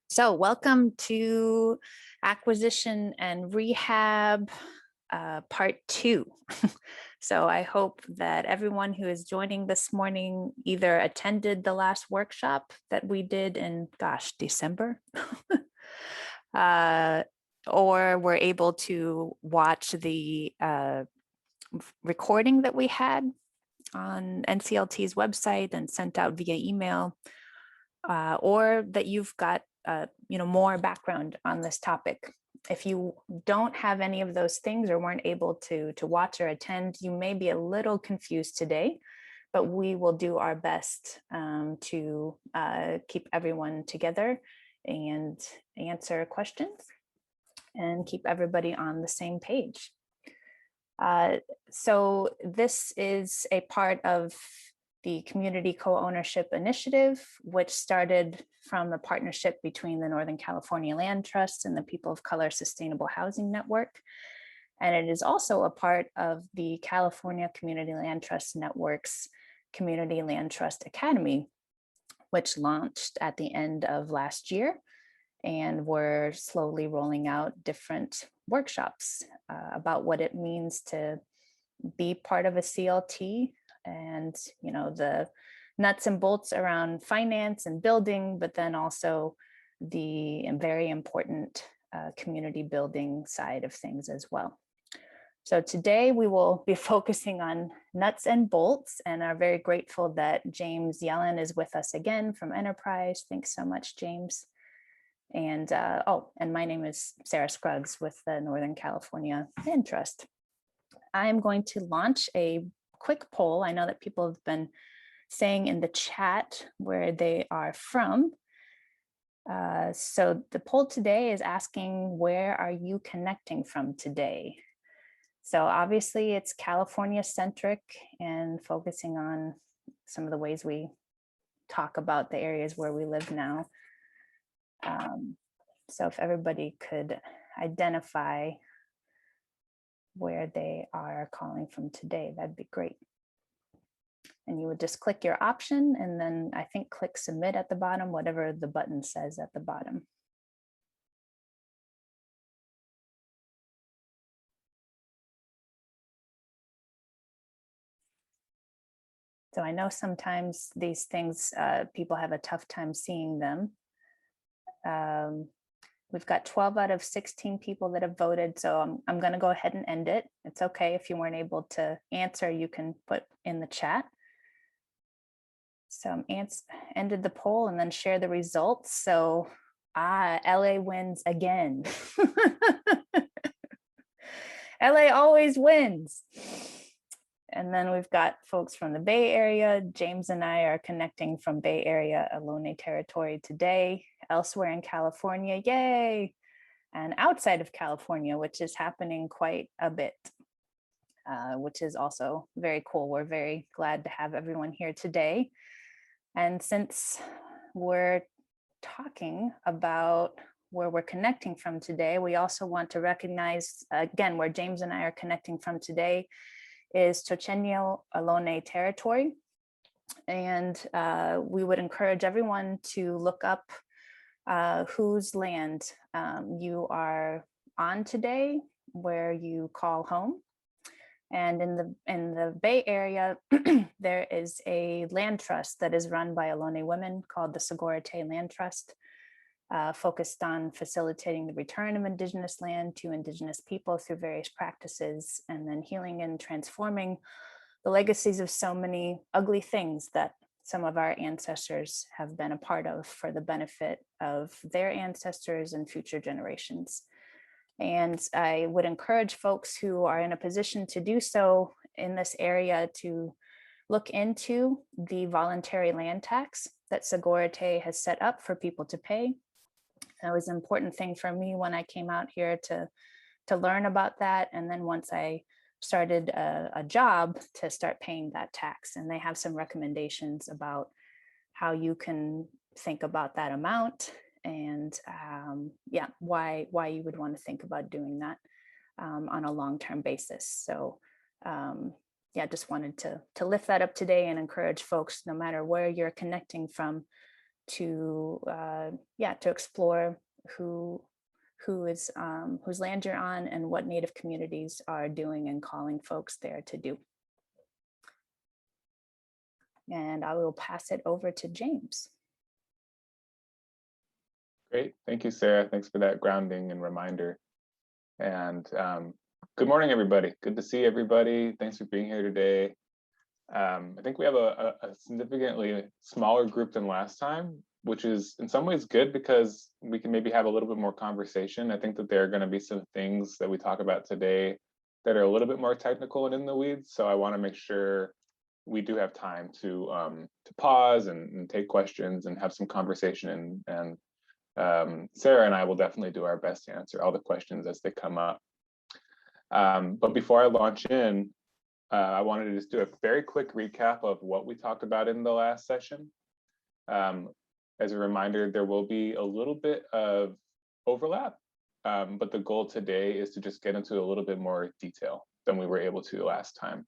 So welcome to acquisition and rehab part 2. So I hope that everyone who is joining this morning either attended the last workshop that we did in, December, or were able to watch the recording that we had on NCLT's website and sent out via email, or that you've got more background on this topic. If you don't have any of those things or weren't able to watch or attend, you may be a little confused today, but we will do our best to keep everyone together and answer questions and keep everybody on the same page. So this is a part of the Community Co-Ownership Initiative, which started from a partnership between the Northern California Land Trust and the People of Color Sustainable Housing Network. And it is also a part of the California Community Land Trust Network's Community Land Trust Academy, which launched at the end of last year. And we're slowly rolling out different workshops about what it means to be part of a CLT, and the nuts and bolts around finance and building, but then also the very important community building side of things as well. So today we will be focusing on nuts and bolts, and are very grateful that James Yellen is with us again from Enterprise. Thanks so much, James. And and my name is Sarah Scruggs with the Northern California Land Trust. I'm going to launch a quick poll. I know that people have been saying in the chat where they are from. So the poll today is asking, where are you connecting from today? So obviously it's California centric and focusing on some of the ways we talk about the areas where we live now. So if everybody could identify where they are calling from today, that'd be great. And you would just click your option and then I think click submit at the bottom, whatever the button says at the bottom. So I know sometimes these things, people have a tough time seeing them. We've got 12 out of 16 people that have voted, so I'm going to go ahead and end it. It's okay if you weren't able to answer, you can put in the chat. So ended the poll and then share the results. So LA wins again. LA always wins. And then we've got folks from the Bay Area. James and I are connecting from Bay Area Ohlone territory today. Elsewhere in California, yay! And outside of California, which is happening quite a bit, which is also very cool. We're very glad to have everyone here today. And since we're talking about where we're connecting from today, we also want to recognize, again, where James and I are connecting from today is Chochenyo Ohlone territory. And we would encourage everyone to look up whose land you are on today, where you call home. And in the Bay Area, there is a land trust that is run by Ohlone women called the CCOI Land Trust, focused on facilitating the return of Indigenous land to Indigenous people through various practices, and then healing and transforming the legacies of so many ugly things that some of our ancestors have been a part of for the benefit of their ancestors and future generations. And I would encourage folks who are in a position to do so in this area to look into the voluntary land tax that CCOI has set up for people to pay. That was an important thing for me when I came out here to learn about that. And then once I started a job, to start paying that tax. And they have some recommendations about how you can think about that amount, and why you would want to think about doing that on a long-term basis. So just wanted to lift that up today and encourage folks, no matter where you're connecting from, to explore whose land you're on and what Native communities are doing and calling folks there to do. And I will pass it over to James. Great, thank you, Sarah. Thanks for that grounding and reminder. And good morning, everybody. Good to see everybody. Thanks for being here today. I think we have a significantly smaller group than last time, which is in some ways good because we can maybe have a little bit more conversation. I think that there are going to be some things that we talk about today that are a little bit more technical and in the weeds. So I want to make sure we do have time to pause and take questions and have some conversation. And Sarah and I will definitely do our best to answer all the questions as they come up. But before I launch in, I wanted to just do a very quick recap of what we talked about in the last session. As a reminder, there will be a little bit of overlap, but the goal today is to just get into a little bit more detail than we were able to last time.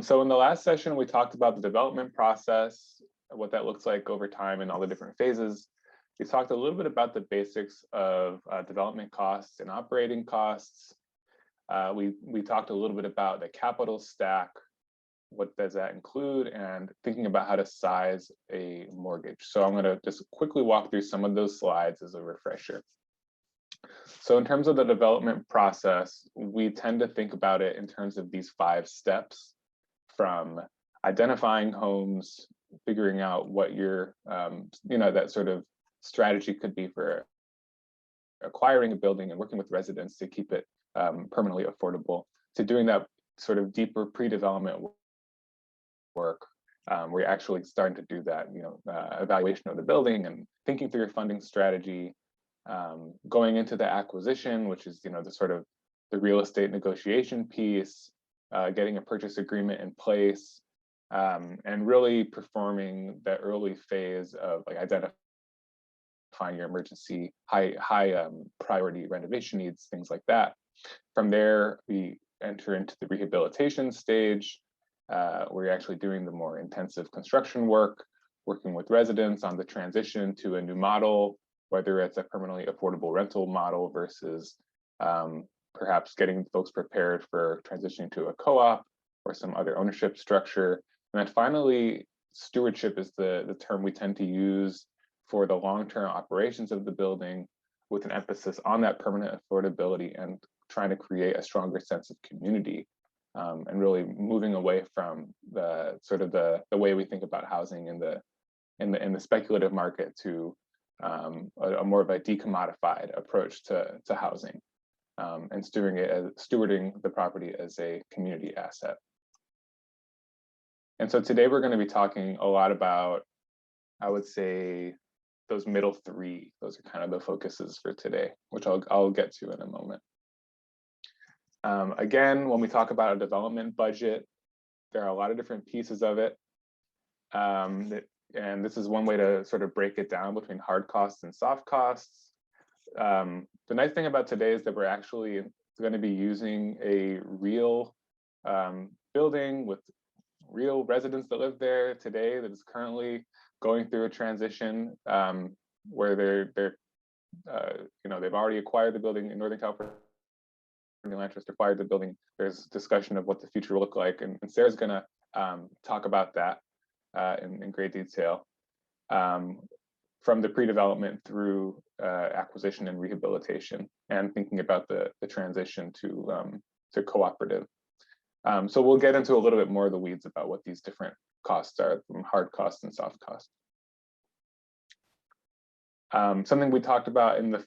So in the last session, we talked about the development process, what that looks like over time and all the different phases. We talked a little bit about the basics of development costs and operating costs. We talked a little bit about the capital stack, what does that include, and thinking about how to size a mortgage. So I'm going to just quickly walk through some of those slides as a refresher. So in terms of the development process, we tend to think about it in terms of these 5 steps, from identifying homes, figuring out what your, that sort of strategy could be for acquiring a building and working with residents to keep it permanently affordable, to doing that sort of deeper pre-development work, where you're actually starting to do that, evaluation of the building and thinking through your funding strategy, going into the acquisition, which is, the sort of the real estate negotiation piece, getting a purchase agreement in place, and really performing the early phase of like identifying your emergency high priority renovation needs, things like that. From there, we enter into the rehabilitation stage, where you're actually doing the more intensive construction work, working with residents on the transition to a new model, whether it's a permanently affordable rental model versus perhaps getting folks prepared for transitioning to a co-op or some other ownership structure. And then finally, stewardship is the term we tend to use for the long-term operations of the building, with an emphasis on that permanent affordability and trying to create a stronger sense of community, and really moving away from the sort of the way we think about housing in the speculative market to a more of a decommodified approach to housing, and stewarding the property as a community asset. And so today we're going to be talking a lot about, I would say, those middle 3. Those are kind of the focuses for today, which I'll get to in a moment. Again, when we talk about a development budget, there are a lot of different pieces of it. And this is one way to sort of break it down between hard costs and soft costs. The nice thing about today is that we're actually going to be using a real building with real residents that live there today that is currently going through a transition, where they've already acquired the building in Northern California. Land Trust acquired the building. There's discussion of what the future will look like, and Sarah's going to talk about that in great detail, from the pre-development through acquisition and rehabilitation, and thinking about the transition to cooperative. So we'll get into a little bit more of the weeds about what these different costs are, from hard costs and soft costs. Something we talked about in the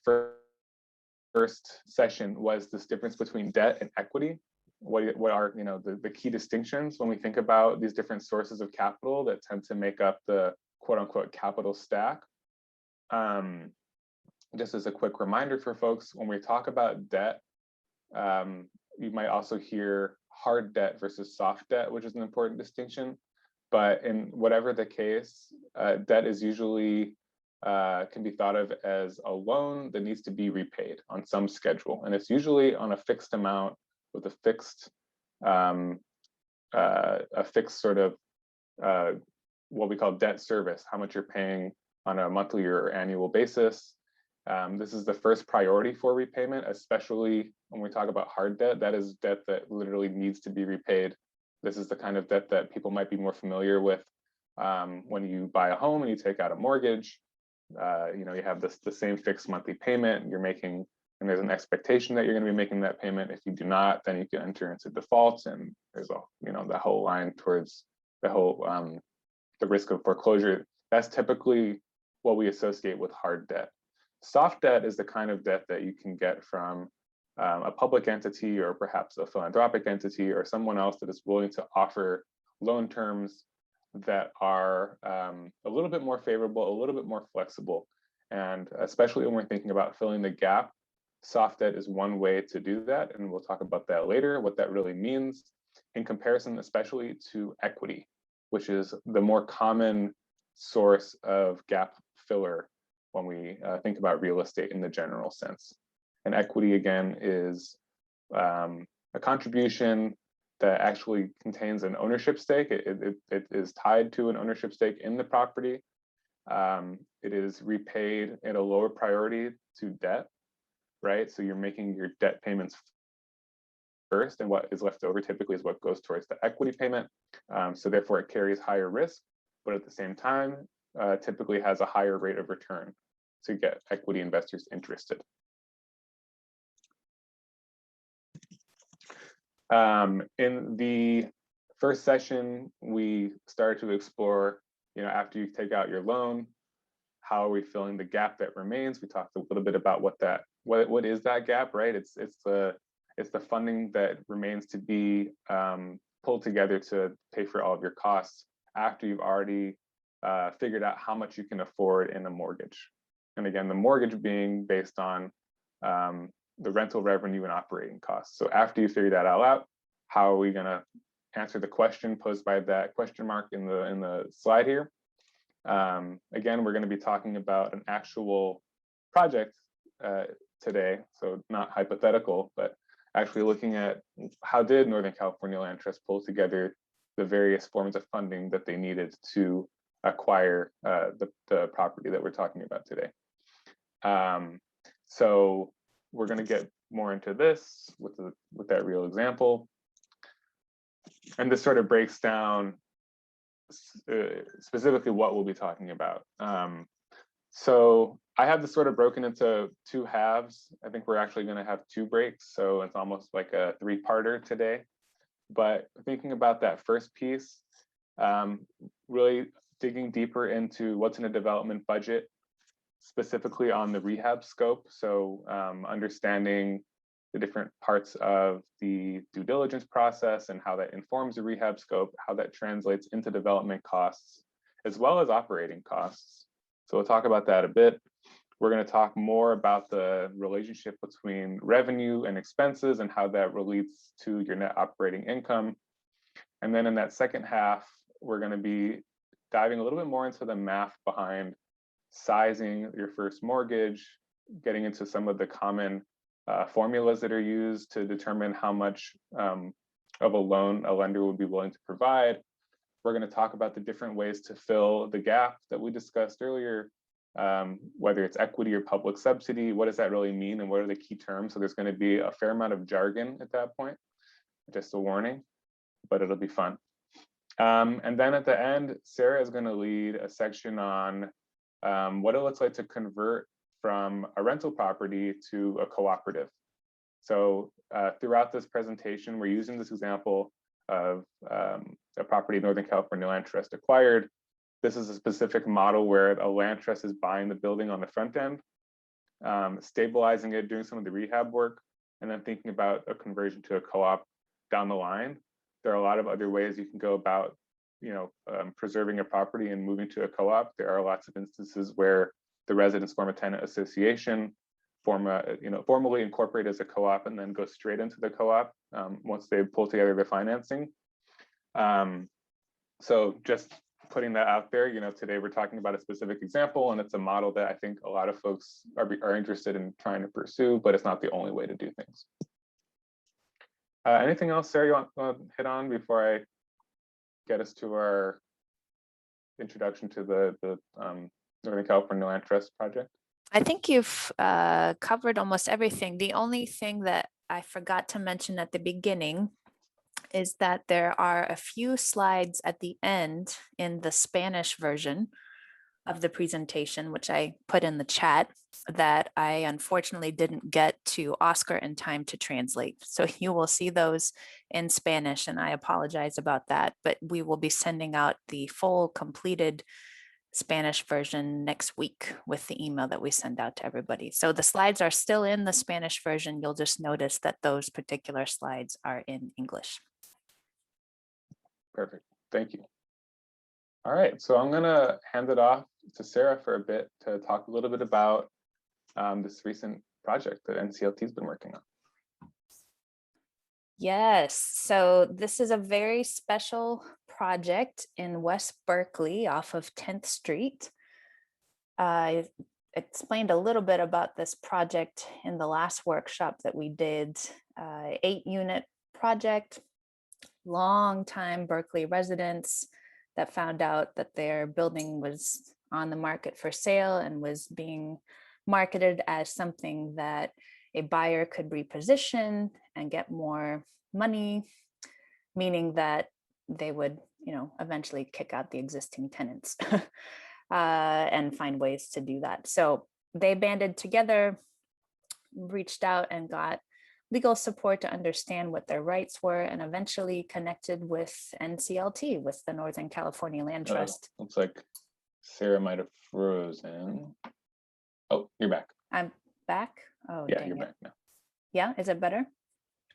first session was this difference between debt and equity. What are the key distinctions when we think about these different sources of capital that tend to make up the quote unquote capital stack. Just as a quick reminder for folks, when we talk about debt, you might also hear hard debt versus soft debt, which is an important distinction. But in whatever the case, debt is usually can be thought of as a loan that needs to be repaid on some schedule, and it's usually on a fixed amount with a fixed sort of what we call debt service, how much you're paying on a monthly or annual basis. This is the first priority for repayment, especially when we talk about hard debt. That is debt that literally needs to be repaid. This is the kind of debt that people might be more familiar with when you buy a home and you take out a mortgage. You know, you have the same fixed monthly payment you're making, and there's an expectation that you're going to be making that payment. If you do not, then you can enter into default, and there's a, you know, the whole line towards the whole the risk of foreclosure. That's typically what we associate with hard debt. Soft debt is the kind of debt that you can get from a public entity or perhaps a philanthropic entity or someone else that is willing to offer loan terms that are a little bit more favorable, a little bit more flexible. And especially when we're thinking about filling the gap, soft debt is one way to do that. And we'll talk about that later, what that really means in comparison, especially to equity, which is the more common source of gap filler when we think about real estate in the general sense. And equity, again, is a contribution that actually contains an ownership stake. It is tied to an ownership stake in the property. It is repaid at a lower priority to debt, right? So you're making your debt payments first, and what is left over typically is what goes towards the equity payment. So therefore it carries higher risk, but at the same time, typically has a higher rate of return to get equity investors interested. In the first session, we started to explore, you know, after you take out your loan, how are we filling the gap that remains? We talked a little bit about what is that gap, right? It's the funding that remains to be pulled together to pay for all of your costs after you've already figured out how much you can afford in a mortgage. And again, the mortgage being based on the rental revenue and operating costs. So after you figure that all out, how are we going to answer the question posed by that question mark in the slide here? Again, we're going to be talking about an actual project today, so not hypothetical, but actually looking at how did Northern California Land Trust pull together the various forms of funding that they needed to acquire the property that we're talking about today. So we're going to get more into this with that real example. And this sort of breaks down specifically what we'll be talking about. So I have this sort of broken into two halves. I think we're actually going to have two breaks, so it's almost like a three-parter today. But thinking about that first piece, really digging deeper into what's in a development budget, specifically on the rehab scope. So understanding the different parts of the due diligence process and how that informs the rehab scope, how that translates into development costs, as well as operating costs. So we'll talk about that a bit. We're going to talk more about the relationship between revenue and expenses and how that relates to your net operating income. And then in that second half, we're going to be diving a little bit more into the math behind sizing your first mortgage, getting into some of the common formulas that are used to determine how much of a loan a lender would be willing to provide. We're going to talk about the different ways to fill the gap that we discussed earlier, whether it's equity or public subsidy. What does that really mean, and what are the key terms? So there's going to be a fair amount of jargon at that point, just a warning, but it'll be fun. And then at the end, Sarah is going to lead a section on what it looks like to convert from a rental property to a cooperative. So throughout this presentation, we're using this example of a property Northern California Land Trust acquired. This is a specific model where a land trust is buying the building on the front end, stabilizing it, doing some of the rehab work, and then thinking about a conversion to a co-op down the line. There are a lot of other ways you can go about, preserving a property and moving to a co-op. There are lots of instances where the residents form a tenant association, formally incorporate as a co-op, and then go straight into the co-op once they pull together the financing. So just putting that out there, today we're talking about a specific example, and it's a model that I think a lot of folks are interested in trying to pursue, but it's not the only way to do things. Anything else, Sarah, you want to hit on before I get us to our introduction to the Northern California Land Trust project? I think you've covered almost everything. The only thing that I forgot to mention at the beginning is that there are a few slides at the end in the Spanish version of the presentation, which I put in the chat, that I unfortunately didn't get to Oscar in time to translate. So you will see those in Spanish, and I apologize about that, but we will be sending out the full completed Spanish version next week with the email that we send out to everybody. So the slides are still in the Spanish version. You'll just notice that those particular slides are in English. Perfect. Thank you. All right, so I'm going to hand it off to Sarah for a bit to talk a little bit about this recent project that NCLT has been working on. Yes, so this is a very special project in West Berkeley off of 10th Street. I explained a little bit about this project in the last workshop that we did. 8-unit project, long-time Berkeley residents that found out that their building was on the market for sale and was being marketed as something that a buyer could reposition and get more money, meaning that they would, eventually kick out the existing tenants and find ways to do that. So they banded together, reached out and got legal support to understand what their rights were, and eventually connected with NCLT, with the Northern California Land Trust. Looks like Sarah might have frozen. Oh, you're back. I'm back. Oh, yeah, dang you're it. back now. Yeah, is it better?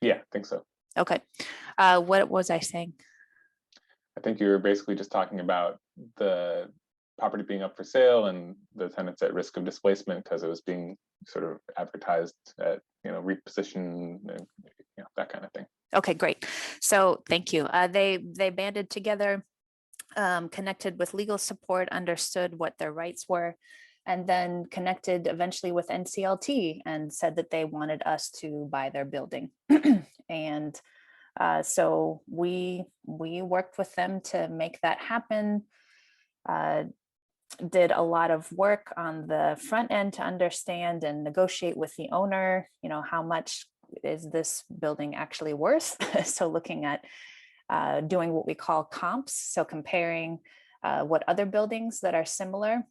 Yeah, I think so. Okay. What was I saying? I think you were basically just talking about the property being up for sale and the tenants at risk of displacement because it was being sort of advertised at, reposition and that kind of thing. Okay, great. So thank you. They banded together, connected with legal support, understood what their rights were, and then connected eventually with NCLT and said that they wanted us to buy their building. And so we worked with them to make that happen. Did a lot of work on the front end to understand and negotiate with the owner, how much is this building actually worth? So looking at doing what we call comps, so comparing what other buildings that are similar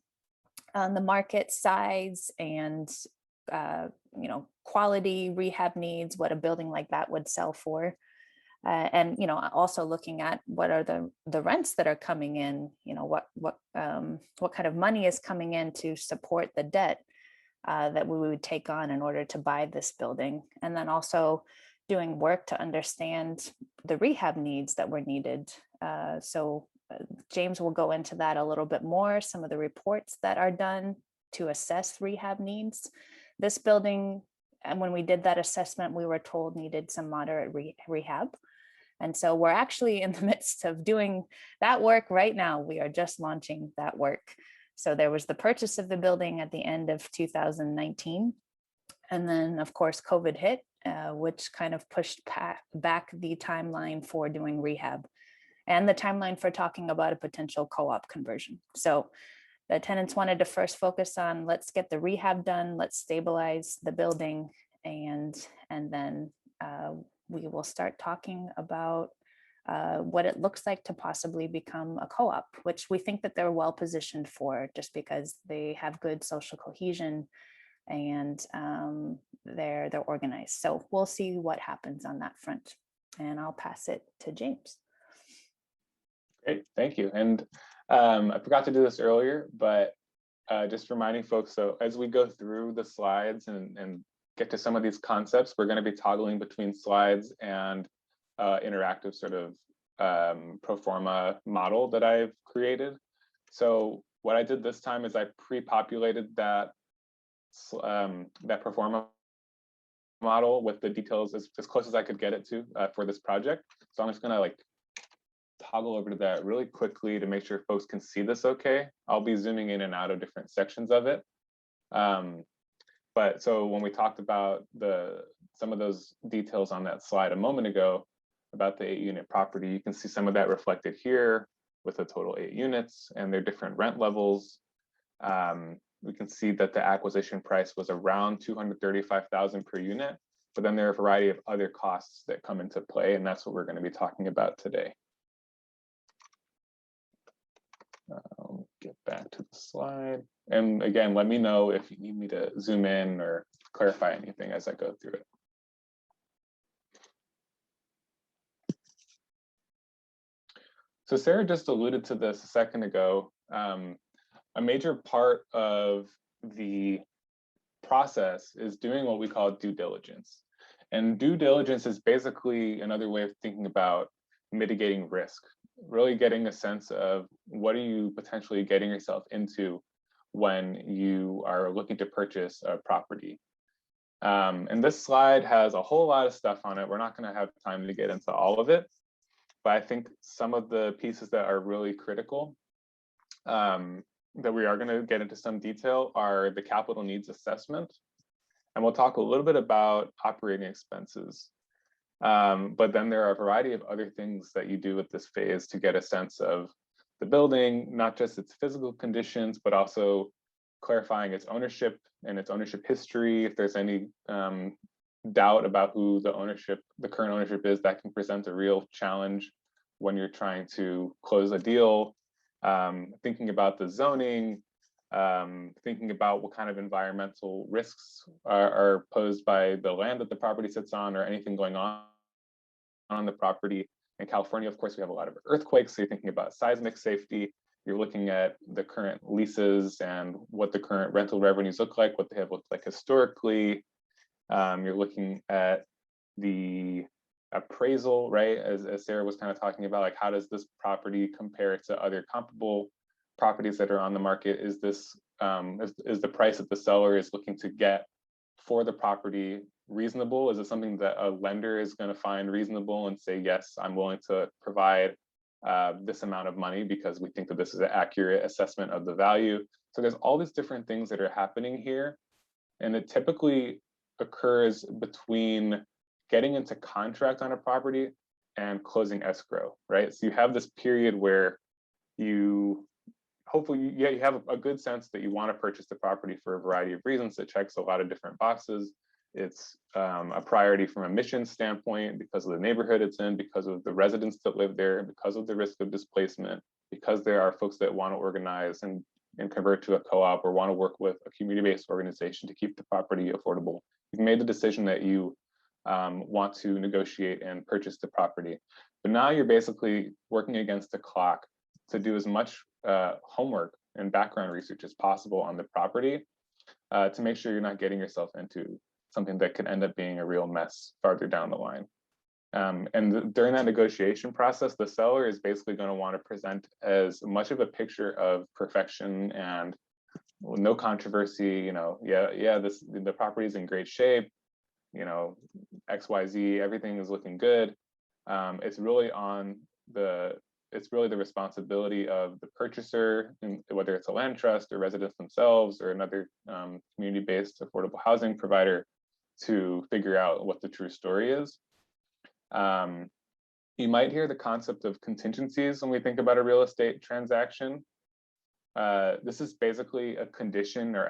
on the market size and quality, rehab needs, what a building like that would sell for. And also looking at what are the rents that are coming in, what kind of money is coming in to support the debt that we would take on in order to buy this building, and then also doing work to understand the rehab needs that were needed. So James will go into that a little bit more, some of the reports that are done to assess rehab needs. This building, and when we did that assessment, we were told needed some moderate rehab. And so we're actually in the midst of doing that work right now. We are just launching that work. So there was the purchase of the building at the end of 2019. And then of course, COVID hit, which kind of pushed back the timeline for doing rehab and the timeline for talking about a potential co-op conversion. So the tenants wanted to first focus on, let's get the rehab done, let's stabilize the building, and then we will start talking about what it looks like to possibly become a co-op, which we think that they're well positioned for, just because they have good social cohesion and they're organized. So we'll see what happens on that front. And I'll pass it to James. Great, thank you. And I forgot to do this earlier, but just reminding folks, so as we go through the slides and get to some of these concepts, we're going to be toggling between slides and interactive sort of pro forma model that I've created. So what I did this time is I pre-populated that pro forma model with the details as close as I could get it to for this project. So I'm just going to toggle over to that really quickly to make sure folks can see this okay. I'll be zooming in and out of different sections of it. But so when we talked about some of those details on that slide a moment ago about the 8-unit property, you can see some of that reflected here. with a total 8 units and their different rent levels. We can see that the acquisition price was around $235,000 per unit, but then there are a variety of other costs that come into play, and that's what we're going to be talking about today. I'll get back to the slide. And again, let me know if you need me to zoom in or clarify anything as I go through it. So Sarah just alluded to this a second ago. A major part of the process is doing what we call due diligence. And due diligence is basically another way of thinking about mitigating risk, really getting a sense of what are you potentially getting yourself into when you are looking to purchase a property. And this slide has a whole lot of stuff on it. We're not going to have time to get into all of it, but I think some of the pieces that are really critical that we are going to get into some detail are the capital needs assessment. And we'll talk a little bit about operating expenses. But then there are a variety of other things that you do with this phase to get a sense of the building, not just its physical conditions, but also clarifying its ownership and its ownership history. If there's any doubt about who the current ownership is, that can present a real challenge when you're trying to close a deal. Thinking about the zoning, thinking about what kind of environmental risks are posed by the land that the property sits on or anything going on the property. In California, of course, we have a lot of earthquakes, so you're thinking about seismic safety. You're looking at the current leases and what the current rental revenues look like, what they have looked like historically. You're looking at the appraisal, right? As Sarah was kind of talking about, like, how does this property compare to other comparable properties that are on the market? Is this is the price that the seller is looking to get for the property reasonable? Is it something that a lender is going to find reasonable and say, yes, I'm willing to provide this amount of money because we think that this is an accurate assessment of the value? So there's all these different things that are happening here, and it typically occurs between getting into contract on a property and closing escrow, right? So you have this period where you hopefully you have a good sense that you want to purchase the property for a variety of reasons. It checks a lot of different boxes. It's a priority from a mission standpoint because of the neighborhood it's in, because of the residents that live there, because of the risk of displacement, because there are folks that want to organize and convert to a co-op or want to work with a community-based organization to keep the property affordable. You've made the decision that you want to negotiate and purchase the property. But now you're basically working against the clock to do as much homework and background research as possible on the property to make sure you're not getting yourself into something that could end up being a real mess farther down the line. During that negotiation process, the seller is basically going to want to present as much of a picture of perfection and no controversy. The property is in great shape. XYZ, everything is looking good. It's really the responsibility of the purchaser, whether it's a land trust or residents themselves or another community-based affordable housing provider, to figure out what the true story is. You might hear the concept of contingencies when we think about a real estate transaction. This is basically a condition or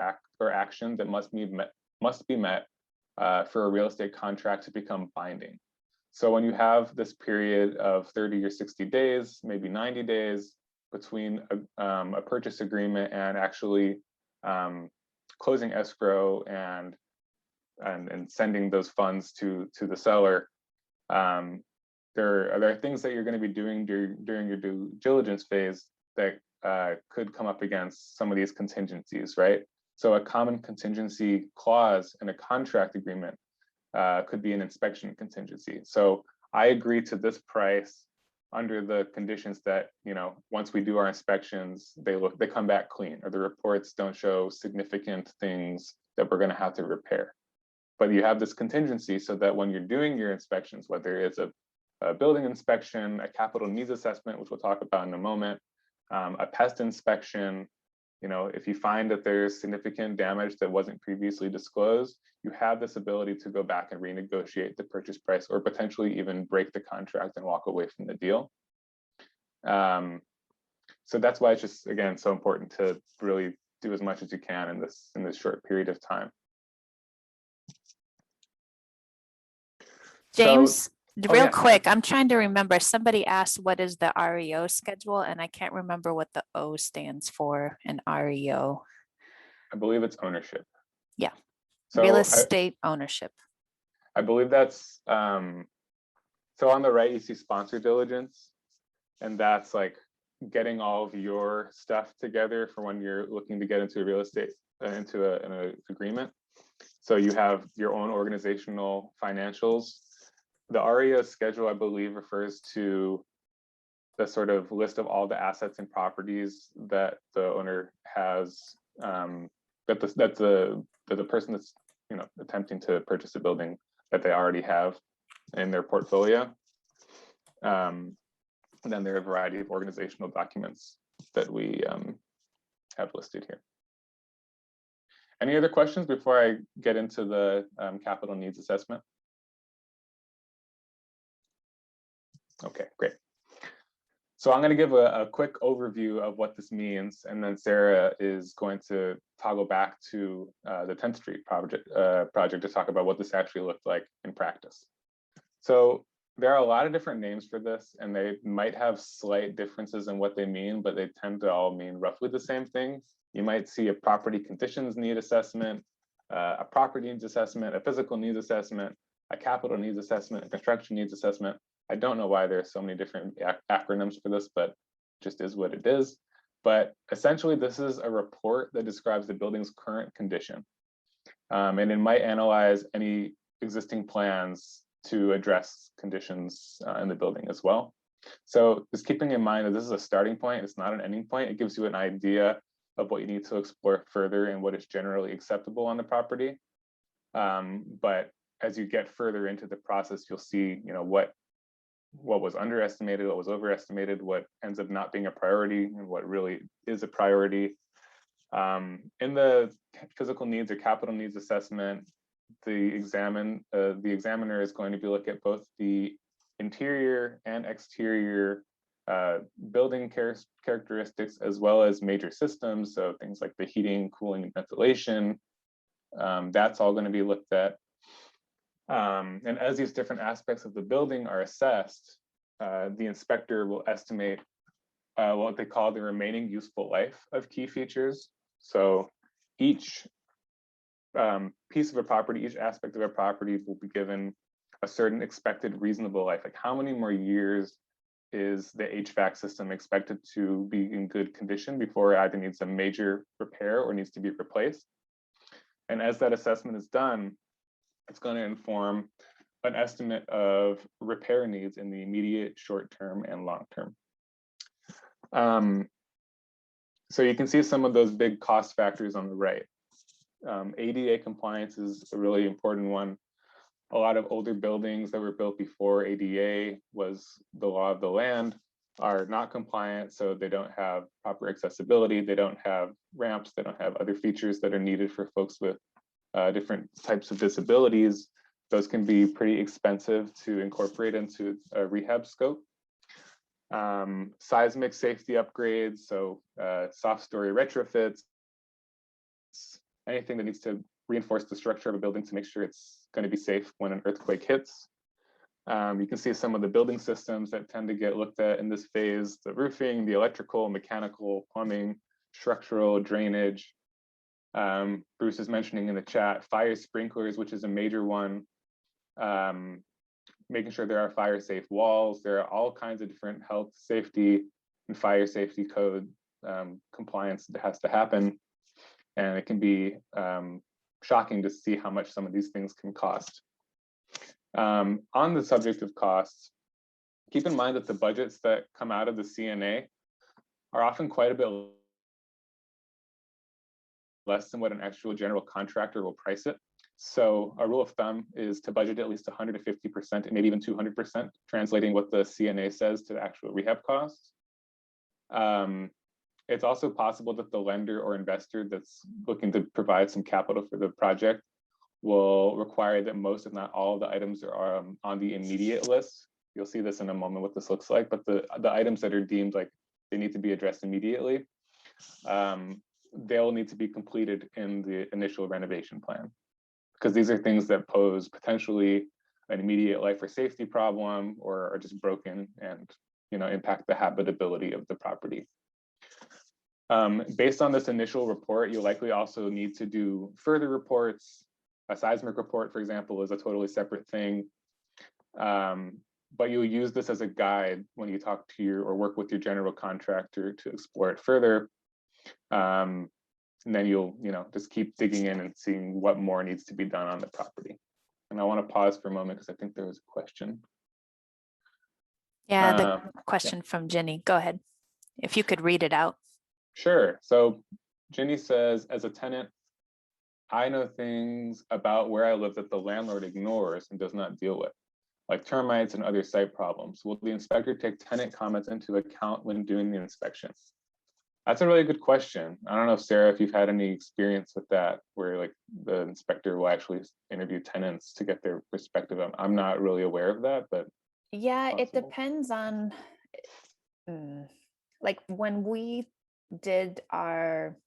action that must be met for a real estate contract to become binding. So when you have this period of 30 or 60 days, maybe 90 days between a purchase agreement and actually closing escrow and sending those funds to the seller, there are things that you're going to be doing during your due diligence phase that could come up against some of these contingencies, right? So a common contingency clause in a contract agreement could be an inspection contingency. So I agree to this price under the conditions that, once we do our inspections, they come back clean, or the reports don't show significant things that we're going to have to repair. But you have this contingency so that when you're doing your inspections, whether it's a building inspection, a capital needs assessment, which we'll talk about in a moment, a pest inspection, if you find that there's significant damage that wasn't previously disclosed, you have this ability to go back and renegotiate the purchase price or potentially even break the contract and walk away from the deal. So that's why it's just, again, so important to really do as much as you can in this short period of time. James, real yeah. quick, I'm trying to remember, somebody asked what is the REO schedule, and I can't remember what the O stands for in REO. I believe it's ownership. Yeah, so real estate ownership. I believe that's, so on the right, you see sponsor diligence, and that's like getting all of your stuff together for when you're looking to get into a real estate, into an agreement. So you have your own organizational financials. The REO schedule, I believe, refers to the sort of list of all the assets and properties that the owner has, that the person that's, you know, attempting to purchase a building, that they already have in their portfolio. And then there are a variety of organizational documents that we have listed here. Any other questions before I get into the capital needs assessment? Okay, great. So I'm going to give a quick overview of what this means, and then Sarah is going to toggle back to the 10th Street project to talk about what this actually looked like in practice. So there are a lot of different names for this, and they might have slight differences in what they mean, but they tend to all mean roughly the same thing. You might see a property conditions need assessment, a property needs assessment, a physical needs assessment, a capital needs assessment, a construction needs assessment. I don't know why there are so many different acronyms for this, but just is what it is. But essentially, this is a report that describes the building's current condition. And it might analyze any existing plans to address conditions in the building as well. So just keeping in mind that this is a starting point, it's not an ending point. It gives you an idea of what you need to explore further and what is generally acceptable on the property. But as you get further into the process, you'll see, you know, what was underestimated, what was overestimated, what ends up not being a priority, and what really is a priority. In the physical needs or capital needs assessment, the examiner is going to be looking at both the interior and exterior building characteristics, as well as major systems, so things like the heating, cooling, and ventilation. That's all going to be looked at. And as these different aspects of the building are assessed, the inspector will estimate what they call the remaining useful life of key features. So each piece of a property, each aspect of a property will be given a certain expected reasonable life. Like, how many more years is the HVAC system expected to be in good condition before it either needs a major repair or needs to be replaced? And as that assessment is done, it's going to inform an estimate of repair needs in the immediate, short term, and long term. So you can see some of those big cost factors on the right. ADA compliance is a really important one. A lot of older buildings that were built before ADA was the law of the land are not compliant, so they don't have proper accessibility, they don't have ramps, they don't have other features that are needed for folks with different types of disabilities. Those can be pretty expensive to incorporate into a rehab scope. Seismic safety upgrades, so soft story retrofits, anything that needs to reinforce the structure of a building to make sure it's going to be safe when an earthquake hits. You can see some of the building systems that tend to get looked at in this phase: the roofing, the electrical, mechanical, plumbing, structural, drainage. Bruce is mentioning in the chat fire sprinklers, which is a major one. Making sure there are fire safe walls. There are all kinds of different health, safety, and fire safety code compliance that has to happen. And it can be shocking to see how much some of these things can cost. On the subject of costs, keep in mind that the budgets that come out of the CNA are often quite a bit less than what an actual general contractor will price it. So a rule of thumb is to budget at least 150% and maybe even 200%, translating what the CNA says to the actual rehab costs. It's also possible that the lender or investor that's looking to provide some capital for the project will require that most, if not all, of the items are on the immediate list. You'll see this in a moment what this looks like, but the items that are deemed like they need to be addressed immediately, they'll need to be completed in the initial renovation plan, because these are things that pose potentially an immediate life or safety problem, or are just broken and impact the habitability of the property. Based on this initial report, you'll likely also need to do further reports. A seismic report, for example, is a totally separate thing. But you'll use this as a guide when you talk to your or work with your general contractor to explore it further. And then you'll just keep digging in and seeing what more needs to be done on the property. And I want to pause for a moment because I think there was a question. Yeah, the question from Jenny. Go ahead, if you could read it out. Sure. So Jenny says, as a tenant, I know things about where I live that the landlord ignores and does not deal with, like termites and other site problems. Will the inspector take tenant comments into account when doing the inspection? That's a really good question. I don't know, Sarah, if you've had any experience with that, where like the inspector will actually interview tenants to get their perspective. I'm not really aware of that, but yeah, it depends on, like when we did our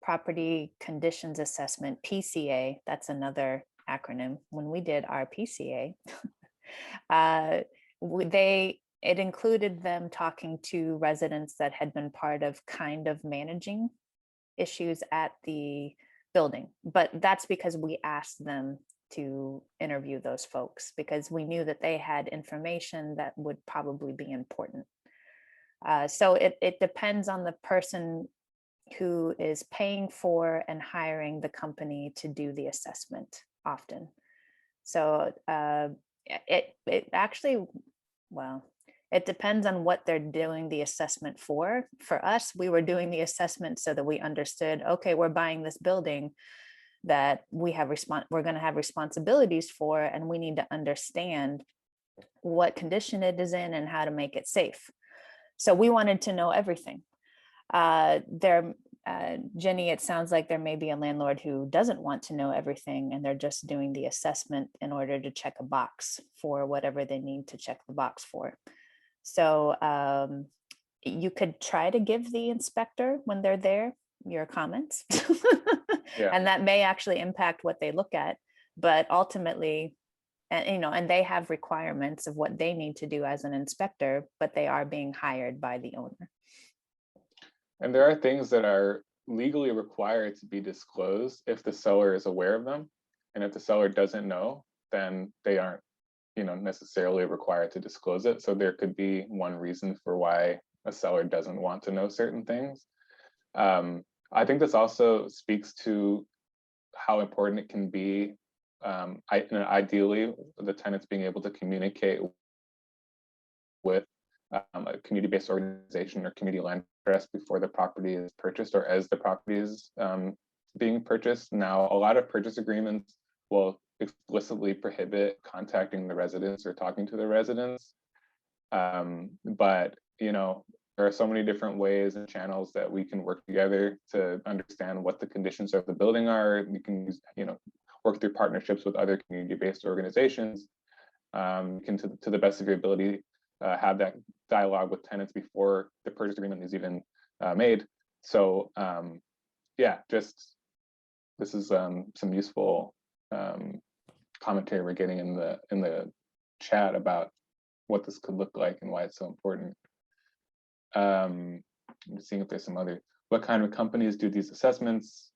property conditions assessment, PCA, that's another acronym. When we did our PCA, it included them talking to residents that had been part of kind of managing issues at the building. But that's because we asked them to interview those folks, because we knew that they had information that would probably be important. So it depends on the person who is paying for and hiring the company to do the assessment often. So it actually, well, it depends on what they're doing the assessment for. For us, we were doing the assessment so that we understood, okay, we're buying this building that we're going to have responsibilities for, and we need to understand what condition it is in and how to make it safe. So we wanted to know everything. Jenny, it sounds like there may be a landlord who doesn't want to know everything, and they're just doing the assessment in order to check a box for whatever they need to check the box for. So you could try to give the inspector, when they're there, your comments. Yeah. And that may actually impact what they look at, but ultimately, and they have requirements of what they need to do as an inspector, but they are being hired by the owner. And there are things that are legally required to be disclosed if the seller is aware of them. And if the seller doesn't know, then they aren't, necessarily required to disclose it. So there could be one reason for why a seller doesn't want to know certain things. I think this also speaks to how important it can be. Ideally, the tenants being able to communicate with a community-based organization or community land trust before the property is purchased, or as the property is being purchased. Now, a lot of purchase agreements will explicitly prohibit contacting the residents or talking to the residents. But, there are so many different ways and channels that we can work together to understand what the conditions of the building are. We can use, work through partnerships with other community-based organizations. You can, to the best of your ability, have that dialogue with tenants before the purchase agreement is even made. So yeah, just this is some useful commentary we're getting in the chat about what this could look like and why it's so important. I'm just seeing if there's some other, what kind of companies do these assessments?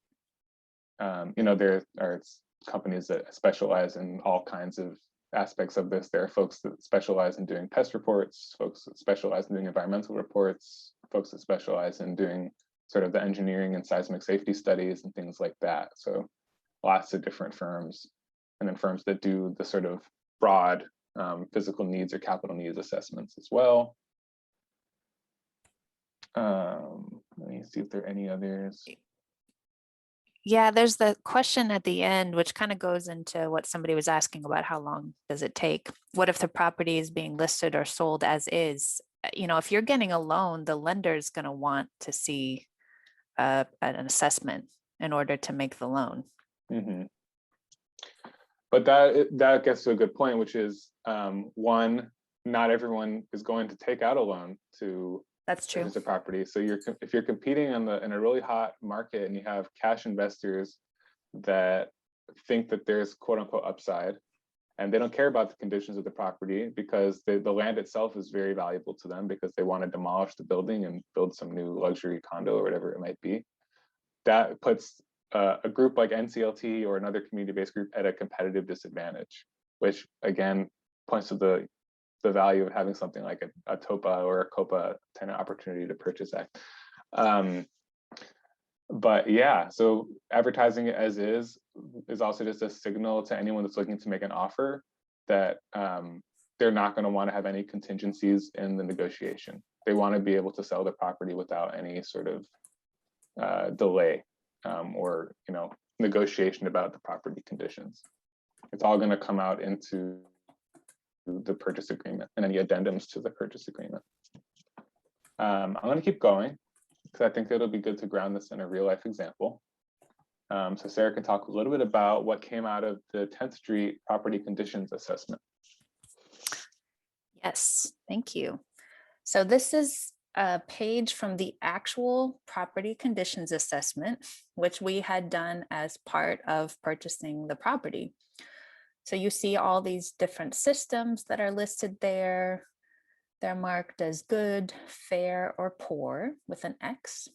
There are companies that specialize in all kinds of aspects of this. There are folks that specialize in doing pest reports, folks that specialize in doing environmental reports, folks that specialize in doing sort of the engineering and seismic safety studies and things like that. So lots of different firms, and then firms that do the sort of broad physical needs or capital needs assessments as well. Let me see if there are any others. Yeah, there's the question at the end, which kind of goes into what somebody was asking about, how long does it take? What if the property is being listed or sold as is? If you're getting a loan, the lender is going to want to see an assessment in order to make the loan. Mm-hmm. But that gets to a good point, which is one, not everyone is going to take out a loan to That's true. purchase a property. So if you're competing in a really hot market and you have cash investors that think that there's quote unquote upside, and they don't care about the conditions of the property because the land itself is very valuable to them because they want to demolish the building and build some new luxury condo or whatever it might be. That puts a group like NCLT or another community-based group at a competitive disadvantage, which again points to the value of having something like a TOPA or a COPA tenant opportunity to purchase act. But yeah, so advertising it as is also just a signal to anyone that's looking to make an offer that they're not going to want to have any contingencies in the negotiation. They want to be able to sell the property without any sort of delay or negotiation about the property conditions. It's all going to come out into the purchase agreement and any addendums to the purchase agreement. I'm going to keep going because I think it'll be good to ground this in a real life example. So Sarah can talk a little bit about what came out of the 10th Street property conditions assessment. Yes, thank you. So this is a page from the actual property conditions assessment, which we had done as part of purchasing the property. So you see all these different systems that are listed there. They're marked as good, fair, or poor with an X.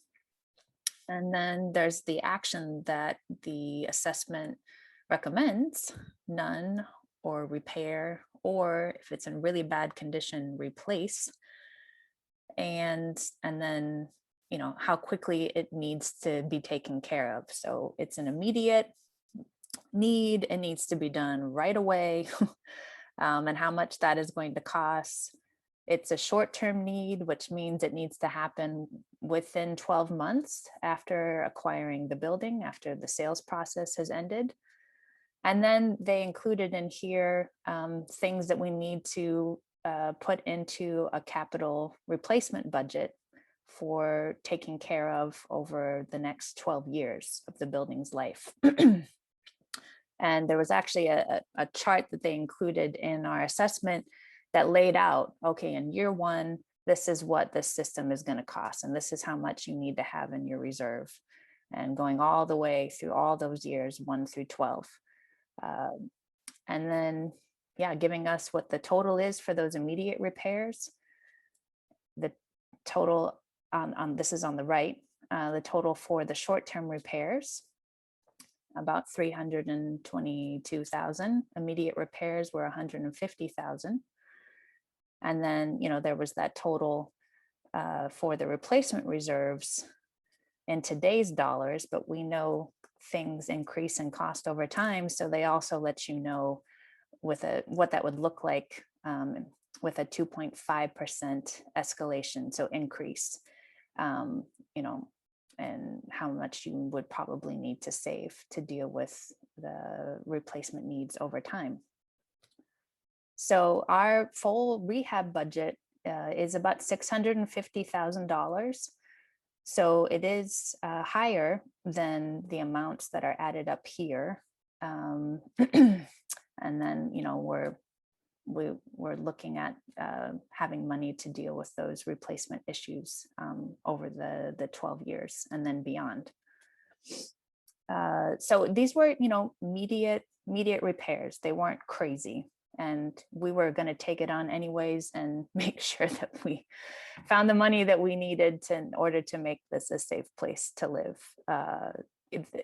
And then there's the action that the assessment recommends, none or repair, or if it's in really bad condition, replace. And then, how quickly it needs to be taken care of. So it's an immediate need, it needs to be done right away, and how much that is going to cost. It's a short-term need, which means it needs to happen within 12 months after acquiring the building, after the sales process has ended. And then they included in here things that we need to put into a capital replacement budget for taking care of over the next 12 years of the building's life. And there was actually a chart that they included in our assessment that laid out, okay, in year one, this is what this system is going to cost, and this is how much you need to have in your reserve, and going all the way through all those years, 1 through 12. And then, yeah, giving us what the total is for those immediate repairs. The total on this is on the right, the total for the short-term repairs, about 322,000. Immediate repairs were 150,000. And then, there was that total for the replacement reserves in today's dollars, but we know things increase in cost over time. So they also let you know with what that would look like with a 2.5% escalation, so increase, and how much you would probably need to save to deal with the replacement needs over time. So our full rehab budget is about $650,000. So it is higher than the amounts that are added up here. And then, we're looking at having money to deal with those replacement issues over the 12 years and then beyond. So these were, immediate repairs. They weren't crazy. And we were going to take it on anyways and make sure that we found the money that we needed in order to make this a safe place to live.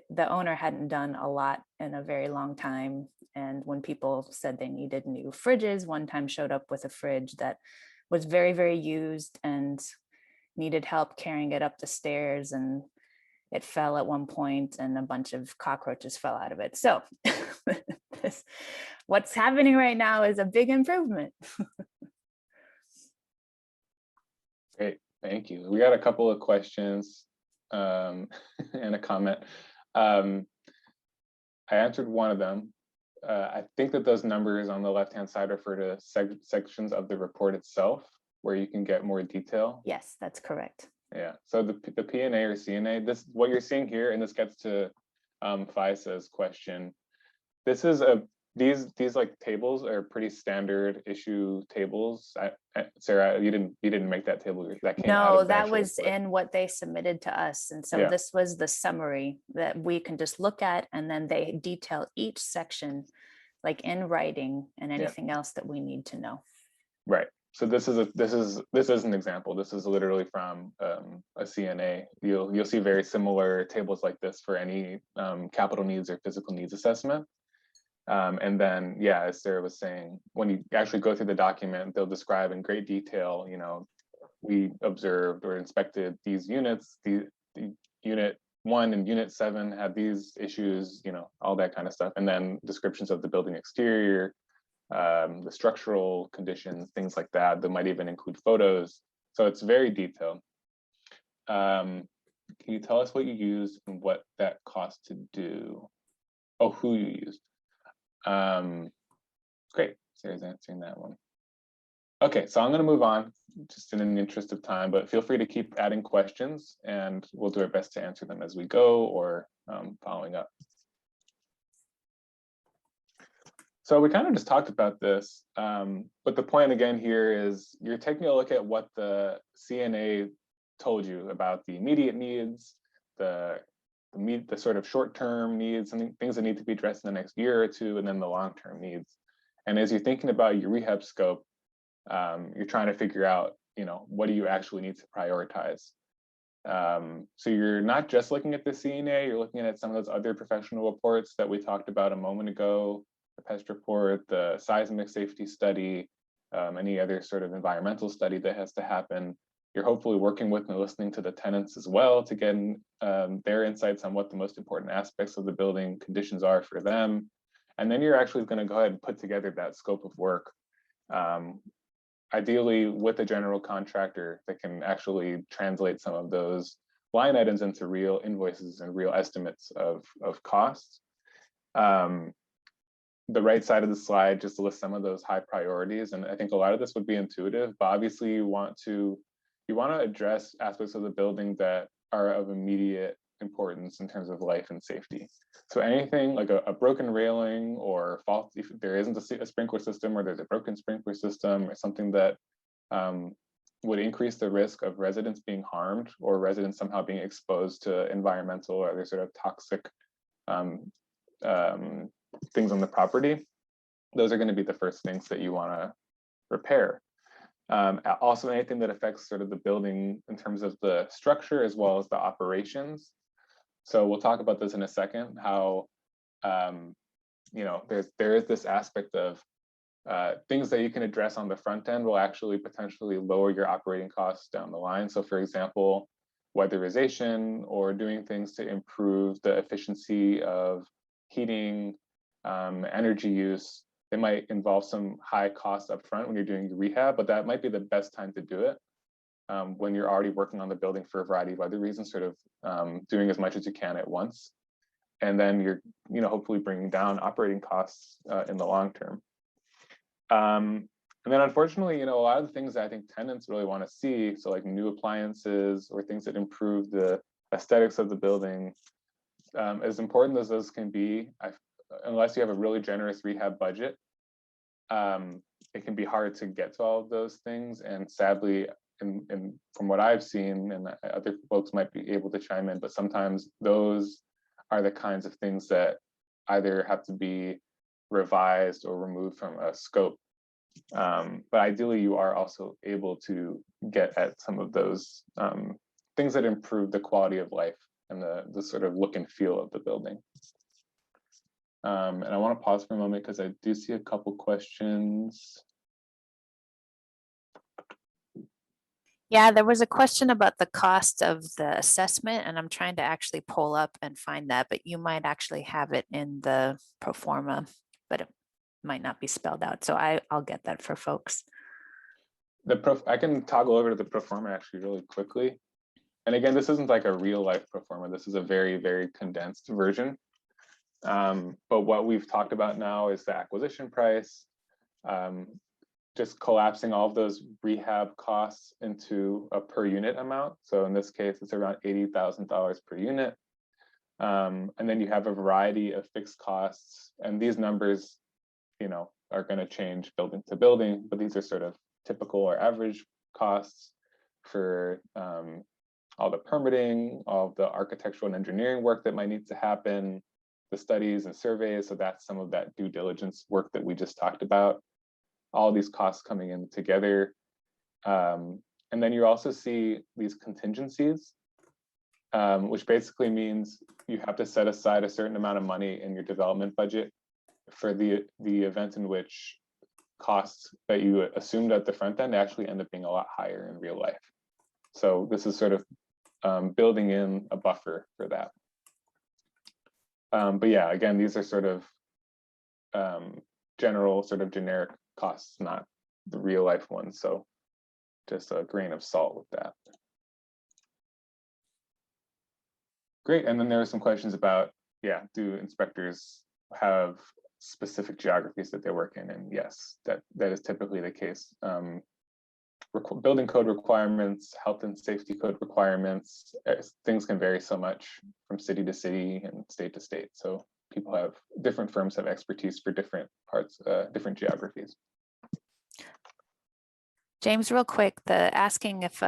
The owner hadn't done a lot in a very long time. And when people said they needed new fridges, one time showed up with a fridge that was very, very used and needed help carrying it up the stairs. And it fell at one point and a bunch of cockroaches fell out of it. So what's happening right now is a big improvement. Great, thank you. We got a couple of questions and a comment. I answered one of them. I think that those numbers on the left-hand side refer to sections of the report itself where you can get more detail. Yes, that's correct. Yeah, so the P&A or CNA, this what you're seeing here, and this gets to FISA's question. This is these like tables are pretty standard issue tables. Sarah, you didn't make that table. That came out No, of the that actual was slide. in what they submitted to us. And so Yeah. this was the summary that we can just look at, and then they detail each section like in writing and anything else that we need to know. Right. So this is an example. This is literally from a CNA. You'll see very similar tables like this for any capital needs or physical needs assessment. And then, yeah, as Sarah was saying, when you actually go through the document, they'll describe in great detail, you know, we observed or inspected these units, the unit 1 and unit 7 had these issues, you know, all that kind of stuff. And then descriptions of the building exterior, the structural conditions, things like that. They might even include photos. So it's very detailed. Can you tell us what you used and what that cost to do? Oh, who you used. Great, Sarah's answering that one. Okay, so I'm going to move on just in the interest of time, but feel free to keep adding questions and we'll do our best to answer them as we go or following up. So we kind of just talked about this, but the point again here is you're taking a look at what the CNA told you about the immediate needs, the sort of short-term needs and things that need to be addressed in the next year or two, and then the long-term needs. And as you're thinking about your rehab scope, you're trying to figure out, you know, what do you actually need to prioritize? So you're not just looking at the CNA, you're looking at some of those other professional reports that we talked about a moment ago, the PEST report, the seismic safety study, any other sort of environmental study that has to happen. You're hopefully working with and listening to the tenants as well to get their insights on what the most important aspects of the building conditions are for them. And then you're actually going to go ahead and put together that scope of work, ideally with a general contractor that can actually translate some of those line items into real invoices and real estimates of costs. The right side of the slide just lists some of those high priorities. And I think a lot of this would be intuitive, but obviously you want to address aspects of the building that are of immediate importance in terms of life and safety. So anything like a broken railing or fault, if there isn't a sprinkler system or there's a broken sprinkler system or something that would increase the risk of residents being harmed or residents somehow being exposed to environmental or other sort of toxic things on the property, those are going to be the first things that you want to repair. Also anything that affects sort of the building in terms of the structure as well as the operations. So we'll talk about this in a second, how you know, there is this aspect of things that you can address on the front end will actually potentially lower your operating costs down the line. So for example, weatherization or doing things to improve the efficiency of heating, energy use. They might involve some high costs up front when you're doing your rehab, but that might be the best time to do it when you're already working on the building for a variety of other reasons, sort of doing as much as you can at once. And then you're, you know, hopefully bringing down operating costs in the long term. And then unfortunately, you know, a lot of the things that I think tenants really want to see, so like new appliances or things that improve the aesthetics of the building, as important as those can be, unless you have a really generous rehab budget, it can be hard to get to all of those things. And sadly, and from what I've seen, and other folks might be able to chime in, but sometimes those are the kinds of things that either have to be revised or removed from a scope. But ideally, you are also able to get at some of those things that improve the quality of life and the sort of look and feel of the building. And I want to pause for a moment because I do see a couple questions. Yeah, there was a question about the cost of the assessment, and I'm trying to actually pull up and find that, but you might actually have it in the pro forma, but it might not be spelled out. So I'll get that for folks. I can toggle over to the pro forma actually really quickly. And again, this isn't like a real life pro forma. This is a very, very condensed version. But what we've talked about now is the acquisition price, just collapsing all of those rehab costs into a per unit amount. So in this case, it's around $80,000 per unit. And then you have a variety of fixed costs. And these numbers are going to change building to building, but these are sort of typical or average costs for all the permitting, all the architectural and engineering work that might need to happen, the studies and surveys. So that's some of that due diligence work that we just talked about. All these costs coming in together. And then you also see these contingencies, which basically means you have to set aside a certain amount of money in your development budget for the event in which costs that you assumed at the front end actually end up being a lot higher in real life. So this is sort of building in a buffer for that. But yeah, again, these are sort of general, sort of generic costs, not the real life ones. So just a grain of salt with that. Great, and then there are some questions about, yeah, do inspectors have specific geographies that they work in? And yes, that is typically the case. Building code requirements, health and safety code requirements, things can vary so much from city to city and state to state. So different firms have expertise for different parts, different geographies. James, real quick, asking if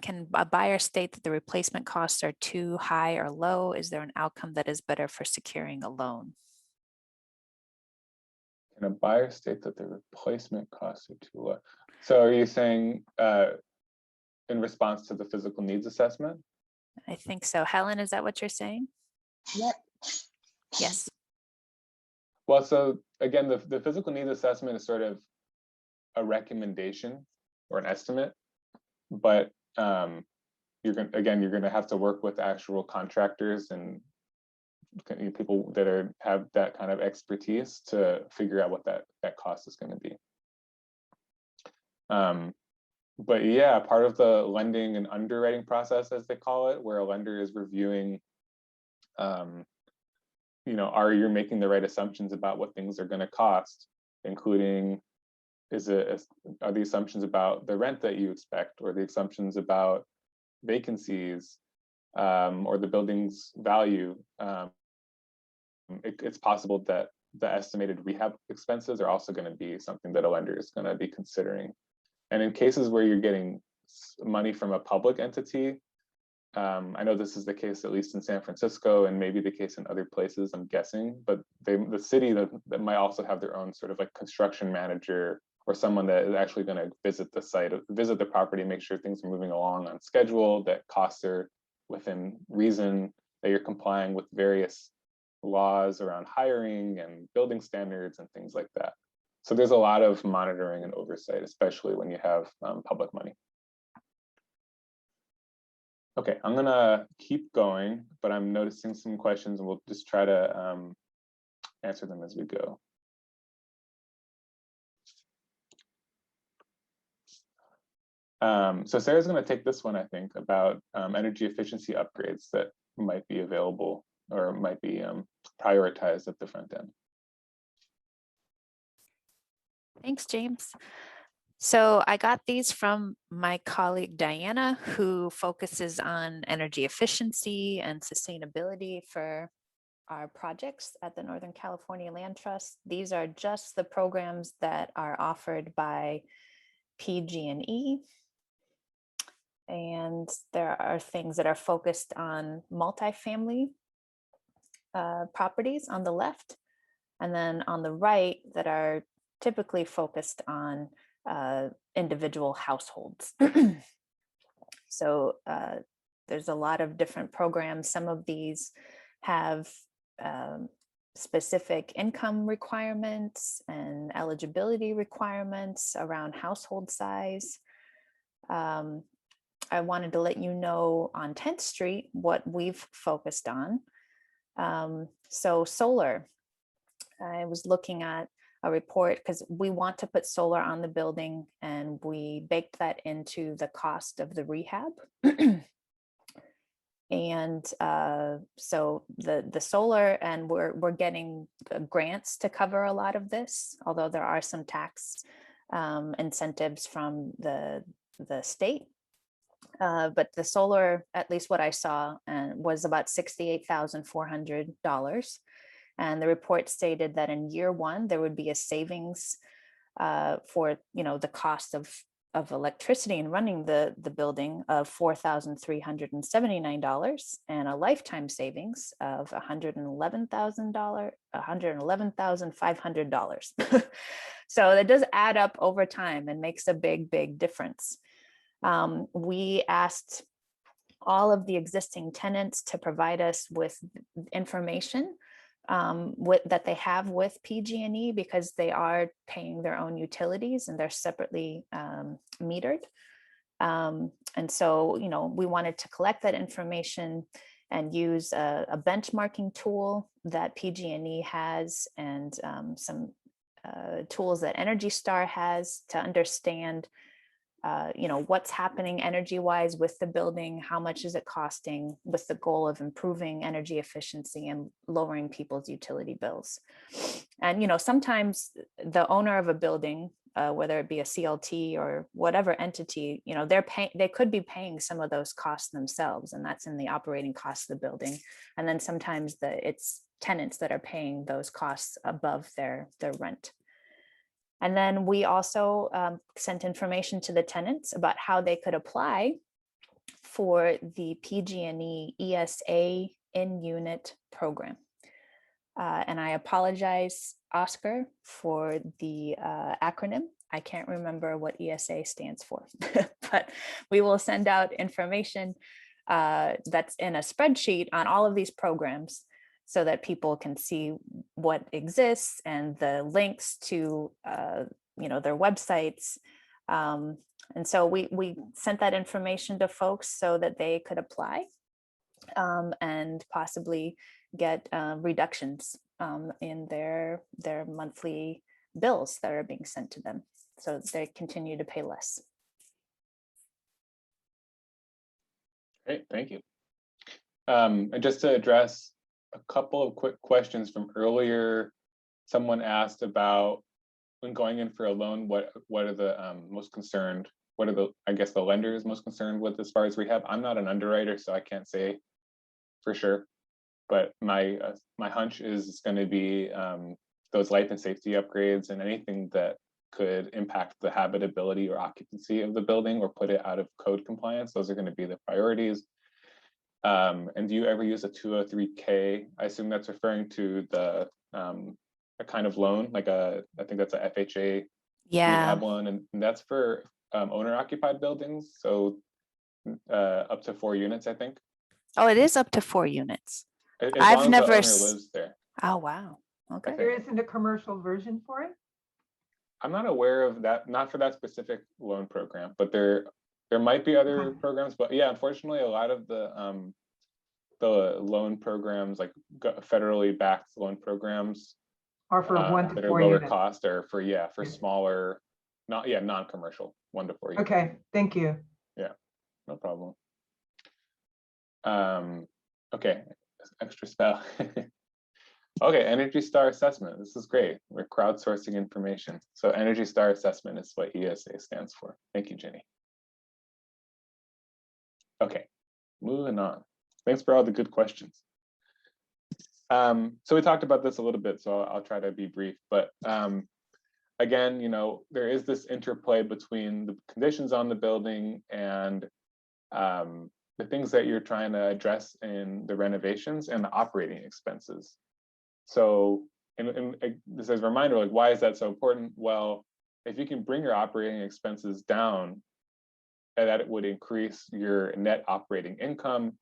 can a buyer state that the replacement costs are too high or low? Is there an outcome that is better for securing a loan? Can a buyer state that the replacement costs are too low? So are you saying in response to the physical needs assessment? I think so. Helen, is that what you're saying? Yep. Yes. Well, so again, the physical needs assessment is sort of a recommendation or an estimate, but you're going to have to work with actual contractors and people that have that kind of expertise to figure out what that cost is going to be. But yeah, part of the lending and underwriting process, as they call it, where a lender is reviewing, are you making the right assumptions about what things are going to cost, including are the assumptions about the rent that you expect, or the assumptions about vacancies, or the building's value. It's possible that the estimated rehab expenses are also going to be something that a lender is going to be considering. And in cases where you're getting money from a public entity, I know this is the case at least in San Francisco, and maybe the case in other places, I'm guessing, but the city that might also have their own sort of like construction manager, or someone that is actually going to visit the site, visit the property, make sure things are moving along on schedule, that costs are within reason, that you're complying with various laws around hiring and building standards and things like that. So there's a lot of monitoring and oversight, especially when you have public money. Okay, I'm gonna keep going, but I'm noticing some questions and we'll just try to answer them as we go. So Sarah's going to take this one, I think, about energy efficiency upgrades that might be available or might be prioritized at the front end. Thanks, James. So I got these from my colleague Diana, who focuses on energy efficiency and sustainability for our projects at the Northern California Land Trust. These are just the programs that are offered by PG&E. And there are things that are focused on multifamily properties on the left, and then on the right that are typically focused on individual households. So there's a lot of different programs. Some of these have specific income requirements and eligibility requirements around household size. I wanted to let you know on 10th Street what we've focused on. So solar, I was looking at a report because we want to put solar on the building, and we baked that into the cost of the rehab. And so the solar, and we're getting grants to cover a lot of this, although there are some tax incentives from the state. But the solar, at least what I saw, was about $68,400. And the report stated that in year one, there would be a savings for the cost of electricity and running the building of $4,379 and a lifetime savings of $111,500. So that does add up over time and makes a big difference. We asked all of the existing tenants to provide us with information that they have with PG&E, because they are paying their own utilities and they're separately metered. And so, we wanted to collect that information and use a benchmarking tool that PG&E has, and some tools that Energy Star has to understand what's happening energy-wise with the building, how much is it costing, with the goal of improving energy efficiency and lowering people's utility bills. And sometimes the owner of a building, whether it be a CLT or whatever entity, they could be paying some of those costs themselves, and that's in the operating costs of the building. And then sometimes it's tenants that are paying those costs above their rent. And then we also sent information to the tenants about how they could apply for the PG&E ESA in-unit program. And I apologize, Oscar, for the acronym. I can't remember what ESA stands for, but we will send out information that's in a spreadsheet on all of these programs, so that people can see what exists and the links to their websites. And so we sent that information to folks so that they could apply and possibly get reductions in their monthly bills that are being sent to them, so they continue to pay less. Great, thank you. And just to address a couple of quick questions from earlier, someone asked about, when going in for a loan, what are the most concerned, what are the lenders most concerned with as far as rehab? I'm not an underwriter, so I can't say for sure, but my hunch is it's going to be those life and safety upgrades and anything that could impact the habitability or occupancy of the building or put it out of code compliance. Those are going to be the priorities. And do you ever use a 203K? I assume that's referring to the a kind of loan, like I think that's a FHA rehab one, and that's for owner-occupied buildings. So up to 4 units, I think. Oh, it is up to 4 units. As I've long never. As the owner lives there. Oh wow. Okay. There isn't a commercial version for it? I'm not aware of that, not for that specific loan program, but there might be other programs. But yeah, unfortunately, a lot of the loan programs, like federally backed loan programs, Or for 1 to that 4 are lower units? cost, or for smaller, non-commercial 1 to 4 units. Okay, thank you. Yeah, no problem. Okay, extra spell. Okay, Energy Star assessment. This is great. We're crowdsourcing information. So Energy Star assessment is what ESA stands for. Thank you, Jenny. Okay, moving on. Thanks for all the good questions. So we talked about this a little bit, so I'll try to be brief. But again, there is this interplay between the conditions on the building and the things that you're trying to address in the renovations and the operating expenses. So, and this as a reminder, like, why is that so important? Well, if you can bring your operating expenses down, that it would increase your net operating income,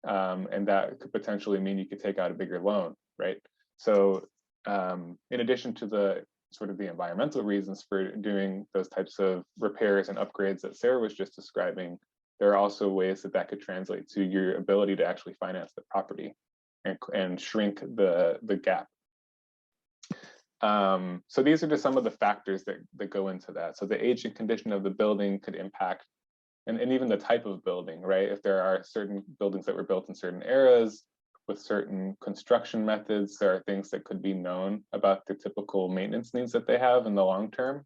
and that could potentially mean you could take out a bigger loan, right? So, in addition to the sort of the environmental reasons for doing those types of repairs and upgrades that Sarah was just describing, there are also ways that could translate to your ability to actually finance the property and shrink the gap. So these are just some of the factors that go into that. So the age and condition of the building could impact, and even the type of building, right? If there are certain buildings that were built in certain eras with certain construction methods, there are things that could be known about the typical maintenance needs that they have in the long term,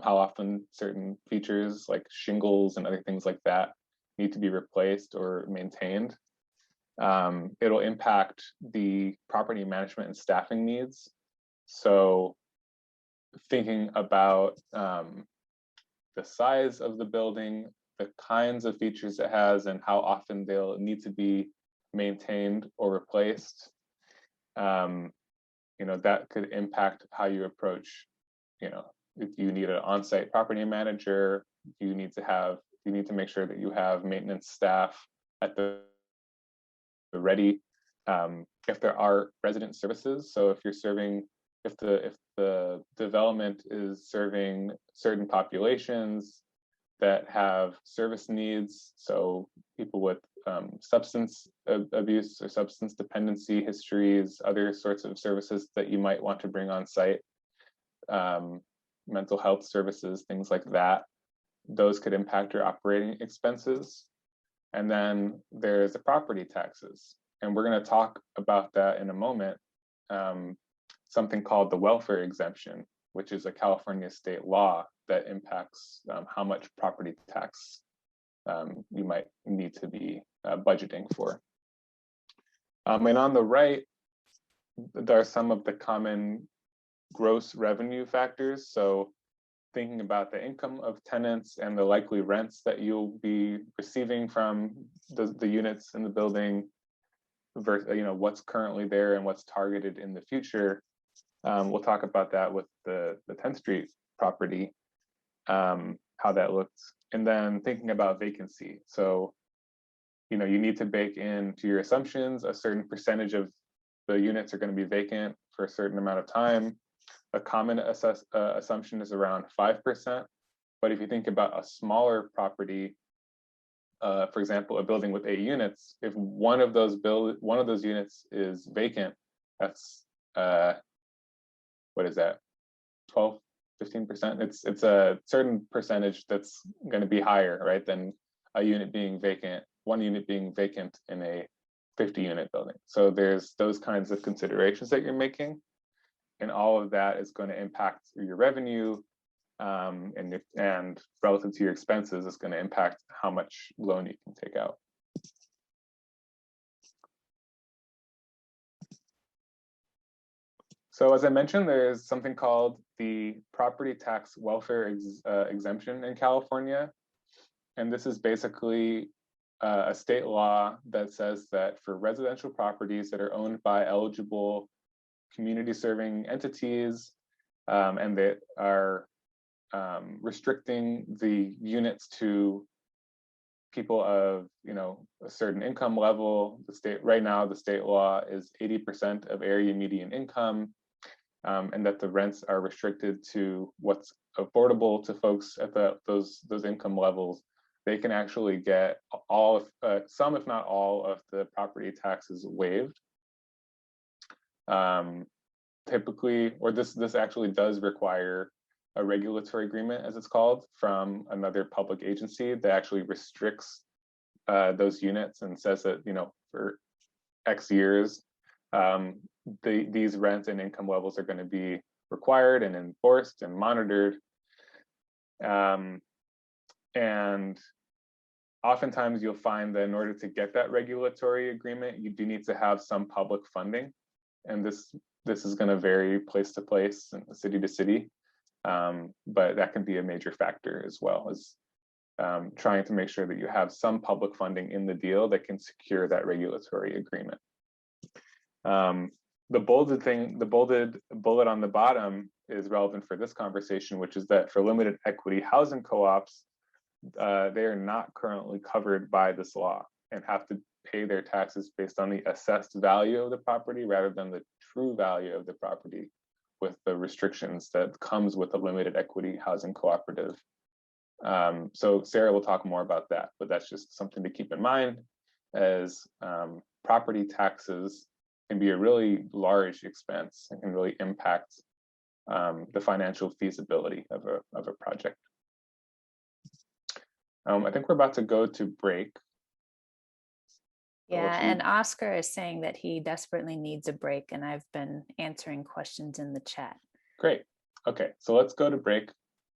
how often certain features like shingles and other things like that need to be replaced or maintained. It'll impact the property management and staffing needs. So thinking about the size of the building, the kinds of features it has, and how often they'll need to be maintained or replaced. That could impact how you approach, if you need an on-site property manager, you need to make sure that you have maintenance staff at the ready. If there are resident services, so if the development is serving certain populations that have service needs, so people with substance abuse or substance dependency histories, other sorts of services that you might want to bring on site, mental health services, things like that, those could impact your operating expenses. And then there's the property taxes. And we're going to talk about that in a moment. Something called the welfare exemption, which is a California state law that impacts how much property tax you might need to be budgeting for. And on the right, there are some of the common gross revenue factors. So thinking about the income of tenants and the likely rents that you'll be receiving from the units in the building, versus what's currently there and what's targeted in the future. We'll talk about that with the 10th Street property, how that looks. And then thinking about vacancy. So, you need to bake into your assumptions a certain percentage of the units are going to be vacant for a certain amount of time. A common assumption is around 5%. But if you think about a smaller property, for example, a building with 8 units, if one of those units is vacant, that's what is that? 12, 15%. It's a certain percentage that's going to be higher, right, than a unit being vacant, one unit being vacant in a 50-unit building. So there's those kinds of considerations that you're making, and all of that is going to impact your revenue, and relative to your expenses, it's going to impact how much loan you can take out. So as I mentioned, there's something called the property tax welfare exemption in California. And this is basically a state law that says that for residential properties that are owned by eligible community serving entities, and that are restricting the units to people of a certain income level. Right now the state law is 80% of area median income, and that the rents are restricted to what's affordable to folks at those income levels. They can actually get some, if not all, of the property taxes waived. Typically, or this actually does require a regulatory agreement, as it's called, from another public agency that actually restricts those units and says that for X years, these rent and income levels are going to be required and enforced and monitored. And oftentimes you'll find that in order to get that regulatory agreement, you do need to have some public funding. And this is going to vary place to place and city to city. But that can be a major factor, as well as trying to make sure that you have some public funding in the deal that can secure that regulatory agreement. The bolded bullet on the bottom is relevant for this conversation, which is that for limited equity housing co-ops, they are not currently covered by this law and have to pay their taxes based on the assessed value of the property rather than the true value of the property, with the restrictions that comes with a limited equity housing cooperative. So Sarah will talk more about that, but that's just something to keep in mind, as property taxes can be a really large expense and can really impact the financial feasibility of a project. I think we're about to go to break. Yeah, and Oscar is saying that he desperately needs a break, and I've been answering questions in the chat. Great. Okay, so let's go to break,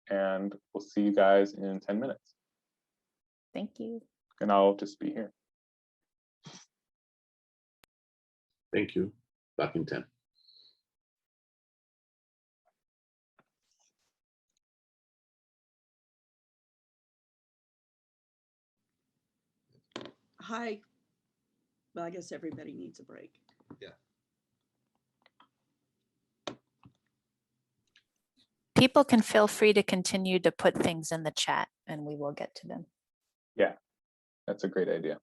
and we'll see you guys in 10 minutes. Thank you. And I'll just be here. Thank you. Back in 10. Hi. Well, I guess everybody needs a break. People can feel free to continue to put things in the chat and we will get to them. Yeah, that's a great idea.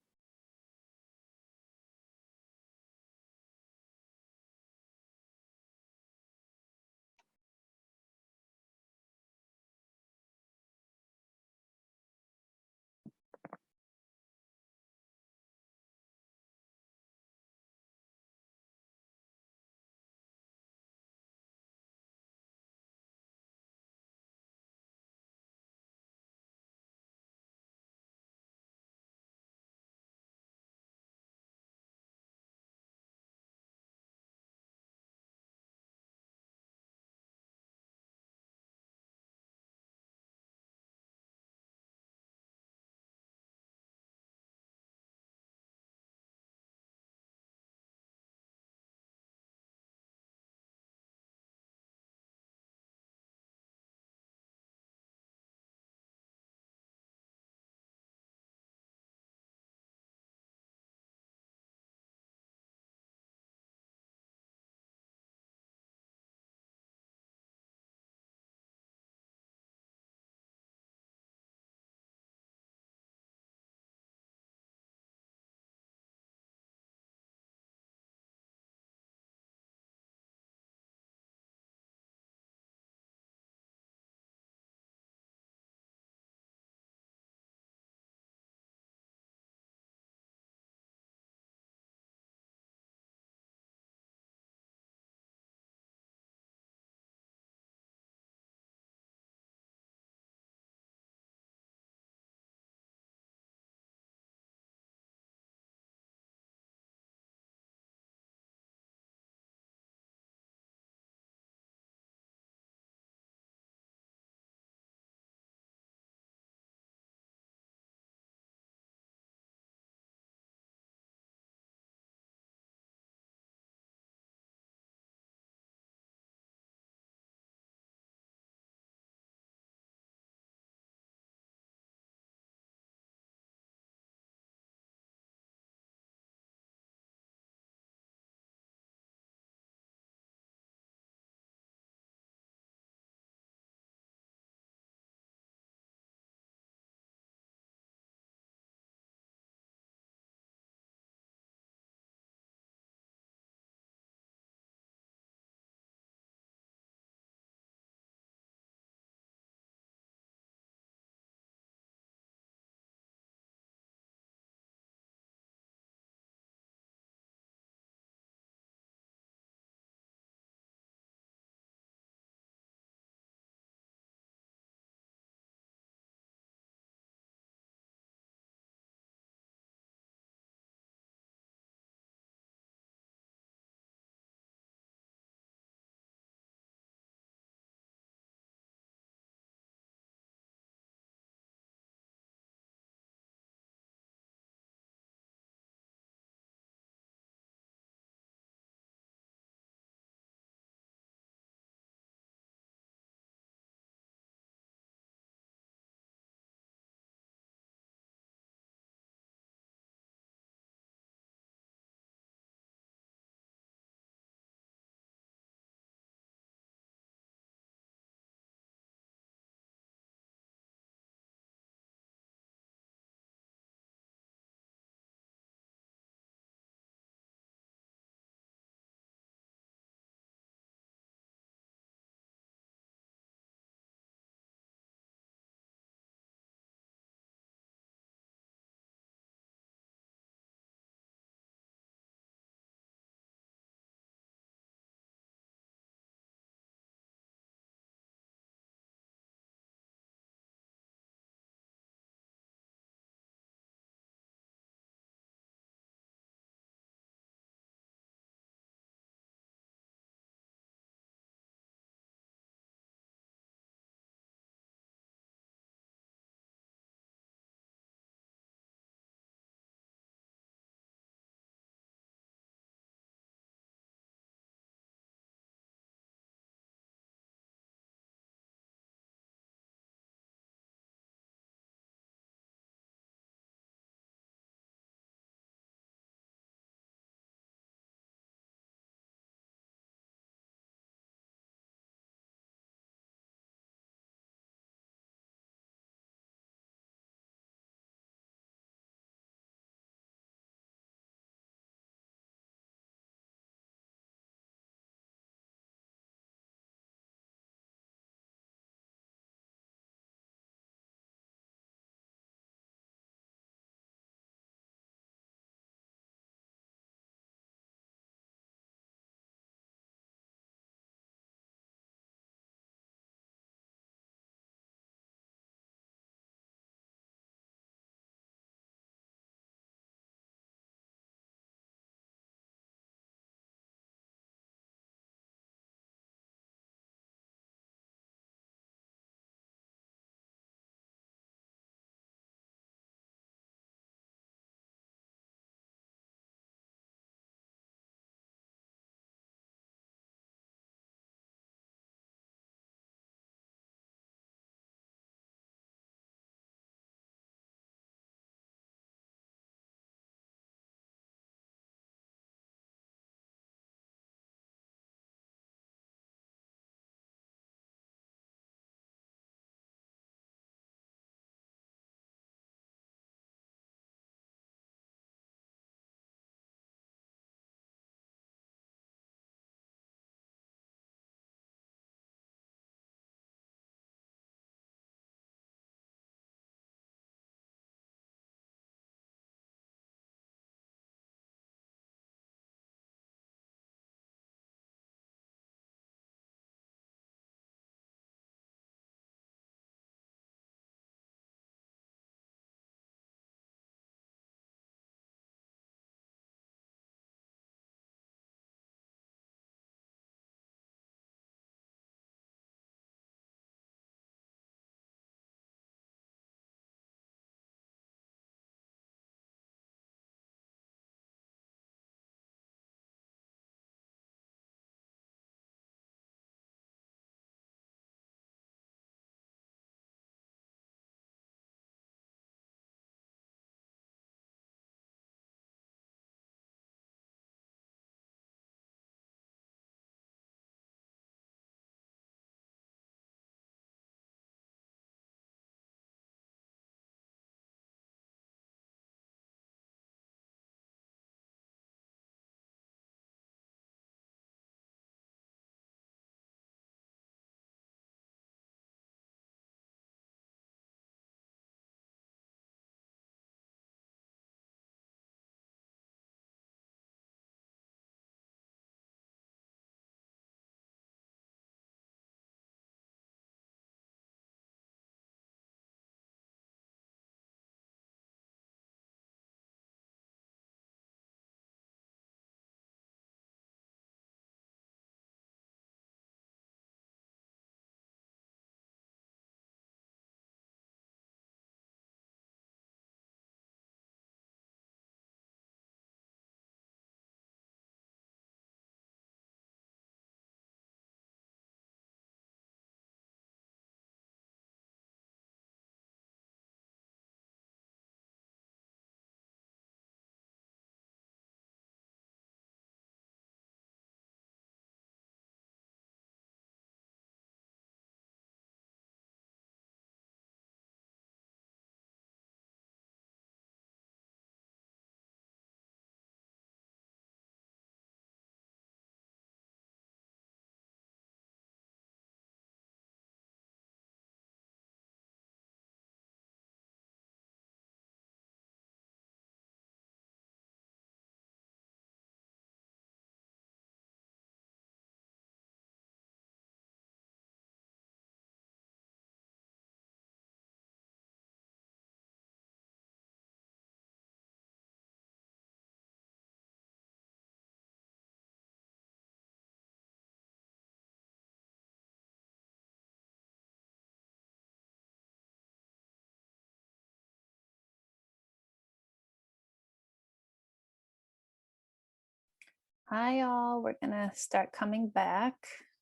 Hi, all. We're going to start coming back.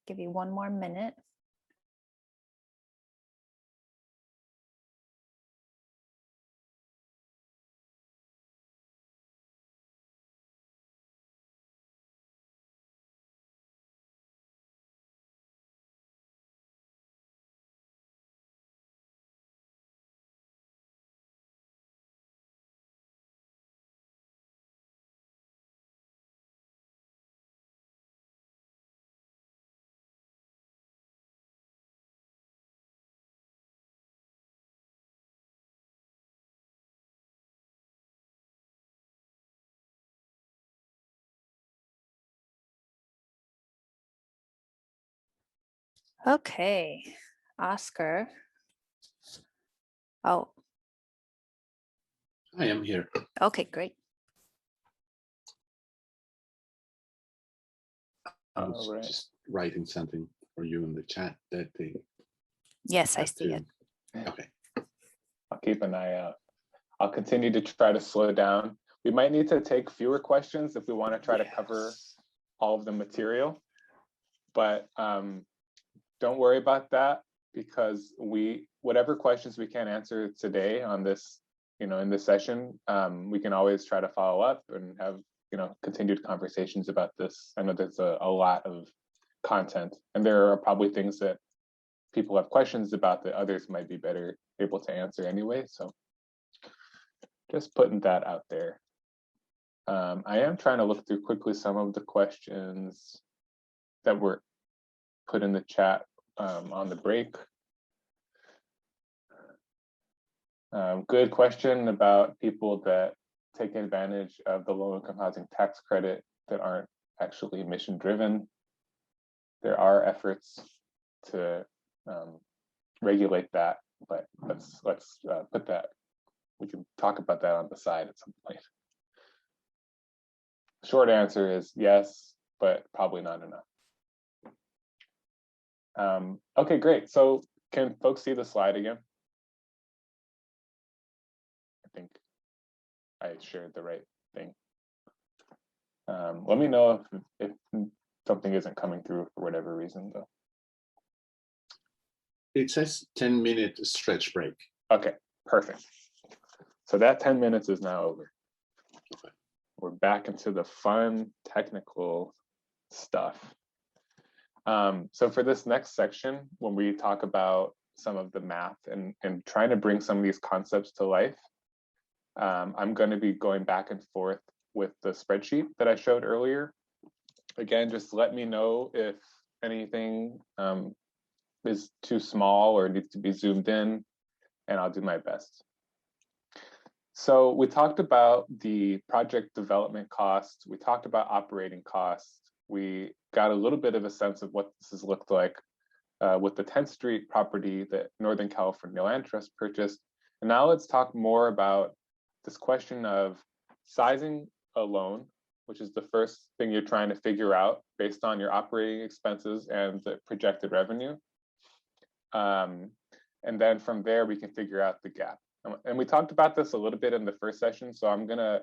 Give you one more minute. Okay, Oscar. Oh, I am here. okay, great. I was All right. just writing something for you in the chat that they Yes, I have see it. Okay. I'll keep an eye out. I'll continue to try to slow down. We might need to take fewer questions if we want to try to cover Yes. all of the material, but don't worry about that, because whatever questions we can't answer today on this, in this session, we can always try to follow up and have, continued conversations about this. I know there's a lot of content, and there are probably things that people have questions about that others might be better able to answer anyway. So just putting that out there. I am trying to look through quickly some of the questions that were put in the chat on the break. Good question about people that take advantage of the low-income housing tax credit that aren't actually mission driven. There are efforts to regulate that, but let's put that, we can talk about that on the side at some point. Short answer is yes, but probably not enough. Okay, great. So can folks see the slide again? I think I shared the right thing. Let me know if something isn't coming through for whatever reason, though. It says 10-minute stretch break. Okay, perfect. So that 10 minutes is now over. Okay. We're back into the fun technical stuff. So for this next section, when we talk about some of the math and trying to bring some of these concepts to life, I'm going to be going back and forth with the spreadsheet that I showed earlier. Again, just let me know if anything is too small or needs to be zoomed in, and I'll do my best. So we talked about the project development costs. We talked about operating costs. We got a little bit of a sense of what this has looked like with the 10th Street property that Northern California Land Trust purchased. And now let's talk more about this question of sizing a loan, which is the first thing you're trying to figure out based on your operating expenses and the projected revenue. And then from there, we can figure out the gap. And we talked about this a little bit in the first session, so I'm gonna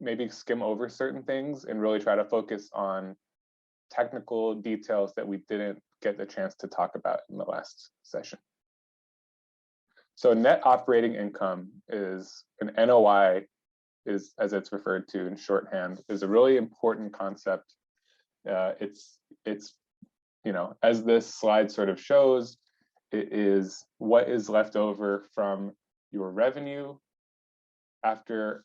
maybe skim over certain things and really try to focus on technical details that we didn't get the chance to talk about in the last session. So net operating income is an NOI, is as it's referred to in shorthand, is a really important concept. It's as this slide sort of shows, it is what is left over from your revenue after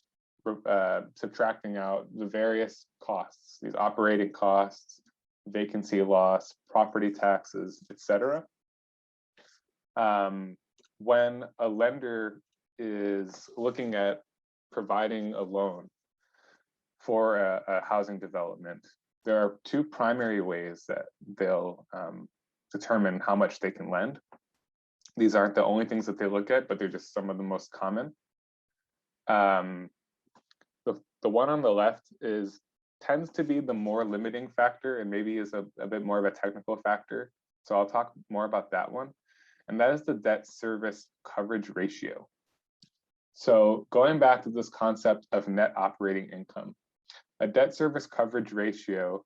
subtracting out the various costs, these operating costs, vacancy loss, property taxes, etc. When a lender is looking at providing a loan for a housing development, there are two primary ways that they'll determine how much they can lend. These aren't the only things that they look at, but they're just some of the most common. The one on the left tends to be the more limiting factor and maybe is a bit more of a technical factor. So I'll talk more about that one. And that is the debt service coverage ratio. So going back to this concept of net operating income, A debt service coverage ratio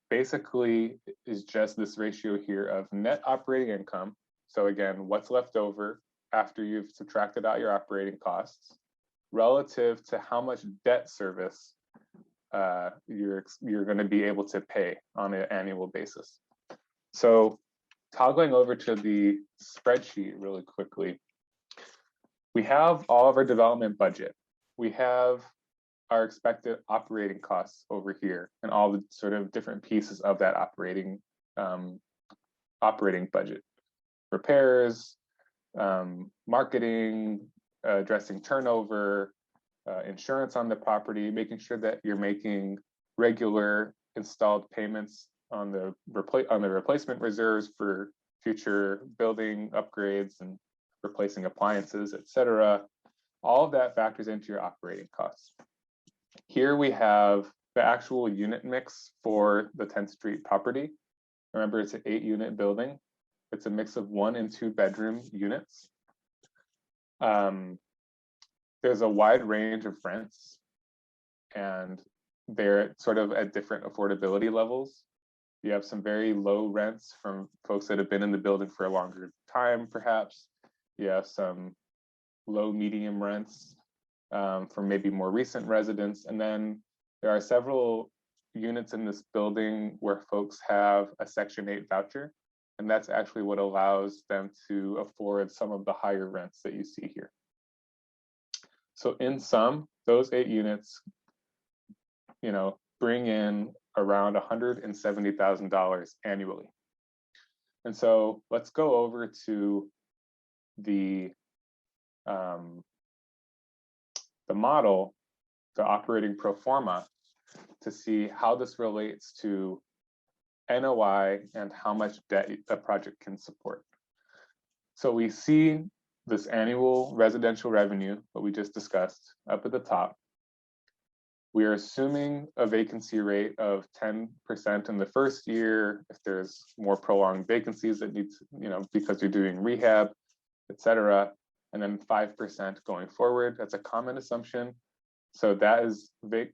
basically is just this ratio here of net operating income. So again, what's left over after you've subtracted out your operating costs relative to how much debt service you're going to be able to pay on an annual basis. So toggling over to the spreadsheet really quickly, we have all of our development budget. We have our expected operating costs over here and all the sort of different pieces of that operating budget. Repairs, marketing, addressing turnover, insurance on the property, making sure that you're making regular installed payments on the replacement reserves for future building upgrades and replacing appliances, etc. All of that factors into your operating costs. Here we have the actual unit mix for the 10th Street property. Remember, it's an 8-unit building. It's a mix of 1 and 2 bedroom units. There's a wide range of rents, and they're sort of at different affordability levels. You have some very low rents from folks that have been in the building for a longer time, perhaps. You have some low medium rents from maybe more recent residents. And then there are several units in this building where folks have a Section 8 voucher. And that's actually what allows them to afford some of the higher rents that you see here. So in sum, those 8 units, bring in around $170,000 annually. And so let's go over to the model, the operating pro forma, to see how this relates to NOI and how much debt a project can support. So we see this annual residential revenue, what we just discussed, up at the top. We are assuming a vacancy rate of 10% in the first year. If there's more prolonged vacancies that need to, because you're doing rehab, et cetera, and then 5% going forward. That's a common assumption. So that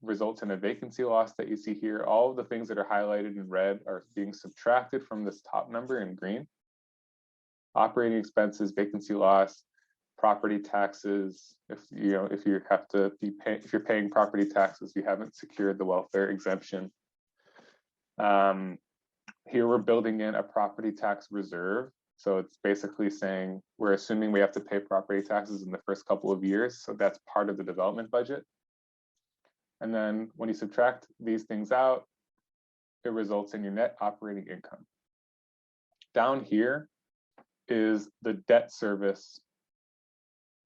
results in a vacancy loss that you see here. All of the things that are highlighted in red are being subtracted from this top number in green. Operating expenses, vacancy loss, property taxes. If you're paying property taxes, you haven't secured the welfare exemption. Here we're building in a property tax reserve. So it's basically saying we're assuming we have to pay property taxes in the first couple of years. So that's part of the development budget. And then when you subtract these things out, it results in your net operating income. Down here is the debt service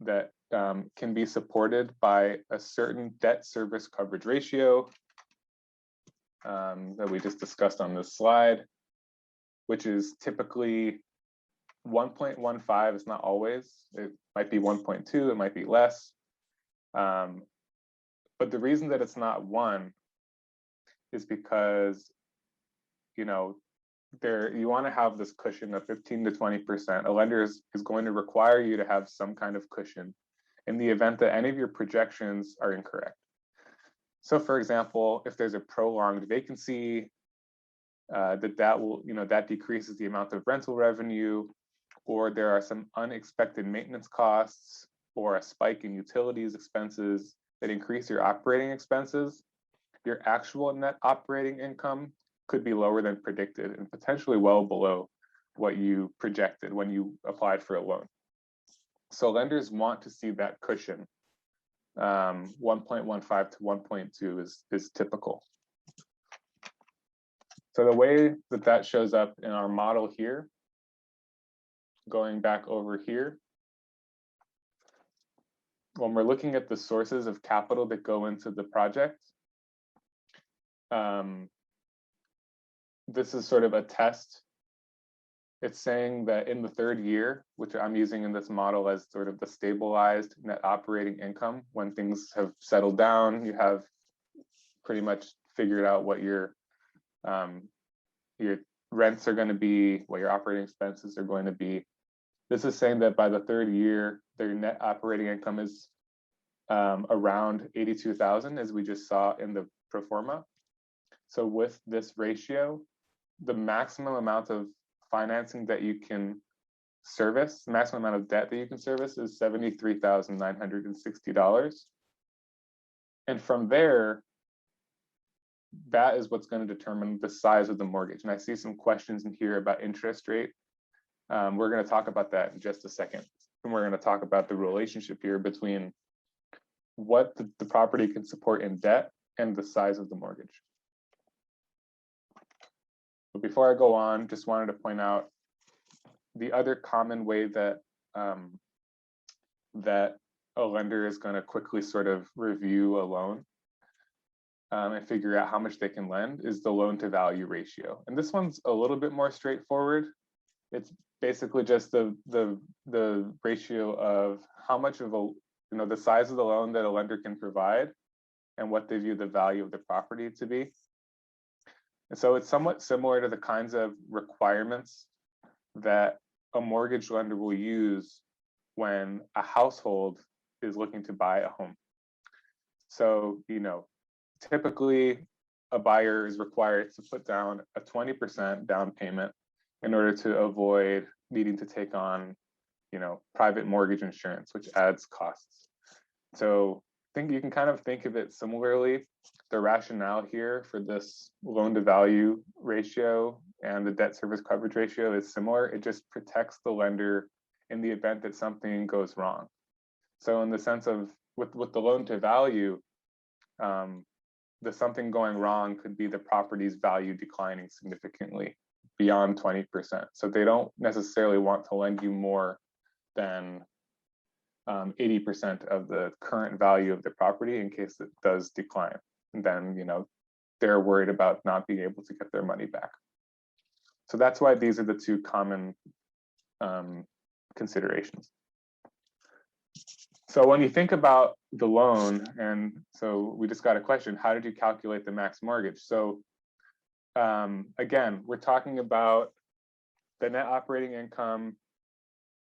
that can be supported by a certain debt service coverage ratio that we just discussed on this slide, which is typically 1.15. It's not always. It might be 1.2. It might be less. But the reason that it's not 1 is because, you want to have this cushion of 15 to 20%. A lender is going to require you to have some kind of cushion in the event that any of your projections are incorrect. So for example, if there's a prolonged vacancy, that decreases the amount of rental revenue, or there are some unexpected maintenance costs or a spike in utilities expenses that increase your operating expenses, your actual net operating income could be lower than predicted and potentially well below what you projected when you applied for a loan. So lenders want to see that cushion. 1.15 to 1.2 is typical. So the way that shows up in our model here, going back over here, when we're looking at the sources of capital that go into the project, this is sort of a test. It's saying that in the 3rd year, which I'm using in this model as sort of the stabilized net operating income, when things have settled down, you have pretty much figured out what your rents are going to be, what your operating expenses are going to be. This is saying that by the 3rd year, their net operating income is around 82,000, as we just saw in the pro forma. So with this ratio, the maximum amount of financing that you can service, the maximum amount of debt that you can service is $73,960. And from there, that is what's going to determine the size of the mortgage. And I see some questions in here about interest rate. We're going to talk about that in just a second. And we're going to talk about the relationship here between what the property can support in debt and the size of the mortgage. But before I go on, just wanted to point out the other common way that that a lender is going to quickly sort of review a loan and figure out how much they can lend is the loan to value ratio. And this one's a little bit more straightforward. It's basically just the ratio of how much of a, the size of the loan that a lender can provide and what they view the value of the property to be. And so it's somewhat similar to the kinds of requirements that a mortgage lender will use when a household is looking to buy a home. So, typically a buyer is required to put down a 20% down payment in order to avoid needing to take on, private mortgage insurance, which adds costs. So I think you can kind of think of it similarly. The rationale here for this loan to value ratio and the debt service coverage ratio is similar. It just protects the lender in the event that something goes wrong. So in the sense of with the loan to value, the something going wrong could be the property's value declining significantly beyond 20%. So they don't necessarily want to lend you more than 80% of the current value of the property in case it does decline. And then, they're worried about not being able to get their money back. So that's why these are the two common considerations. So when you think about the loan, and so we just got a question, how did you calculate the max mortgage? So again, we're talking about the net operating income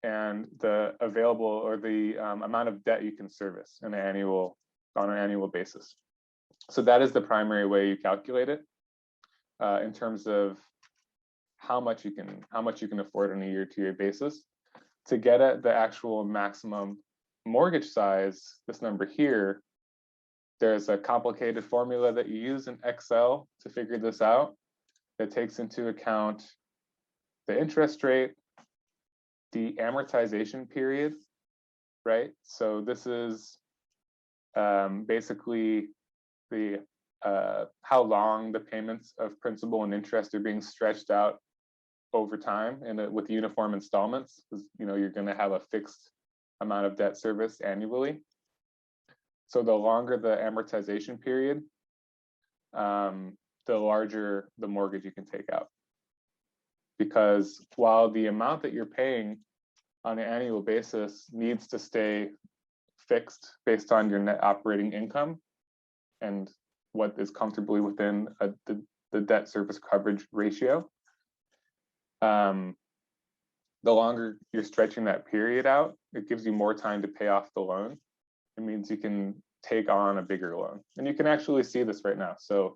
and the available or the amount of debt you can service on an annual basis. So that is the primary way you calculate it in terms of how much you can afford on a year-to-year basis. To get at the actual maximum mortgage size, this number here, there's a complicated formula that you use in Excel to figure this out that takes into account the interest rate, the amortization period, right? So this is basically the how long the payments of principal and interest are being stretched out over time and with uniform installments, because you're going to have a fixed amount of debt service annually. So the longer the amortization period, the larger the mortgage you can take out. Because while the amount that you're paying on an annual basis needs to stay fixed based on your net operating income and what is comfortably within the debt service coverage ratio, the longer you're stretching that period out, it gives you more time to pay off the loan. It means you can take on a bigger loan. And you can actually see this right now. So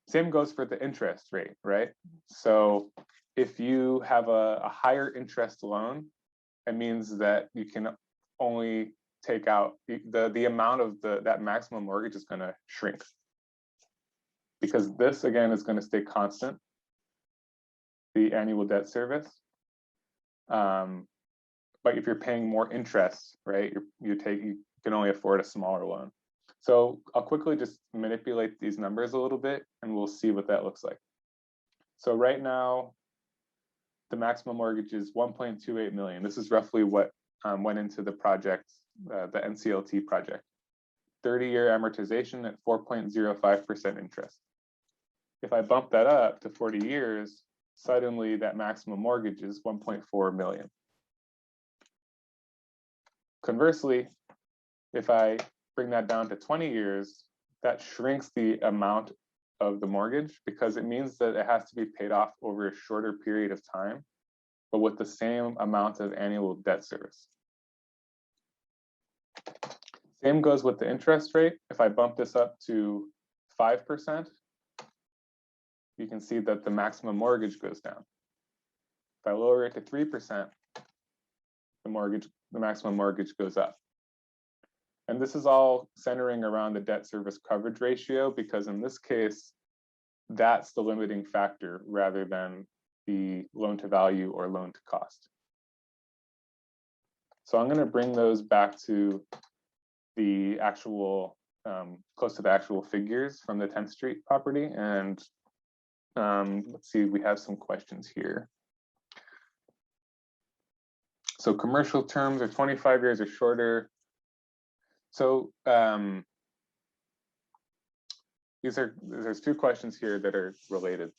same goes for the interest rate, right? So if you have a higher interest loan, it means that you can only take out the amount of that maximum mortgage is going to shrink, because this again is going to stay constant, the annual debt service. But if you're paying more interest, right, you can only afford a smaller loan. So I'll quickly just manipulate these numbers a little bit and we'll see what that looks like. So right now, the maximum mortgage is 1.28 million. This is roughly what went into the project, the NCLT project. 30-year amortization at 4.05% interest. If I bump that up to 40 years, suddenly that maximum mortgage is 1.4 million. Conversely, if I bring that down to 20 years, that shrinks the amount of the mortgage because it means that it has to be paid off over a shorter period of time, but with the same amount of annual debt service. Same goes with the interest rate. If I bump this up to 5%, you can see that the maximum mortgage goes down. If I lower it to 3%, the maximum mortgage goes up. And this is all centering around the debt service coverage ratio, because in this case, that's the limiting factor rather than the loan to value or loan to cost. So I'm going to bring those back to the actual, close to the actual figures from the 10th Street property. And let's see, we have some questions here. So commercial terms are 25 years or shorter. So there's two questions here that are related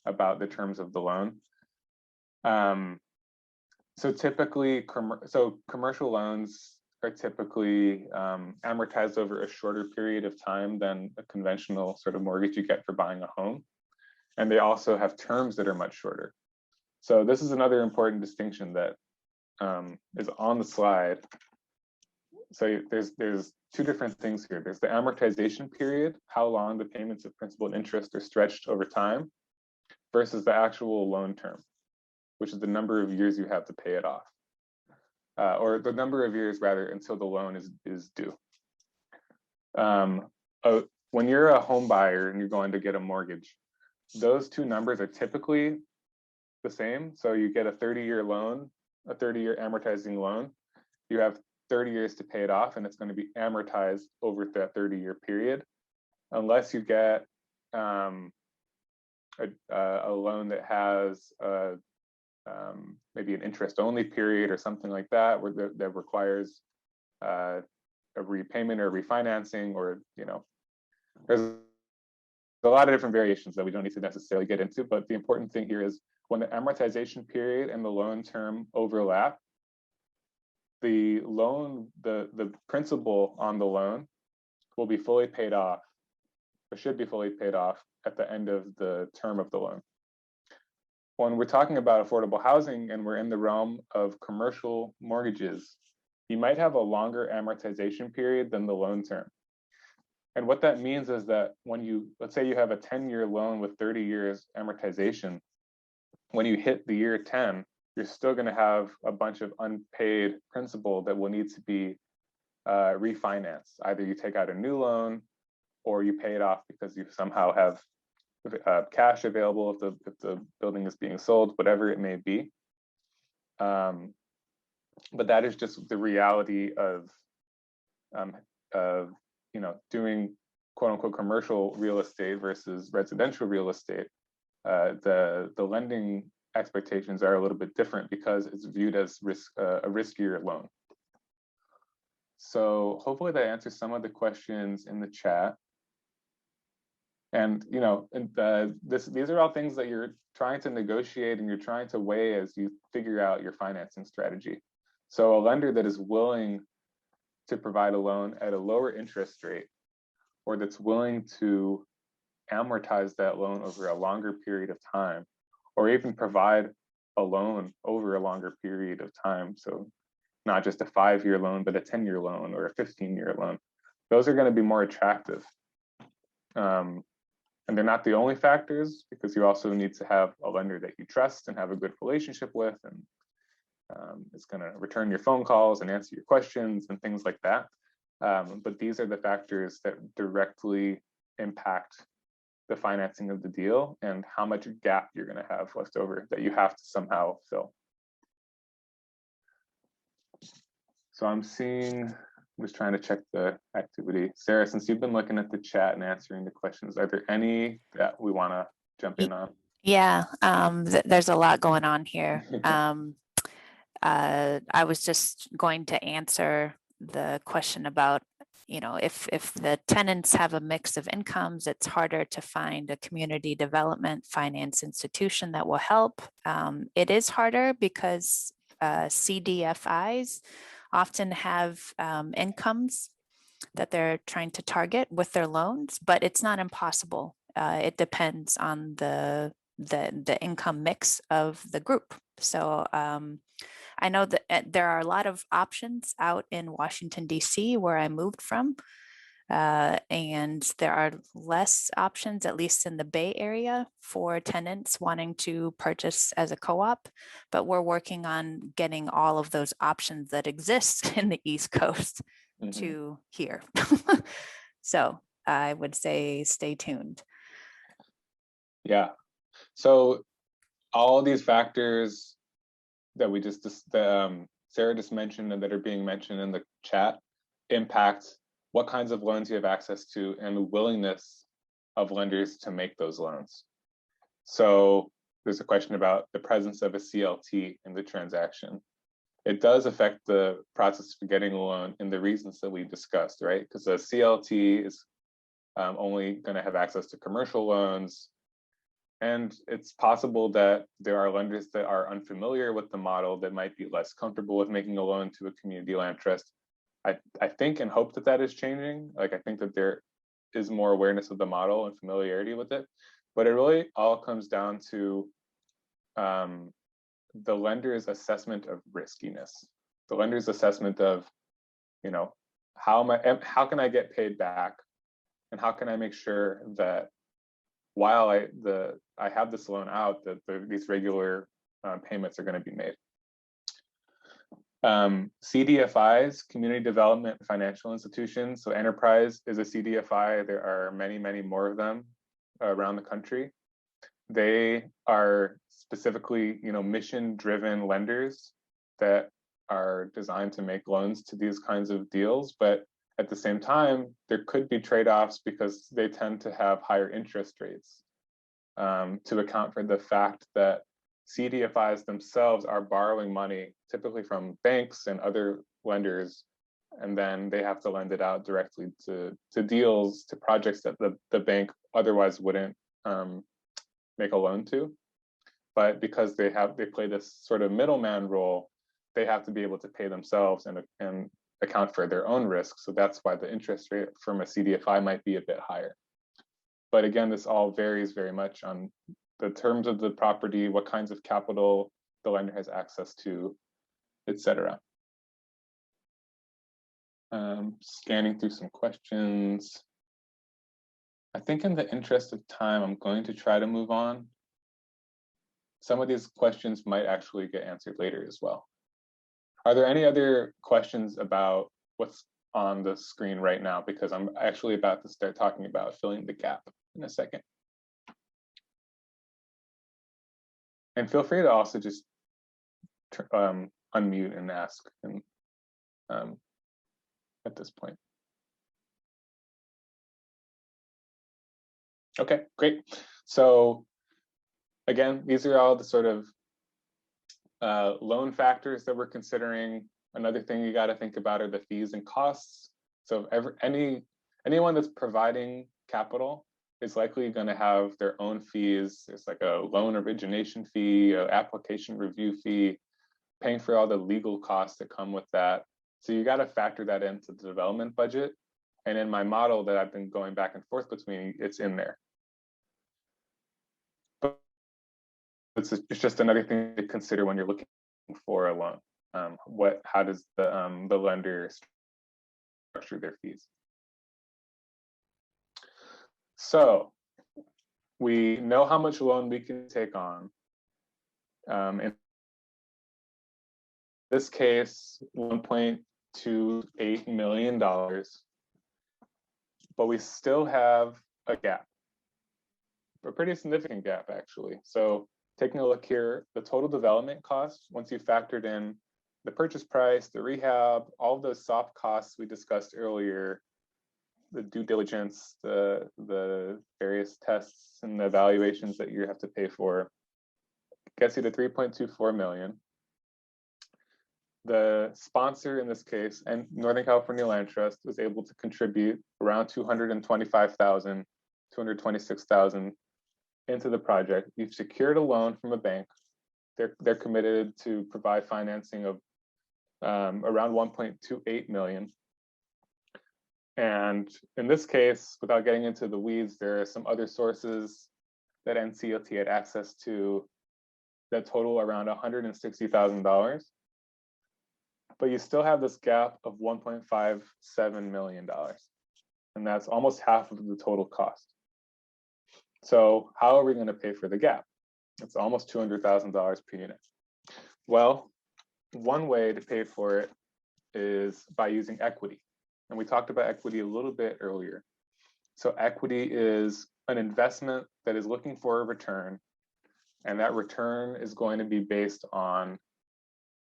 about the terms of the loan. So typically, commercial loans are typically amortized over a shorter period of time than a conventional sort of mortgage you get for buying a home. And they also have terms that are much shorter. So this is another important distinction that is on the slide. So there's two different things here. There's the amortization period, how long the payments of principal and interest are stretched over time, versus the actual loan term, which is the number of years you have to pay it off, or the number of years rather until the loan is due. When you're a home buyer and you're going to get a mortgage, those two numbers are typically the same. So you get a 30-year loan, a 30-year amortizing loan. You have 30 years to pay it off, and it's going to be amortized over that 30-year period, unless you get a loan that has maybe an interest-only period or something like that, where that requires a repayment or refinancing, or there's a lot of different variations that we don't need to necessarily get into. But the important thing here is when the amortization period and the loan term overlap, the loan, the principal on the loan will be fully paid off, or should be fully paid off at the end of the term of the loan. When we're talking about affordable housing and we're in the realm of commercial mortgages, you might have a longer amortization period than the loan term. And what that means is that when let's say you have a 10-year loan with 30 years amortization, when you hit the year 10, you're still going to have a bunch of unpaid principal that will need to be refinanced. Either you take out a new loan, or you pay it off because you somehow have cash available if the building is being sold, whatever it may be. But that is just the reality of doing quote unquote commercial real estate versus residential real estate. The lending expectations are a little bit different because it's viewed as a riskier loan. So hopefully that answers some of the questions in the chat. And these are all things that you're trying to negotiate and you're trying to weigh as you figure out your financing strategy. So a lender that is willing to provide a loan at a lower interest rate, or that's willing to amortize that loan over a longer period of time, or even provide a loan over a longer period of time. So not just a 5-year loan, but a 10-year loan or a 15-year loan. Those are going to be more attractive. And they're not the only factors, because you also need to have a lender that you trust and have a good relationship with, and it's going to return your phone calls and answer your questions and things like that. But these are the factors that directly impact the financing of the deal and how much gap you're going to have left over that you have to somehow fill. So I'm just trying to check the activity. Sarah, since you've been looking at the chat and answering the questions, are there any that we want to jump in on? Yeah, there's a lot going on here. I was just going to answer the question about, if the tenants have a mix of incomes, it's harder to find a community development finance institution that will help. It is harder because CDFIs often have incomes that they're trying to target with their loans, but it's not impossible. It depends on the income mix of the group. So I know that there are a lot of options out in Washington, D.C., where I moved from. And there are less options, at least in the Bay Area, for tenants wanting to purchase as a co-op, but we're working on getting all of those options that exist in the East Coast to here. So I would say stay tuned. Yeah. So all these factors that we Sarah just mentioned and that are being mentioned in the chat impact what kinds of loans you have access to and the willingness of lenders to make those loans. So there's a question about the presence of a CLT in the transaction. It does affect the process for getting a loan in the reasons that we discussed, right? Because a CLT is only going to have access to commercial loans. And it's possible that there are lenders that are unfamiliar with the model that might be less comfortable with making a loan to a community land trust. I think and hope that that is changing. Like, I think that there is more awareness of the model and familiarity with it, but it really all comes down to the lender's assessment of riskiness, the lender's assessment of, you know, how can I get paid back, and how can I make sure that while I have this loan out, that these regular payments are going to be made. CDFIs, community development financial institutions. So Enterprise is a CDFI. There are many, many more of them around the country. They are specifically, you know, mission-driven lenders that are designed to make loans to these kinds of deals. But at the same time, there could be trade-offs because they tend to have higher interest rates to account for the fact that CDFIs themselves are borrowing money, typically from banks and other lenders, and then they have to lend it out directly to deals, to projects that the bank otherwise wouldn't make a loan to. But because they play this sort of middleman role, they have to be able to pay themselves and account for their own risk. So that's why the interest rate from a CDFI might be a bit higher. But again, this all varies very much on the terms of the property, what kinds of capital the lender has access to, etc. Scanning through some questions. I think in the interest of time, I'm going to try to move on. Some of these questions might actually get answered later as well. Are there any other questions about what's on the screen right now? Because I'm actually about to start talking about filling the gap in a second. And feel free to also just unmute and ask at this point. Okay, great. So again, these are all the sort of loan factors that we're considering. Another thing you got to think about are the fees and costs. So anyone that's providing capital is likely going to have their own fees. There's like a loan origination fee, an application review fee, paying for all the legal costs that come with that. So you got to factor that into the development budget. And in my model that I've been going back and forth between, it's in there. But it's just another thing to consider when you're looking for a loan. How does the lender structure their fees? So we know how much loan we can take on. In this case, $1.28 million, but we still have a gap, a pretty significant gap actually. So taking a look here, the total development cost, once you factored in the purchase price, the rehab, all of those soft costs we discussed earlier, the due diligence, the various tests and the evaluations that you have to pay for, gets you to 3.24 million. The sponsor in this case, and Northern California Land Trust, was able to contribute around 225,000, 226,000 into the project. You've secured a loan from a bank. They're committed to provide financing of around 1.28 million. And in this case, without getting into the weeds, there are some other sources that NCLT had access to that total around $160,000. but you still have this gap of $1.57 million. And that's almost half of the total cost. So how are we going to pay for the gap? It's almost $200,000 per unit. Well, one way to pay for it is by using equity. And we talked about equity a little bit earlier. So equity is an investment that is looking for a return, and that return is going to be based on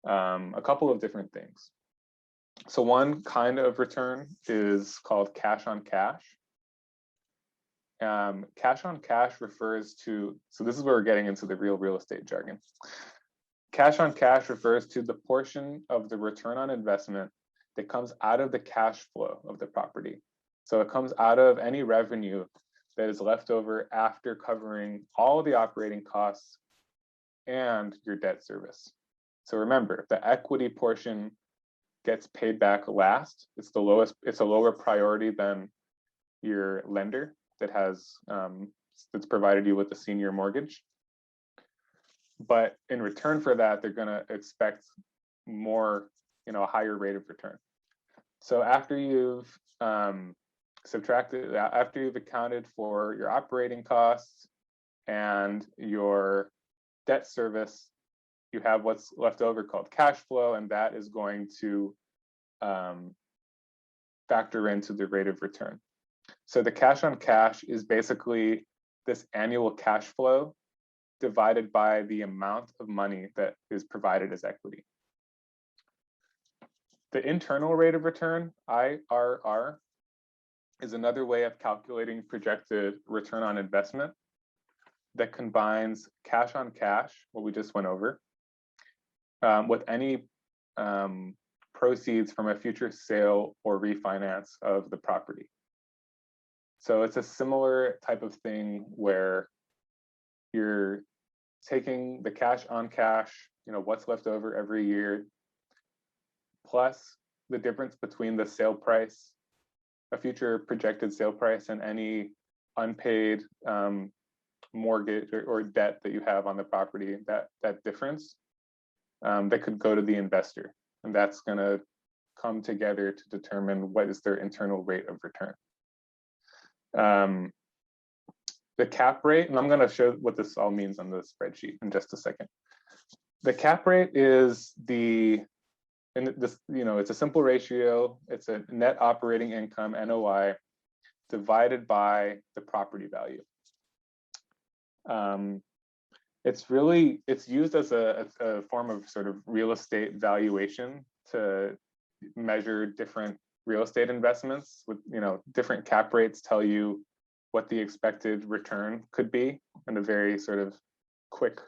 a couple of different things. So one kind of return is called cash on cash. Cash on cash refers to, so this is where we're getting into the real estate jargon. Cash on cash refers to the portion of the return on investment that comes out of the cash flow of the property. So it comes out of any revenue that is left over after covering all the operating costs and your debt service. So remember, the equity portion gets paid back last. It's the lowest, it's a lower priority than your lender that has, that's provided you with a senior mortgage. But in return for that, they're gonna expect more, a higher rate of return. So after you've subtracted, after you've accounted for your operating costs and your debt service, you have what's left over called cash flow, and that is going to factor into the rate of return. So the cash on cash is basically this annual cash flow divided by the amount of money that is provided as equity. The internal rate of return, IRR, is another way of calculating projected return on investment that combines cash on cash, what we just went over, with any proceeds from a future sale or refinance of the property. So it's a similar type of thing where you're taking the cash on cash, what's left over every year, plus the difference between the sale price, a future projected sale price, and any unpaid mortgage or debt that you have on the property, that difference that could go to the investor. And that's going to come together to determine what is their internal rate of return. The cap rate, and I'm going to show what this all means on the spreadsheet in just a second. The cap rate is it's a simple ratio. It's a net operating income, NOI, divided by the property value. It's used as a form of sort of real estate valuation to measure different real estate investments with, different cap rates tell you what the expected return could be in a very sort of quick,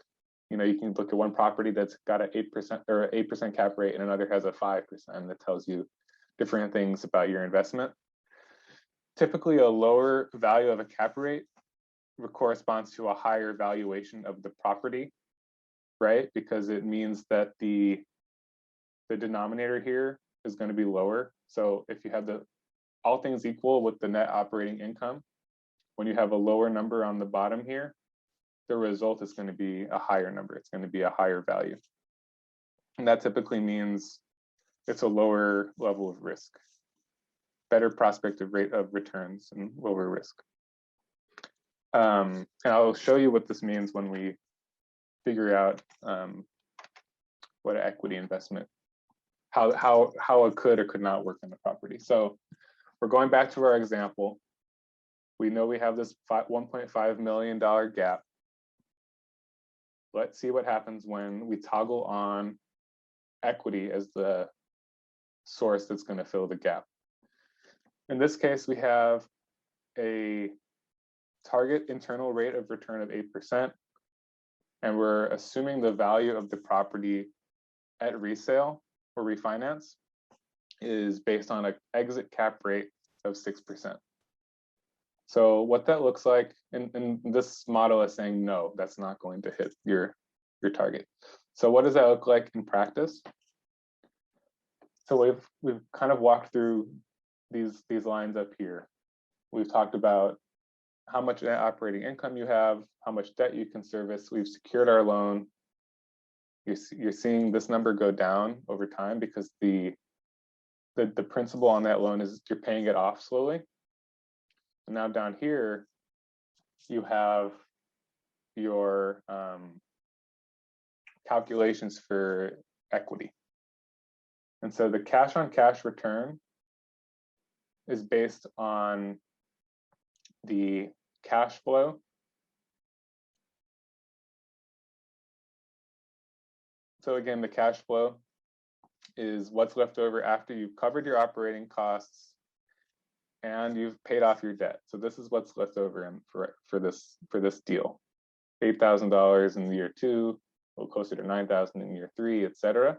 you can look at one property that's got an 8% or 8% cap rate and another has a 5% that tells you different things about your investment. Typically a lower value of a cap rate corresponds to a higher valuation of the property, right? Because it means that the denominator here is going to be lower. So if you have all things equal with the net operating income, when you have a lower number on the bottom here, the result is going to be a higher number. It's going to be a higher value. And that typically means it's a lower level of risk, better prospective rate of returns and lower risk. And I'll show you what this means when we figure out what an equity investment, how it could or could not work in the property. So we're going back to our example. We know we have this $1.5 million gap. Let's see what happens when we toggle on equity as the source that's going to fill the gap. In this case, we have a target internal rate of return of 8%, and we're assuming the value of the property at resale or refinance is based on an exit cap rate of 6%. So what that looks like, and this model is saying, no, that's not going to hit your target. So what does that look like in practice? So we've kind of walked through these lines up here. We've talked about how much net operating income you have, how much debt you can service. We've secured our loan. you're seeing this number go down over time because the principal on that loan is you're paying it off slowly. And now down here, you have your calculations for equity. And so the cash on cash return is based on the cash flow. So again, the cash flow is what's left over after you've covered your operating costs and you've paid off your debt. So this is what's left over for this deal. $8,000 in year 2, a little closer to 9,000 in year 3, etc.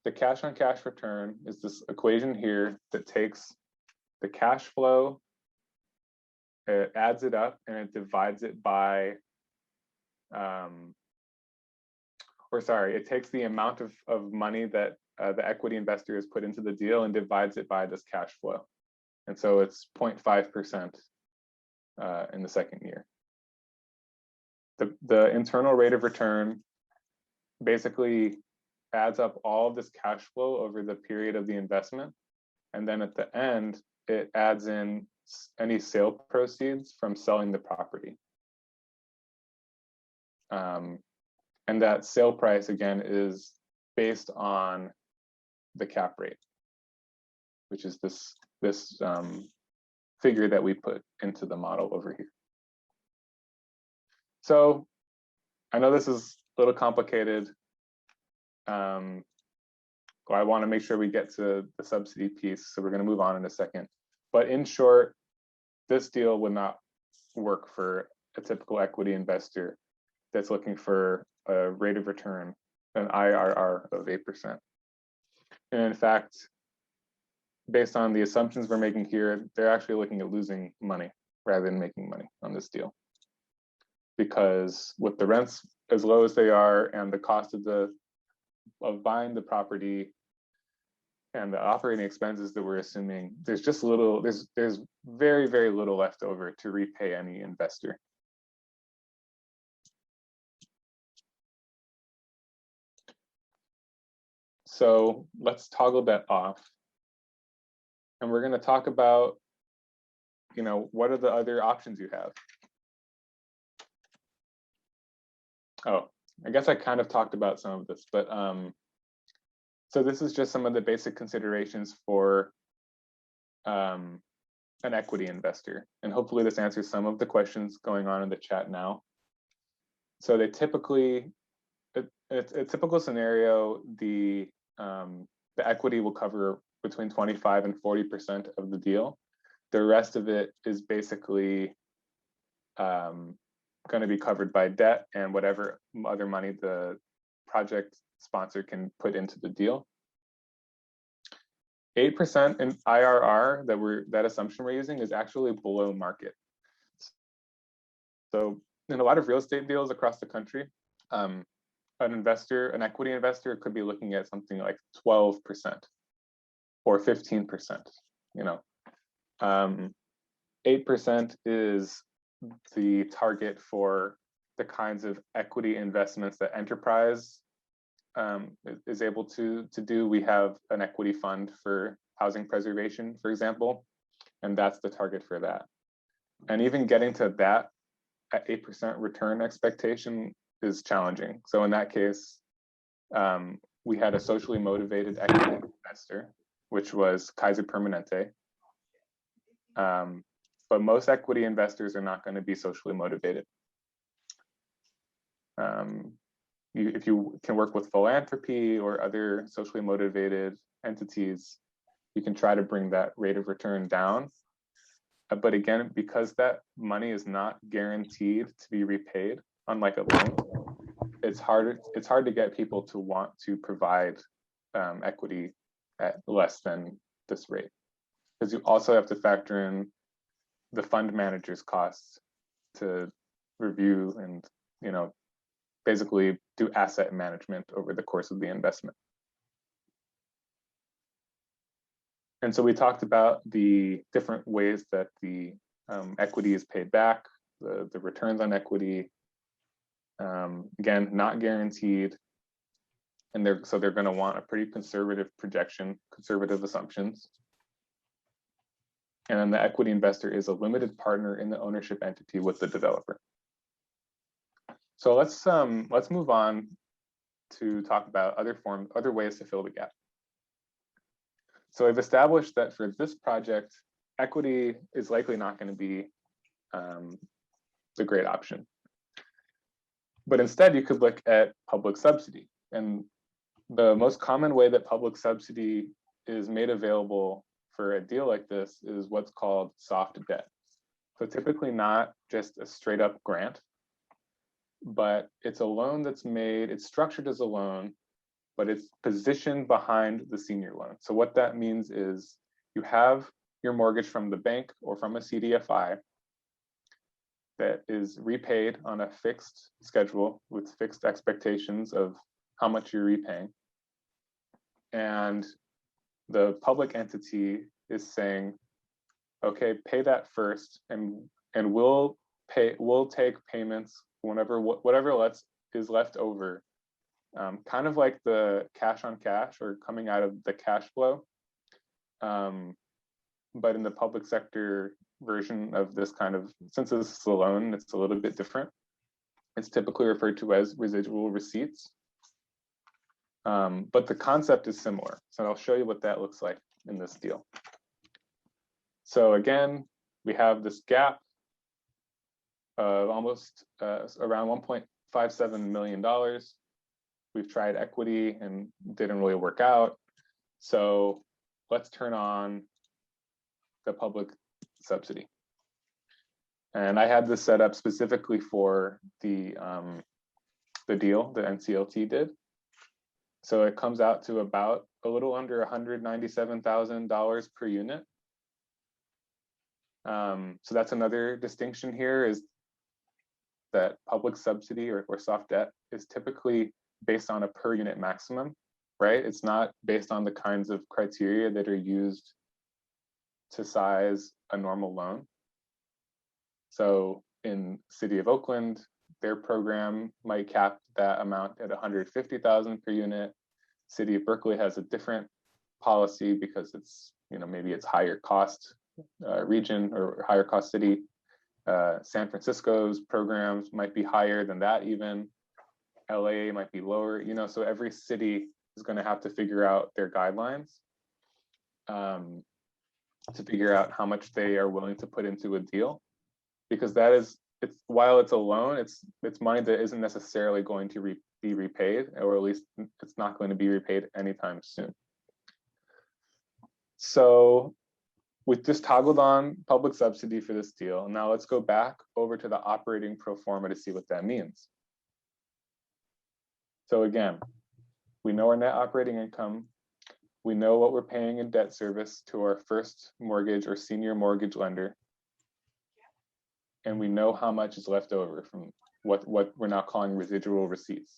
The cash on cash return is this equation here that takes the cash flow, it adds it up, and it divides it by, it takes the amount of money that the equity investor has put into the deal and divides it by this cash flow. And so it's 0.5% in the second year. The internal rate of return basically adds up all of this cash flow over the period of the investment. And then at the end, it adds in any sale proceeds from selling the property. And that sale price, again, is based on the cap rate, which is this figure that we put into the model over here. So I know this is a little complicated. I want to make sure we get to the subsidy piece, so we're going to move on in a second. But in short, this deal would not work for a typical equity investor that's looking for a rate of return, an IRR of 8%. And in fact, based on the assumptions we're making here, they're actually looking at losing money rather than making money on this deal. Because with the rents as low as they are and the cost of buying the property and the operating expenses that we're assuming, there's just there's very, very little left over to repay any investor. So let's toggle that off. And we're going to talk about, what are the other options you have? Oh, I guess I kind of talked about some of this, but so this is just some of the basic considerations for an equity investor. And hopefully this answers some of the questions going on in the chat now. So they typically, a typical scenario, the equity will cover between 25 and 40% of the deal. The rest of it is basically going to be covered by debt and whatever other money the project sponsor can put into the deal. 8% in IRR, that assumption we're using, is actually below market. So in a lot of real estate deals across the country, an equity investor could be looking at something like 12% or 15%. 8% is the target for the kinds of equity investments that enterprise is able to do. We have an equity fund for housing preservation, for example, and that's the target for that. And even getting to that at 8% return expectation is challenging. So in that case, we had a socially motivated equity investor, which was Kaiser Permanente. But most equity investors are not going to be socially motivated. If you can work with philanthropy or other socially motivated entities, you can try to bring that rate of return down. But again, because that money is not guaranteed to be repaid, unlike a loan, it's hard to get people to want to provide equity at less than this rate. Because you also have to factor in the fund manager's costs to review and basically do asset management over the course of the investment. And so we talked about the different ways that the equity is paid back, the returns on equity, again, not guaranteed. And they're going to want a pretty conservative projection, conservative assumptions. And then the equity investor is a limited partner in the ownership entity with the developer. So let's move on to talk about other ways to fill the gap. So I've established that for this project, equity is likely not going to be the great option. But instead, you could look at public subsidy. And the most common way that public subsidy is made available for a deal like this is what's called soft debt. So typically not just a straight up grant, but it's a loan that's made, it's structured as a loan, but it's positioned behind the senior loan. So what that means is you have your mortgage from the bank or from a CDFI that is repaid on a fixed schedule with fixed expectations of how much you're repaying. And the public entity is saying, okay, pay that first, and we'll take payments whatever is left over, kind of like the cash on cash or coming out of the cash flow. But in the public sector version of this kind of, since this is a loan, it's a little bit different. It's typically referred to as residual receipts. But the concept is similar. So I'll show you what that looks like in this deal. So again, we have this gap of almost around $1.57 million. We've tried equity and didn't really work out. So let's turn on the public subsidy. And I had this set up specifically for the deal that NCLT did. So it comes out to about a little under $197,000 per unit. So that's another distinction here, is that public subsidy or soft debt is typically based on a per unit maximum, right? It's not based on the kinds of criteria that are used to size a normal loan. So in City of Oakland, their program might cap that amount at $150,000 per unit. City of Berkeley has a different policy because it's, maybe it's higher cost region or higher cost city. San Francisco's programs might be higher than that even. LA might be lower, so every city is going to have to figure out their guidelines to figure out how much they are willing to put into a deal, because while it's a loan, it's money that isn't necessarily going to be repaid, or at least it's not going to be repaid anytime soon. So we just toggled on public subsidy for this deal. Now let's go back over to the operating pro forma to see what that means. So again, we know our net operating income. We know what we're paying in debt service to our first mortgage or senior mortgage lender. And we know how much is left over from what we're now calling residual receipts.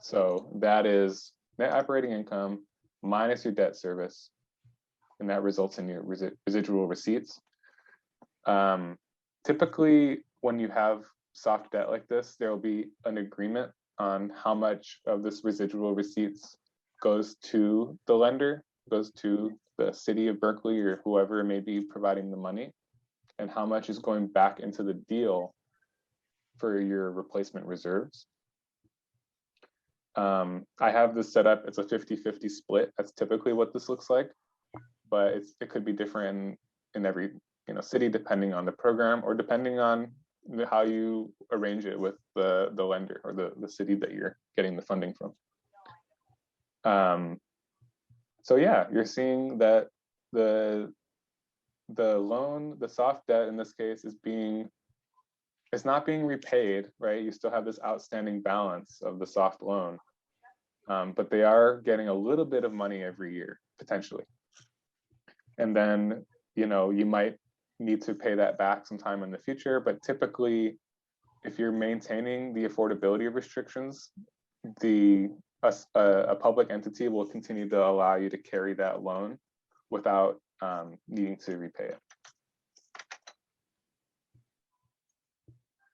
So that is net operating income minus your debt service, and that results in your residual receipts. Typically, when you have soft debt like this, there will be an agreement on how much of this residual receipts goes to the lender, goes to the City of Berkeley or whoever may be providing the money, and how much is going back into the deal for your replacement reserves. I have this set up, it's a 50-50 split. That's typically what this looks like, but it could be different in every city depending on the program or depending on how you arrange it with the lender or the city that you're getting the funding from. So yeah, you're seeing that the loan, the soft debt in this case, it's not being repaid, right? You still have this outstanding balance of the soft loan, but they are getting a little bit of money every year, potentially. And then, you might need to pay that back sometime in the future, but typically, if you're maintaining the affordability restrictions, a public entity will continue to allow you to carry that loan without needing to repay it.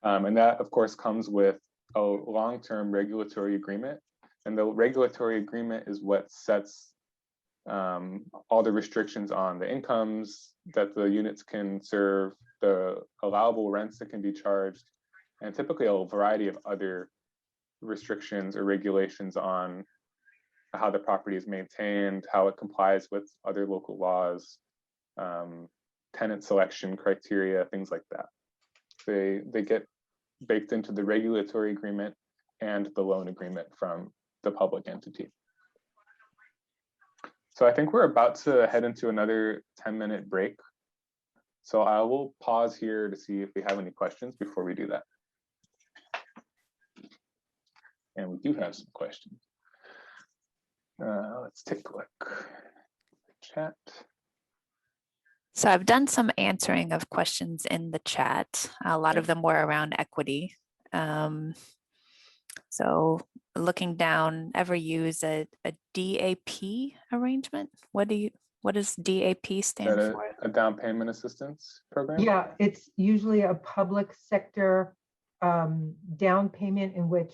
And that, of course, comes with a long-term regulatory agreement. And the regulatory agreement is what sets all the restrictions on the incomes that the units can serve, the allowable rents that can be charged, and typically a variety of other restrictions or regulations on how the property is maintained, how it complies with other local laws, tenant selection criteria, things like that. They get baked into the regulatory agreement and the loan agreement from the public entity. So I think we're about to head into another 10-minute break. So I will pause here to see if we have any questions before we do that. And we do have some questions. Let's take a look. Chat. So I've done some answering of questions in the chat. A lot of them were around equity. So looking down, ever use a DAP arrangement? What does DAP stand for? A down payment assistance program? Yeah, it's usually a public sector down payment in which,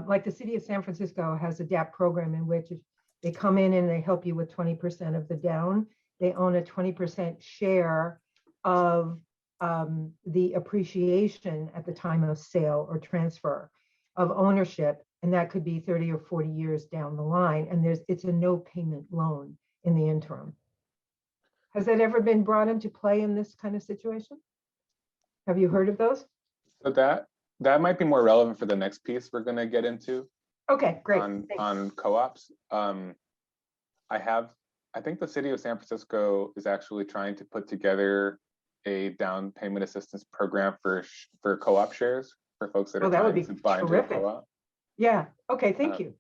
like the city of San Francisco has a DAP program in which if they come in and they help you with 20% of the down, they own a 20% share of the appreciation at the time of sale or transfer of ownership. And that could be 30 or 40 years down the line. And it's a no payment loan in the interim. Has that ever been brought into play in this kind of situation? Have you heard of those? So that might be more relevant for the next piece we're going to get into. Okay, great. On co-ops. I think the city of San Francisco is actually trying to put together a down payment assistance program for co-op shares for folks that are trying to buy into a co-op. Yeah, okay, thank you.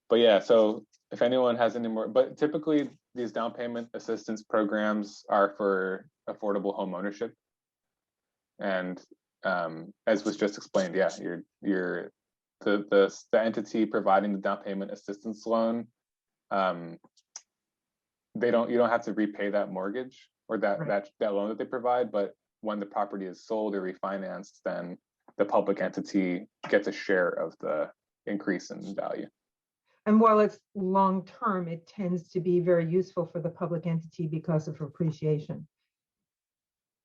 But yeah, so if anyone has any more, but typically these down payment assistance programs are for affordable home ownership. And as was just explained, yeah, the entity providing the down payment assistance loan, you don't have to repay that mortgage or that loan that they provide, but when the property is sold or refinanced, then the public entity gets a share of the increase in value. And while it's long term, it tends to be very useful for the public entity because of appreciation.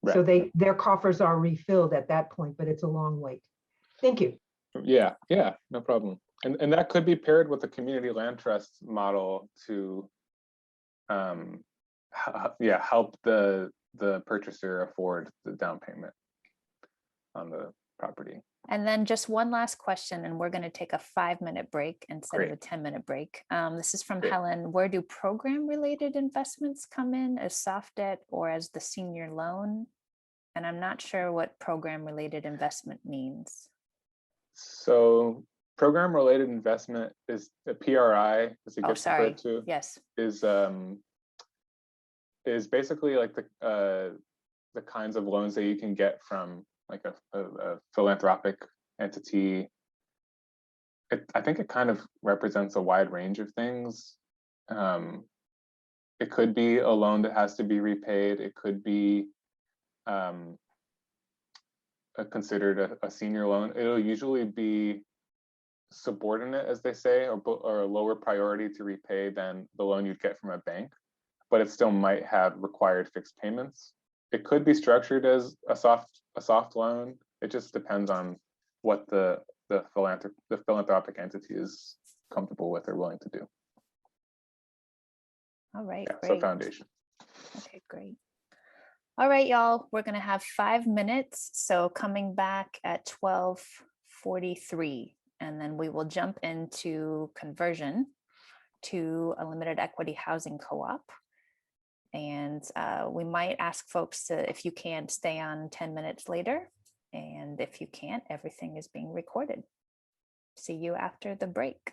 Right. So their coffers are refilled at that point, but it's a long wait. Thank you. Yeah, no problem. And that could be paired with a community land trust model to help the purchaser afford the down payment on the property. And then just one last question, and we're going to take a 5-minute break instead of a 10-minute break. This is from Helen. Where do program-related investments come in, as soft debt or as the senior loan? And I'm not sure what program-related investment means. So program-related investment is the PRI, as it gets referred to. Yes. Is basically like the kinds of loans that you can get from like a philanthropic entity. I think it kind of represents a wide range of things. It could be a loan that has to be repaid. It could be considered a senior loan. It'll usually be subordinate, as they say, or a lower priority to repay than the loan you'd get from a bank, but it still might have required fixed payments. It could be structured as a soft loan. It just depends on what the philanthropic entity is comfortable with or willing to do. All right, yeah, great. So foundation. Okay, great. All right, y'all, we're going to have 5 minutes. So coming back at 12:43, and then we will jump into conversion to a limited equity housing co-op. And we might ask folks to, if you can, stay on 10 minutes later. And if you can't, everything is being recorded. See you after the break.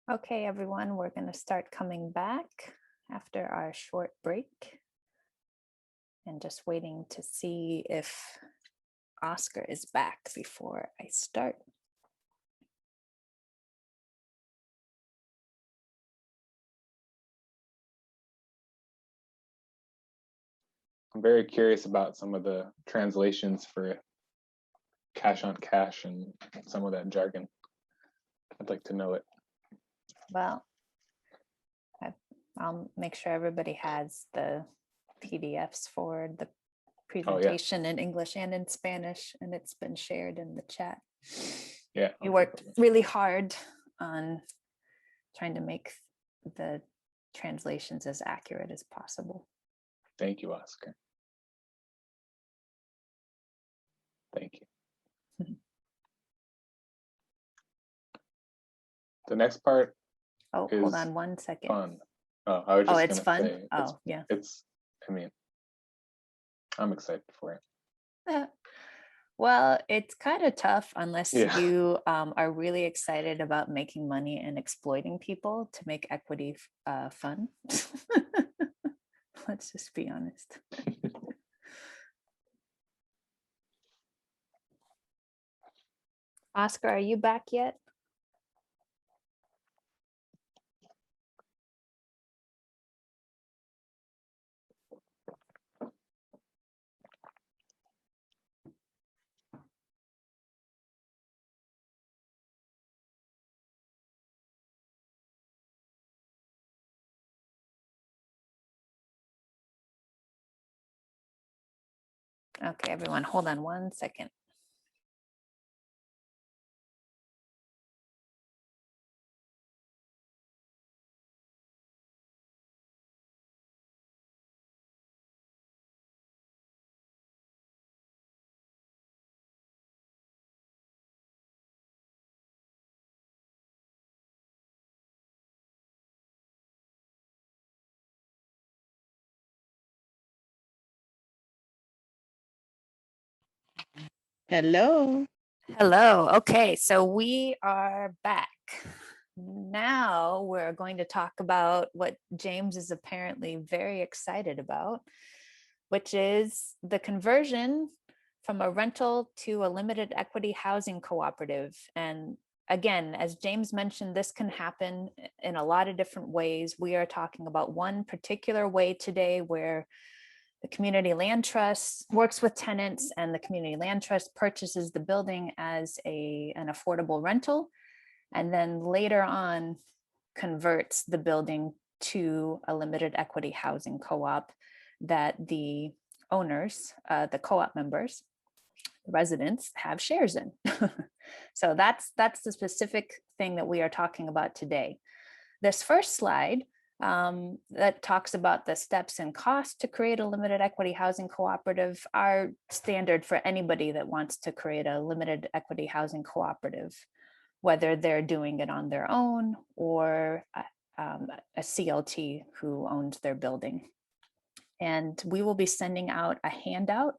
Okay, everyone, we're going to start coming back after our short break. And just waiting to see if Oscar is back before I start. I'm very curious about some of the translations for cash on cash and some of that jargon. I'd like to know it. Well, I'll make sure everybody has the PDFs for the presentation in English and in Spanish, and it's been shared in the chat. Yeah. We worked really hard on trying to make the translations as accurate as possible. Thank you, Oscar. Thank you. The next part Oh, is hold on one second. fun. Oh, I was just it's gonna fun. say, Oh, yeah. I mean, I'm excited for it. Well, it's kind of tough unless Yeah. you are really excited about making money and exploiting people to make equity fun. Let's just be honest. Oscar, are you back yet? Okay, everyone, hold on one second. Hello. Hello. Okay, so we are back. Now we're going to talk about what James is apparently very excited about, which is the conversion from a rental to a limited equity housing cooperative. And again, as James mentioned, this can happen in a lot of different ways. We are talking about one particular way today where the community land trust works with tenants and the community land trust purchases the building as an affordable rental, and then later on converts the building to a limited equity housing co-op that the owners, the co-op members, residents have shares in. So that's the specific thing that we are talking about today. This first slide that talks about the steps and costs to create a limited equity housing cooperative are standard for anybody that wants to create a limited equity housing cooperative, whether they're doing it on their own or a CLT who owns their building. And we will be sending out a handout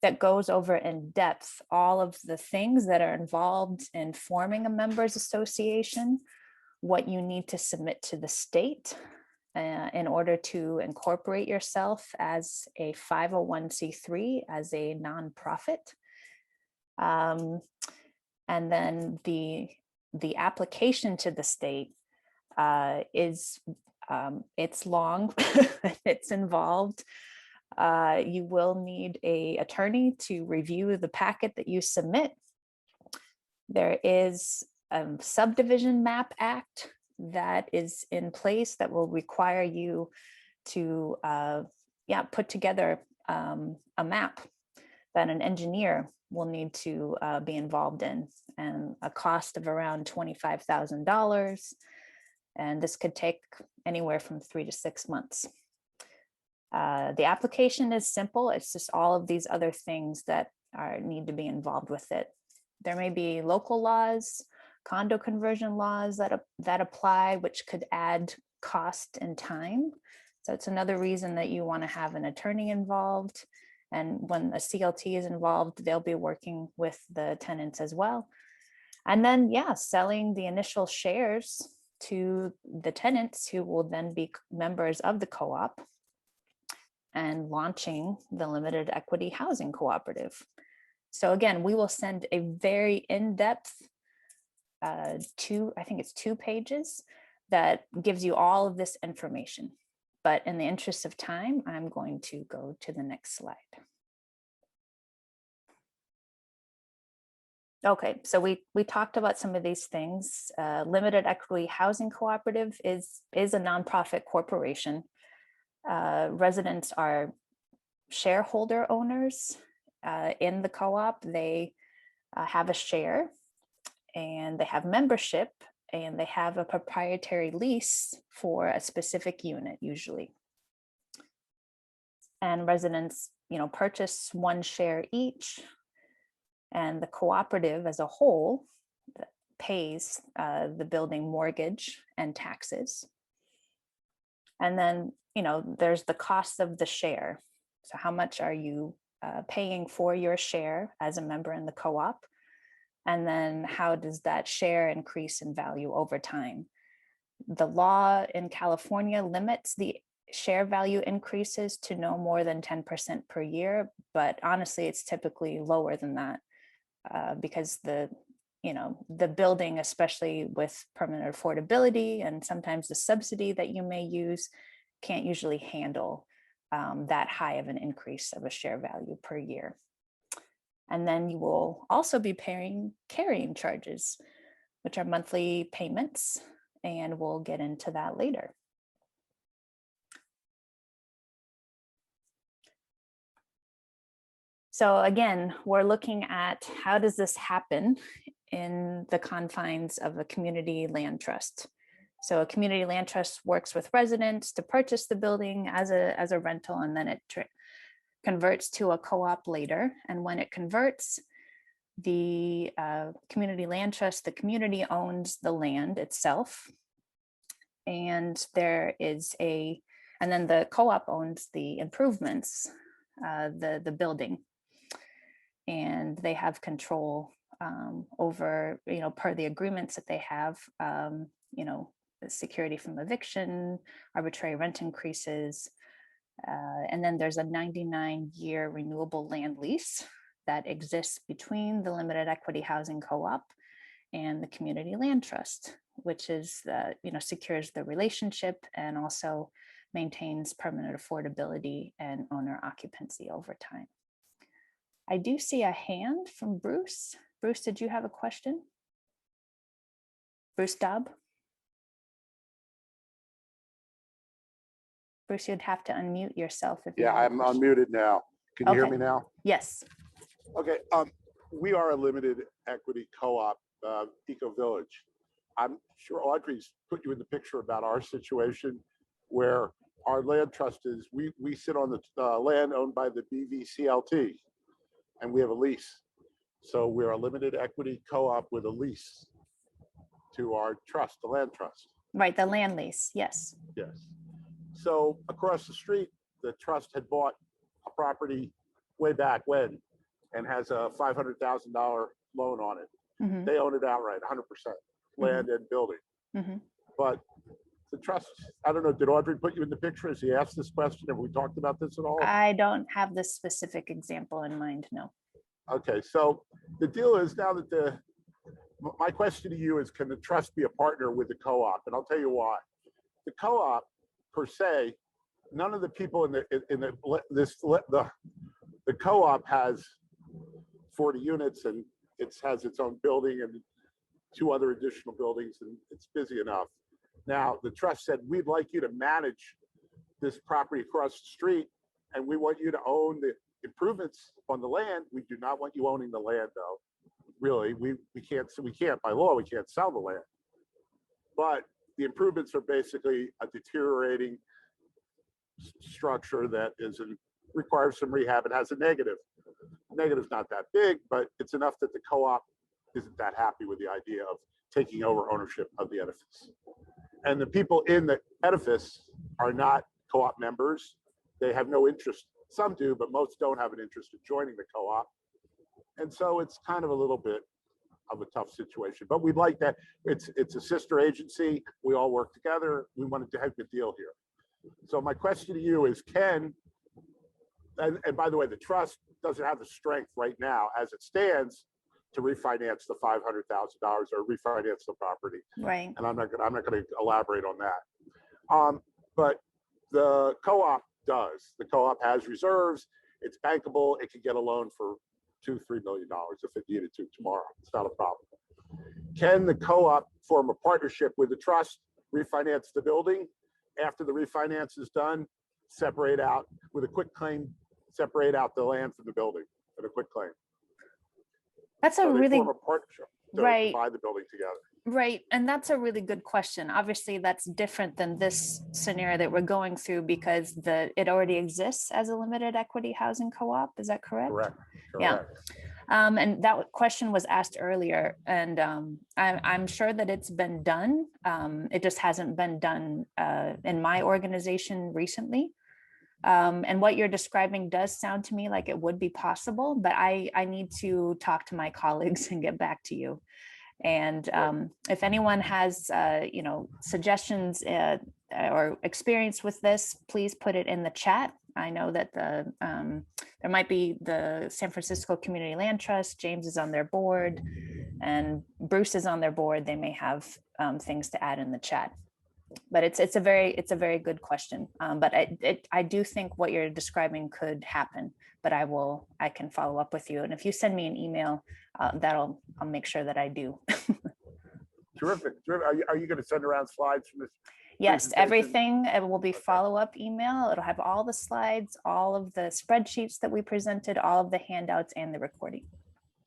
that goes over in depth all of the things that are involved in forming a members association, what you need to submit to the state in order to incorporate yourself as a 501c3, as a nonprofit. And then the application to the state is, it's long, it's involved. You will need an attorney to review the packet that you submit. There is a subdivision map act that is in place that will require you to put together a map that an engineer will need to be involved in, and a cost of around $25,000. And this could take anywhere from 3 to 6 months. The application is simple. It's just all of these other things that need to be involved with it. There may be local laws, condo conversion laws that apply, which could add cost and time. So it's another reason that you want to have an attorney involved. And when a CLT is involved, they'll be working with the tenants as well. And then, yeah, selling the initial shares to the tenants who will then be members of the co-op and launching the limited equity housing cooperative. So again, we will send a very in-depth I think it's 2 pages that gives you all of this information. But in the interest of time, I'm going to go to the next slide. Okay, so we talked about some of these things. Limited Equity Housing Cooperative is a nonprofit corporation. Residents are shareholder owners in the co-op. They have a share and they have membership and they have a proprietary lease for a specific unit usually. And residents, purchase 1 share each, and the cooperative as a whole pays the building mortgage and taxes. And then, there's the cost of the share. So how much are you paying for your share as a member in the co-op? And then how does that share increase in value over time? The law in California limits the share value increases to no more than 10% per year, but honestly, it's typically lower than that because the building, especially with permanent affordability and sometimes the subsidy that you may use, can't usually handle that high of an increase of a share value per year. And then you will also be paying carrying charges, which are monthly payments, and we'll get into that later. So again, we're looking at how does this happen in the confines of a community land trust. So a community land trust works with residents to purchase the building as a rental, and then it converts to a co-op later. And when it converts, the community land trust, the community owns the land itself. And and then the co-op owns the improvements, the building. And they have control over, per the agreements that they have, the security from eviction, arbitrary rent increases. And then there's a 99-year renewable land lease that exists between the limited equity housing co-op and the community land trust, which is secures the relationship and also maintains permanent affordability and owner occupancy over time. I do see a hand from Bruce. Bruce, did you have a question? Bruce Dobb? Bruce, you'd have to unmute yourself. If Yeah, I'm unmuted now. Can you hear me now? Yes. Okay. We are a limited equity co-op, Eco Village. I'm sure Audrey's put you in the picture about our situation where our land trust is, we sit on the land owned by the CLT, and we have a lease. So we're a limited equity co-op with a lease to our trust, the land trust. Right, the land lease, yes. Yes. So across the street, the trust had bought a property way back when and has a $500,000 loan on it. Mm-hmm. They own it outright, 100%, land and building. Mm-hmm. But the trust, I don't know, did Audrey put you in the picture as he asked this question? Have we talked about this at all? I don't have this specific example in mind, no. Okay, so the deal is now that my question to you is, can the trust be a partner with the co-op? And I'll tell you why. The co-op per se, none of the people in the co-op has 40 units and it has its own building and 2 other additional buildings, and it's busy enough. Now, the trust said, we'd like you to manage this property across the street, and we want you to own the improvements on the land. We do not want you owning the land, though. Really, we can't, by law, we can't sell the land. But the improvements are basically a deteriorating structure that requires some rehab. It has a negative. Negative's not that big, but it's enough that the co-op isn't that happy with the idea of taking over ownership of the edifice. And the people in the edifice are not co-op members. They have no interest. Some do, but most don't have an interest in joining the co-op. And so it's kind of a little bit of a tough situation. But we'd like that. It's a sister agency. We all work together. We wanted to have a deal here. So my question to you is, and by the way, the trust doesn't have the strength right now as it stands to refinance the $500,000 or refinance the property. Right. And I'm not going to elaborate on that. But the co-op does. The co-op has reserves. It's bankable. It can get a loan for $2-3 million if it needed to tomorrow. It's not a problem. Can the co-op form a partnership with the trust, refinance the building? After the refinance is done, separate out with a quick claim, separate out the land from the building with a quick claim. That's So a they really form a partnership to right. buy the building together. Right. And that's a really good question. Obviously, that's different than this scenario that we're going through because it already exists as a limited equity housing co-op. Is that correct? Correct. Yeah. And that question was asked earlier, and I'm sure that it's been done. It just hasn't been done in my organization recently. And what you're describing does sound to me like it would be possible, but I need to talk to my colleagues and get back to you. And if anyone has, suggestions or experience with this, please put it in the chat. I know that there might be the San Francisco Community Land Trust. James is on their board, and Bruce is on their board. They may have things to add in the chat. But it's a very good question. But I do think what you're describing could happen. But I can follow up with you, and if you send me an email, I'll make sure that I do. Terrific. Are you going to send around slides from this? Yes, everything. It will be follow-up email. It'll have all the slides, all of the spreadsheets that we presented, all of the handouts, and the recording.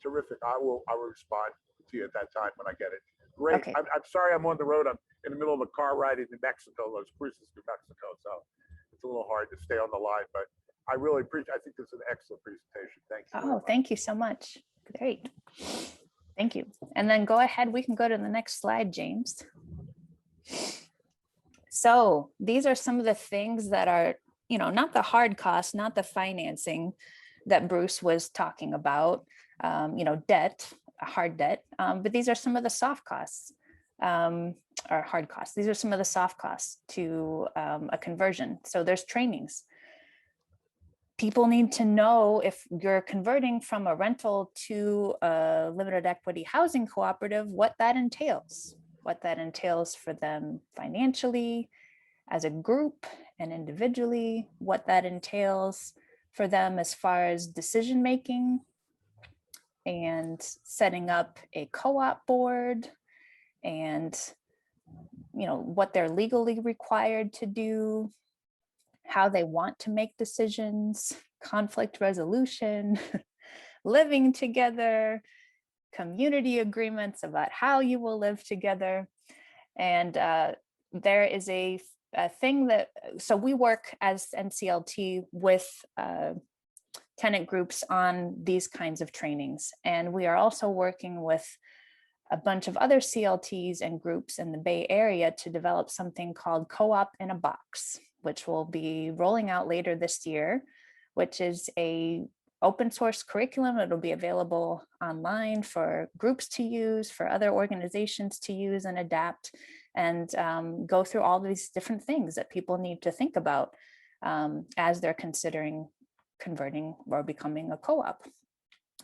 Terrific. I will respond to you at that time when I get it. Great. Okay. I'm sorry I'm on the road. I'm in the middle of a car ride in New Mexico, Los Cruces, New Mexico. So it's a little hard to stay on the line, but I really appreciate. I think this is an excellent presentation. Thank you. Oh, thank you so much. Great. Thank you. And then go ahead. We can go to the next slide, James. So these are some of the things that are, not the hard costs, not the financing that Bruce was talking about, debt, hard debt, but these are some of the soft costs or hard costs. These are some of the soft costs to a conversion. So there's trainings. People need to know if you're converting from a rental to a limited equity housing cooperative, what that entails for them financially, as a group and individually, what that entails for them as far as decision making and setting up a co-op board, and what they're legally required to do, how they want to make decisions, conflict resolution, living together, community agreements about how you will live together. And there is a thing so we work as NCLT with tenant groups on these kinds of trainings. And we are also working with a bunch of other CLTs and groups in the Bay Area to develop something called Co-op in a Box, which will be rolling out later this year, which is a open source curriculum. It'll be available online for groups to use, for other organizations to use and adapt, and go through all these different things that people need to think about as they're considering converting or becoming a co-op.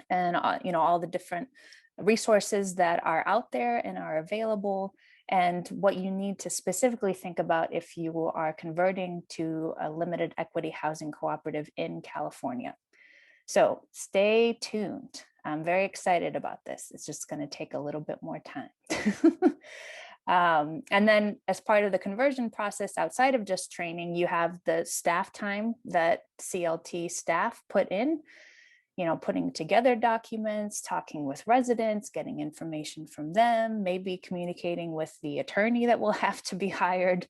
And all the different resources that are out there and are available, and what you need to specifically think about if you are converting to a limited equity housing cooperative in California. So stay tuned. I'm very excited about this. It's just going to take a little bit more time. And then as part of the conversion process, outside of just training, you have the staff time that CLT staff put in, putting together documents, talking with residents, getting information from them, maybe communicating with the attorney that will have to be hired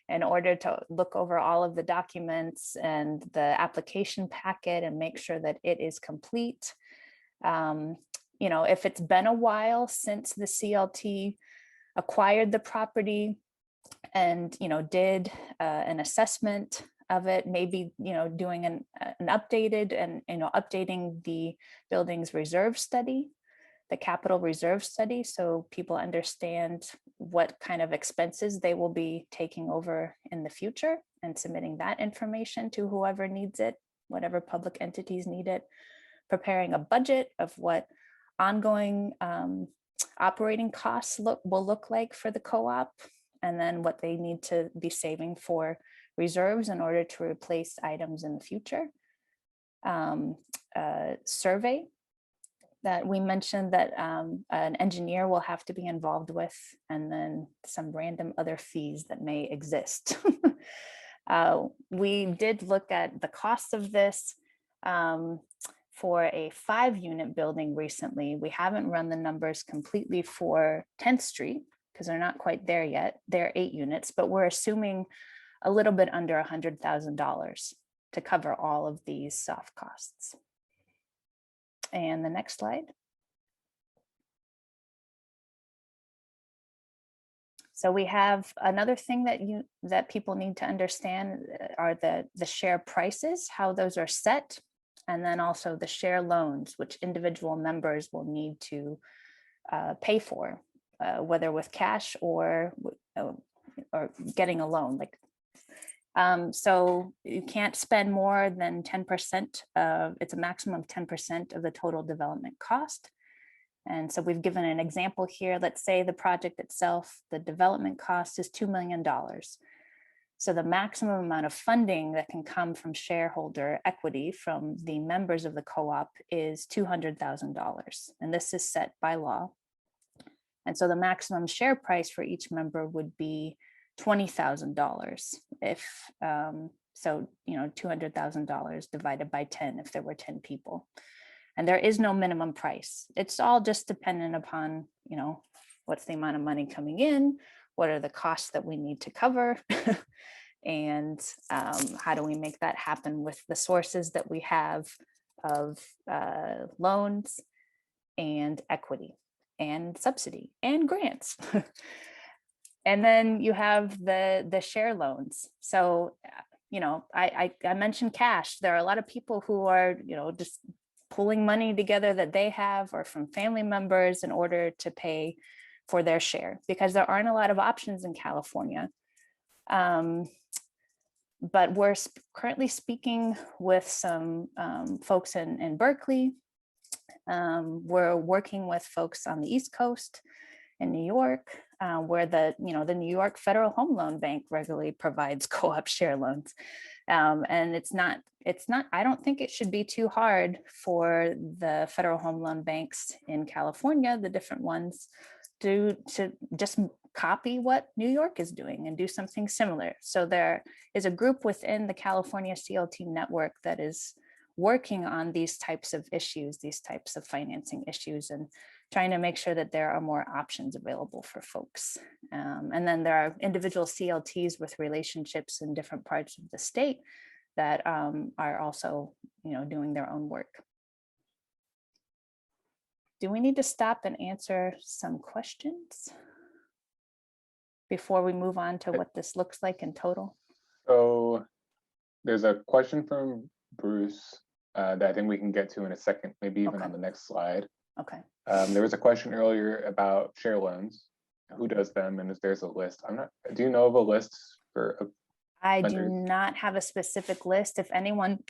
in order to look over all of the documents and the application packet and make sure that it is complete. If it's been a while since the CLT acquired the property and, did an assessment of it, maybe, doing an updated and, updating the building's reserve study the capital reserve study, so people understand what kind of expenses they will be taking over in the future, and submitting that information to whoever needs it, whatever public entities need it. Preparing a budget of what ongoing operating costs will look like for the co-op, and then what they need to be saving for reserves in order to replace items in the future. Survey that we mentioned that an engineer will have to be involved with, and then some random other fees that may exist. We did look at the cost of this for a 5-unit building recently. We haven't run the numbers completely for 10th Street because they're not quite there yet. They're 8 units, but we're assuming a little bit under $100,000 to cover all of these soft costs. And the next slide. So we have another thing that people need to understand are the share prices, how those are set, and then also the share loans, which individual members will need to pay for, whether with cash or getting a loan. So you can't spend more than 10% it's a maximum of 10% of the total development cost. And so we've given an example here. Let's say the project itself, the development cost is $2 million. So the maximum amount of funding that can come from shareholder equity from the members of the co-op is $200,000. And this is set by law. And so the maximum share price for each member would be $20,000 if, so, $200,000 divided by 10 if there were 10 people. And there is no minimum price. It's all just dependent upon, what's the amount of money coming in, what are the costs that we need to cover, and how do we make that happen with the sources that we have of loans and equity and subsidy and grants. And then you have the share loans. So, I mentioned cash. There are a lot of people who are, just pulling money together that they have or from family members in order to pay for their share, because there aren't a lot of options in California. But we're currently speaking with some folks in Berkeley. We're working with folks on the East Coast in New York, where the New York Federal Home Loan Bank regularly provides co-op share loans. And it's not, I don't think it should be too hard for the federal home loan banks in California, the different ones, to just copy what New York is doing and do something similar. So there is a group within the California CLT network that is working on these types of issues, these types of financing issues, and trying to make sure that there are more options available for folks. And then there are individual CLTs with relationships in different parts of the state that are also, doing their own work. Do we need to stop and answer some questions before we move on to what this looks like in total? So there's a question from Bruce that I think we can get to in a second, maybe even on the next slide. Okay. There was a question earlier about share loans. Who does them, and if there's a list? Do you know of a list for? I do not have a specific list. If anyone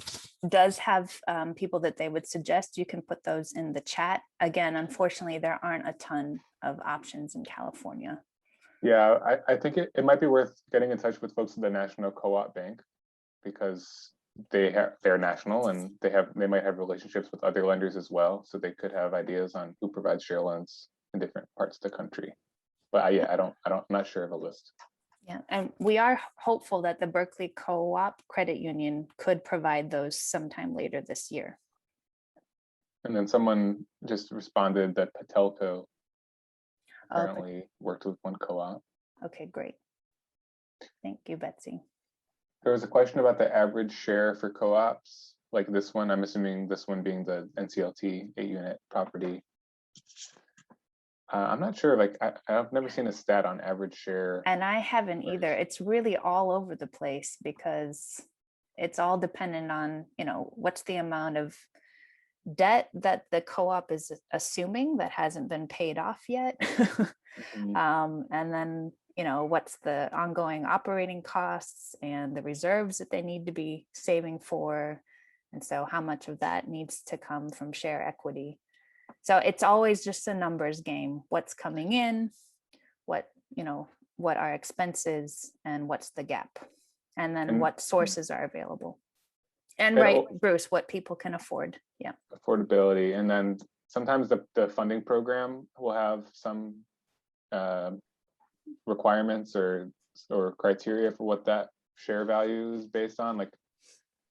does have people that they would suggest, you can put those in the chat. Again, unfortunately, there aren't a ton of options in California. Yeah, I think it might be worth getting in touch with folks at the National Co-op Bank, because they're national and they might have relationships with other lenders as well, so they could have ideas on who provides share loans in different parts of the country. But I'm not sure of a list. Yeah, and we are hopeful that the Berkeley Co-op Credit Union could provide those sometime later this year. And then someone just responded that Patelco apparently worked with one co-op. Okay, great. Thank you, Betsy. There was a question about the average share for co-ops, like this one. I'm assuming this one being the NCLT 8-unit property. I'm not sure, I've never seen a stat on average share. And I haven't either. It's really all over the place because it's all dependent on, what's the amount of debt that the co-op is assuming that hasn't been paid off yet. And then, you know, what's the ongoing operating costs and the reserves that they need to be saving for. And so how much of that needs to come from share equity. So it's always just a numbers game. What's coming in, what, you know, what are expenses and what's the gap, and then what sources are available. And right, Bruce, what people can afford. Yeah. Affordability. And then sometimes the funding program will have some requirements or criteria for what that share value is based on. Like,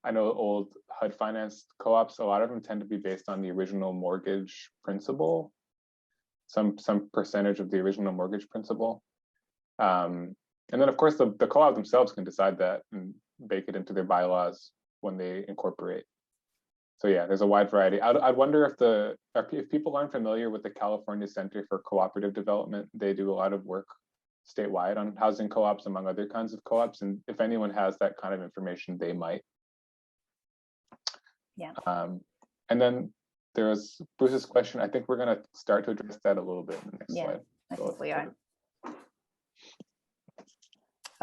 I know old HUD financed co-ops, a lot of them tend to be based on the original mortgage principal, some percentage of the original mortgage principal. And then of course the co-op themselves can decide that and bake it into their bylaws when they incorporate. So yeah, there's a wide variety. I wonder if people aren't familiar with the California Center for Cooperative Development. They do a lot of work statewide on housing co-ops, among other kinds of co-ops. And if anyone has that kind of information, they might. Yeah. And then there was Bruce's question. I think we're going to start to address that a little bit in the next slide. I think we are.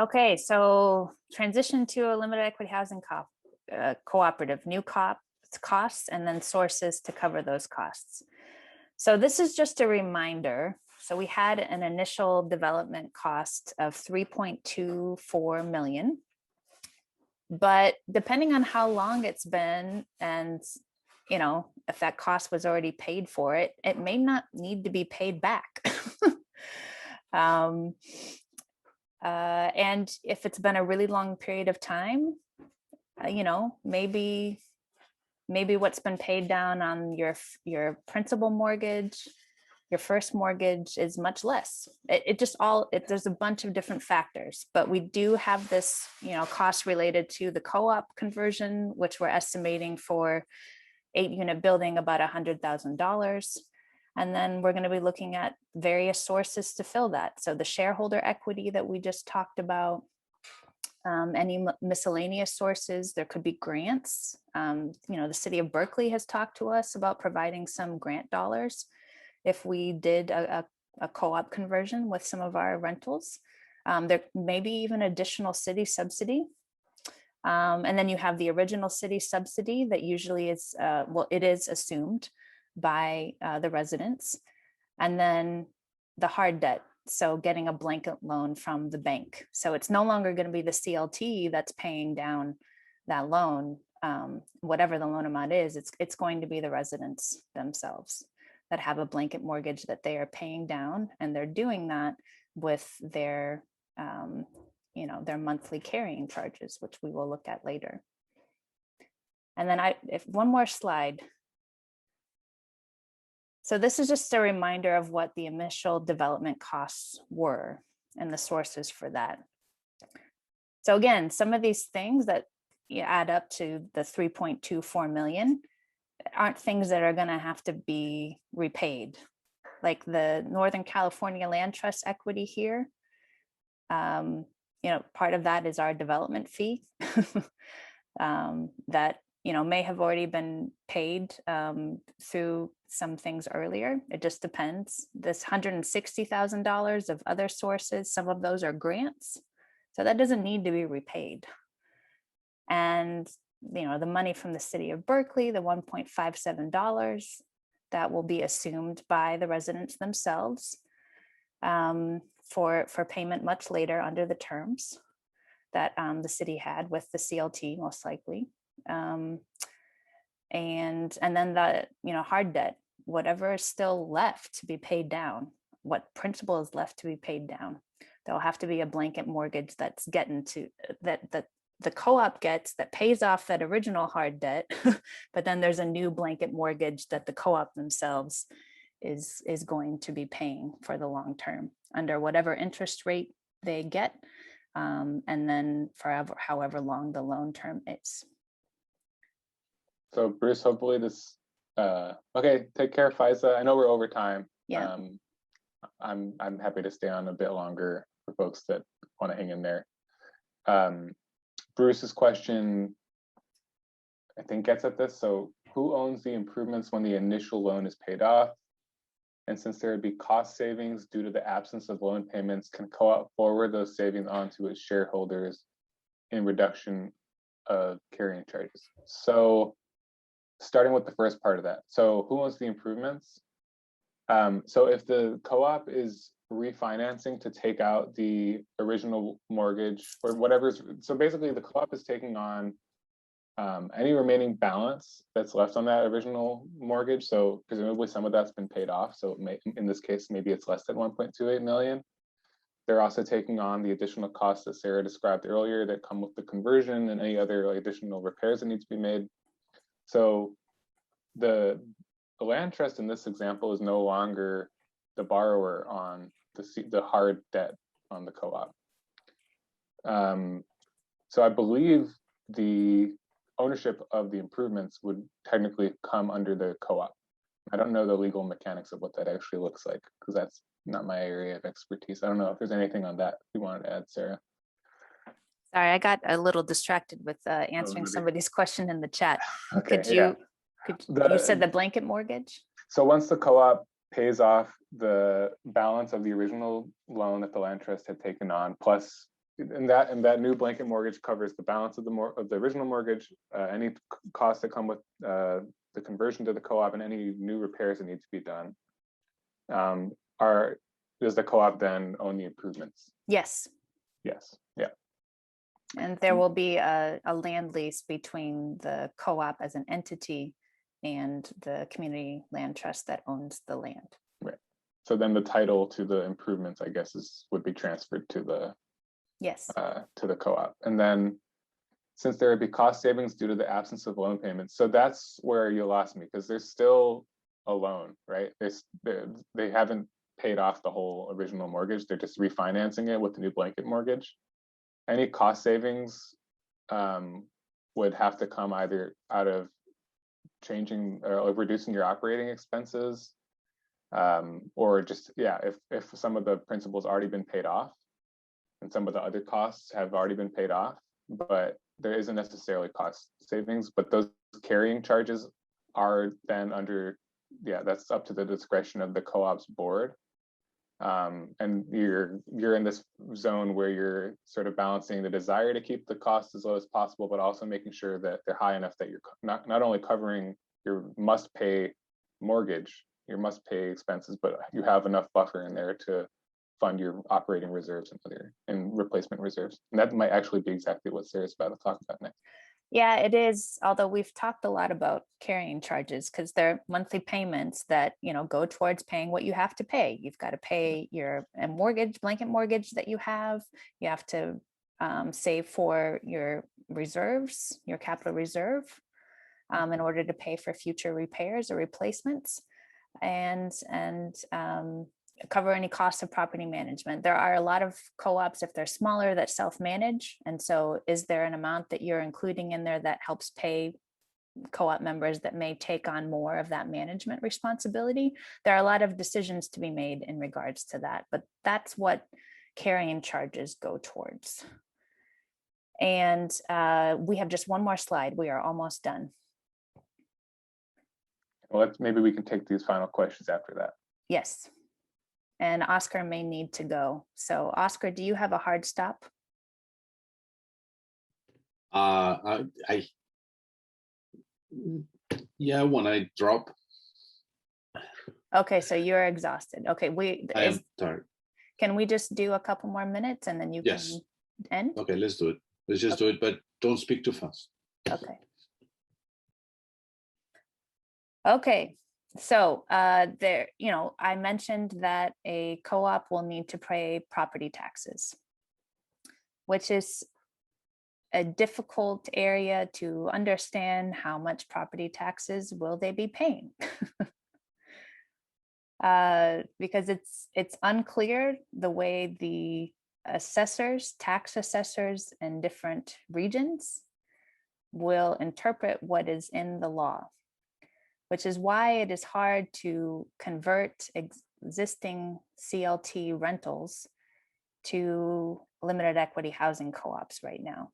Okay, so transition to a limited equity housing cooperative, new costs, and then sources to cover those costs. So this is just a reminder. So we had an initial development cost of 3.24 million. But depending on how long it's been, and you know, if that cost was already paid for, it may not need to be paid back. And if it's been a really long period of time, you know, maybe what's been paid down on your principal mortgage, your first mortgage, is much less. There's a bunch of different factors, but we do have this, you know, cost related to the co-op conversion, which we're estimating for 8-unit building about $100,000. And then we're going to be looking at various sources to fill that. So the shareholder equity that we just talked about, any miscellaneous sources, there could be grants. You know, the city of Berkeley has talked to us about providing some grant dollars if we did a co-op conversion with some of our rentals. There may be even additional city subsidy. And then you have the original city subsidy that usually is, it is assumed by the residents. And then the hard debt. So getting a blanket loan from the bank. So it's no longer going to be the CLT that's paying down that loan, whatever the loan amount is, it's going to be the residents themselves that have a blanket mortgage that they are paying down, and they're doing that with their, you know, their monthly carrying charges, which we will look at later. And then if one more slide. So this is just a reminder of what the initial development costs were and the sources for that. So again, some of these things that you add up to the 3.24 million aren't things that are going to have to be repaid. Like the Northern California Land Trust equity here, you know, part of that is our development fee that, you know, may have already been paid through some things earlier. It just depends. This $160,000 of other sources, some of those are grants. So that doesn't need to be repaid. And, you know, the money from the city of Berkeley, the $1.57, that will be assumed by the residents themselves for payment much later under the terms that the city had with the CLT, most likely. And then the, you know, hard debt, whatever is still left to be paid down, what principal is left to be paid down, there'll have to be a blanket mortgage that's getting to that the co-op gets that pays off that original hard debt, but then there's a new blanket mortgage that the co-op themselves is going to be paying for the long term under whatever interest rate they get, and then forever, however long the loan term is. So Bruce, hopefully this, okay, take care, Faiza. I know we're over time. Yeah. I'm happy to stay on a bit longer for folks that want to hang in there. Bruce's question, I think, gets at this. So who owns the improvements when the initial loan is paid off? And since there would be cost savings due to the absence of loan payments, can co-op forward those savings onto its shareholders in reduction of carrying charges? So starting with the first part of that. So who owns the improvements? So if the co-op is refinancing to take out the original mortgage or whatever's, so basically the co-op is taking on any remaining balance that's left on that original mortgage. So presumably some of that's been paid off. So it may, in this case, maybe it's less than 1.28 million. They're also taking on the additional costs that Sarah described earlier that come with the conversion and any other additional repairs that need to be made. So the land trust in this example is no longer the borrower on the hard debt on the co-op. So I believe the ownership of the improvements would technically come under the co-op. I don't know the legal mechanics of what that actually looks like because that's not my area of expertise. I don't know if there's anything on that you wanted to add, Sarah. Sorry, I got a little distracted with answering really? somebody's question in the chat. Okay, You said The- the blanket mortgage? So once the co-op pays off the balance of the original loan that the land trust had taken on, plus and that new blanket mortgage covers the balance of the original mortgage, any costs that come with the conversion to the co-op, and any new repairs that need to be done. Does the co-op then own the improvements? Yes. Yes. Yeah. And there will be a land lease between the co-op as an entity and the community land trust that owns the land. Right. So then the title to the improvements, I guess, would be transferred to the to the co-op. And then since there would be cost savings due to the absence of loan payments, so that's where you lost me because there's still a loan, right? They haven't paid off the whole original mortgage. They're just refinancing it with the new blanket mortgage. Any cost savings would have to come either out of changing or reducing your operating expenses, or just, if some of the principal's already been paid off and some of the other costs have already been paid off, but there isn't necessarily cost savings, but those carrying charges are then under, that's up to the discretion of the co-op's board. And you're in this zone where you're sort of balancing the desire to keep the costs as low as possible, but also making sure that they're high enough that you're not only covering your must-pay mortgage, your must-pay expenses, but you have enough buffer in there to fund your operating reserves and replacement reserves. And that might actually be exactly what Sarah's about to talk about next. Yeah, it is. Although we've talked a lot about carrying charges because they're monthly payments that, go towards paying what you have to pay. You've got to pay your blanket mortgage that you have. You have to save for your reserves, your capital reserve, in order to pay for future repairs or replacements, and cover any costs of property management. There are a lot of co-ops, if they're smaller, that self-manage. And so is there an amount that you're including in there that helps pay co-op members that may take on more of that management responsibility? There are a lot of decisions to be made in regards to that, but that's what carrying charges go towards. And we have just one more slide. We are almost done. Well, maybe we can take these final questions after that. Yes. And Oscar may need to go. So Oscar, do you have a hard stop? Yeah, when I drop. Okay, so you're exhausted. Okay, I am tired. Can we just do a couple more minutes and then you can end? Okay, let's do it. Let's just do it, but don't speak too fast. Okay. Okay. So I mentioned that a co-op will need to pay property taxes, which is a difficult area to understand. How much property taxes will they be paying? Because it's unclear the way the tax assessors in different regions will interpret what is in the law, which is why it is hard to convert existing CLT rentals to limited equity housing co-ops right now.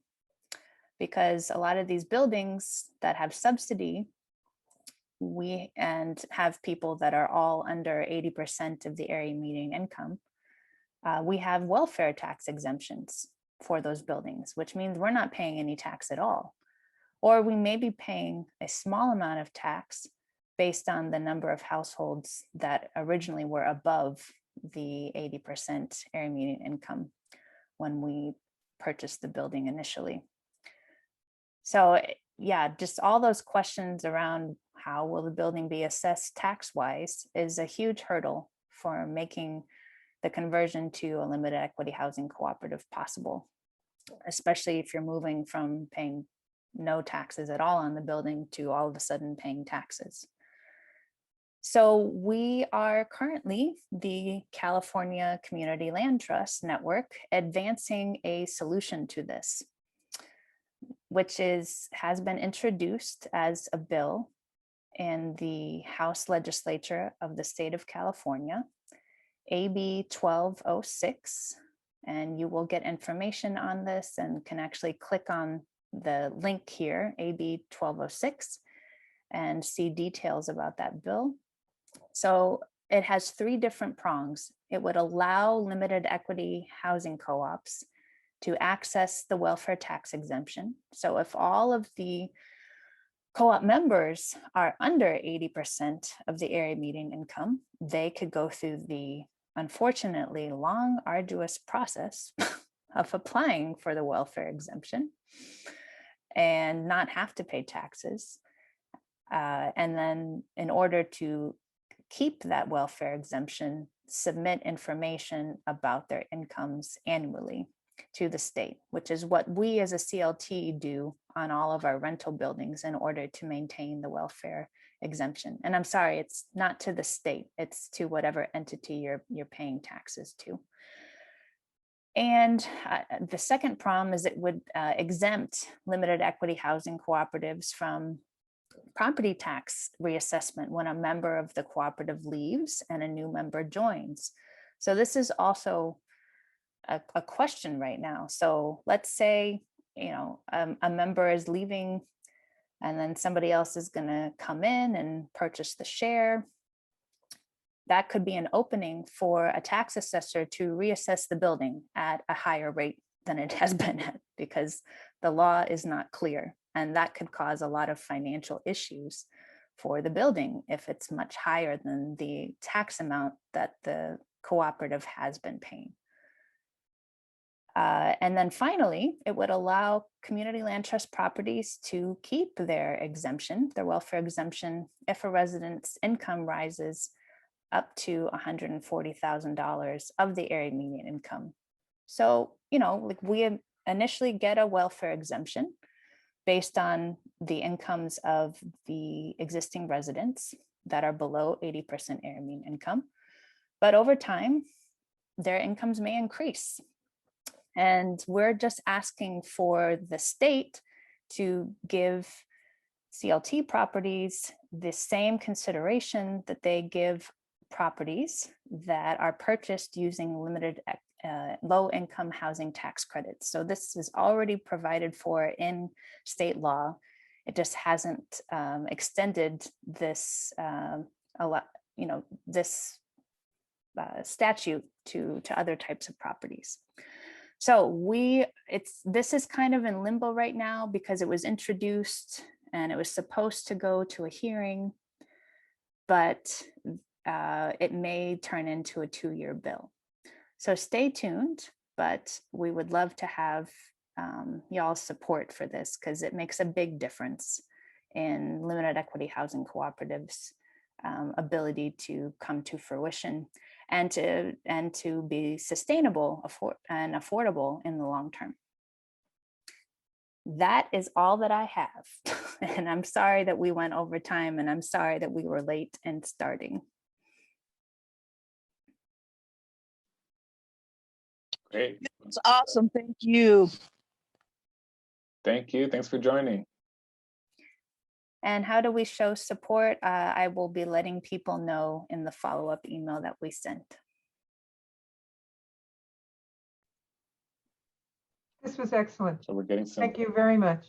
Because a lot of these buildings that have subsidy and have people that are all under 80% of the area median income, we have welfare tax exemptions for those buildings, which means we're not paying any tax at all. Or we may be paying a small amount of tax based on the number of households that originally were above the 80% area median income when we purchased the building initially. So yeah, just all those questions around how will the building be assessed tax-wise is a huge hurdle for making the conversion to a limited equity housing cooperative possible, especially if you're moving from paying no taxes at all on the building to all of a sudden paying taxes. So we are currently the California Community Land Trust Network advancing a solution to this, which has been introduced as a bill in the House Legislature of the state of California, AB 1206, and you will get information on this and can actually click on the link here, AB 1206, and see details about that bill. So it has 3 different prongs. It would allow limited equity housing co-ops to access the welfare tax exemption. So if all of the co-op members are under 80% of the area median income, they could go through the unfortunately long, arduous process of applying for the welfare exemption and not have to pay taxes. And then in order to keep that welfare exemption, submit information about their incomes annually to the state, which is what we as a CLT do on all of our rental buildings in order to maintain the welfare exemption. And I'm sorry, it's not to the state, it's to whatever entity you're paying taxes to. And the second prong is it would exempt limited equity housing cooperatives from property tax reassessment when a member of the cooperative leaves and a new member joins. So this is also a question right now. So let's say, a member is leaving and then somebody else is going to come in and purchase the share. That could be an opening for a tax assessor to reassess the building at a higher rate than it has been at, because the law is not clear. And that could cause a lot of financial issues for the building if it's much higher than the tax amount that the cooperative has been paying. And then finally, it would allow community land trust properties to keep their exemption, their welfare exemption, if a resident's income rises up to $140,000 of the area median income. So, like we initially get a welfare exemption based on the incomes of the existing residents that are below 80% area median income. But over time, their incomes may increase. And we're just asking for the state to give CLT properties the same consideration that they give properties that are purchased using limited low-income housing tax credits. So this is already provided for in state law. It just hasn't extended this this statute to other types of properties. So this is kind of in limbo right now because it was introduced and it was supposed to go to a hearing, but it may turn into a 2-year bill. So stay tuned, but we would love to have y'all's support for this because it makes a big difference in limited equity housing cooperatives' ability to come to fruition and to be sustainable and affordable in the long term. That is all that I have. And I'm sorry that we went over time, and I'm sorry that we were late in starting. Great. It's awesome. Thank you. Thank you. Thanks for joining. And how do we show support? I will be letting people know in the follow-up email that we sent. This was excellent. So we're getting some. Thank you very much.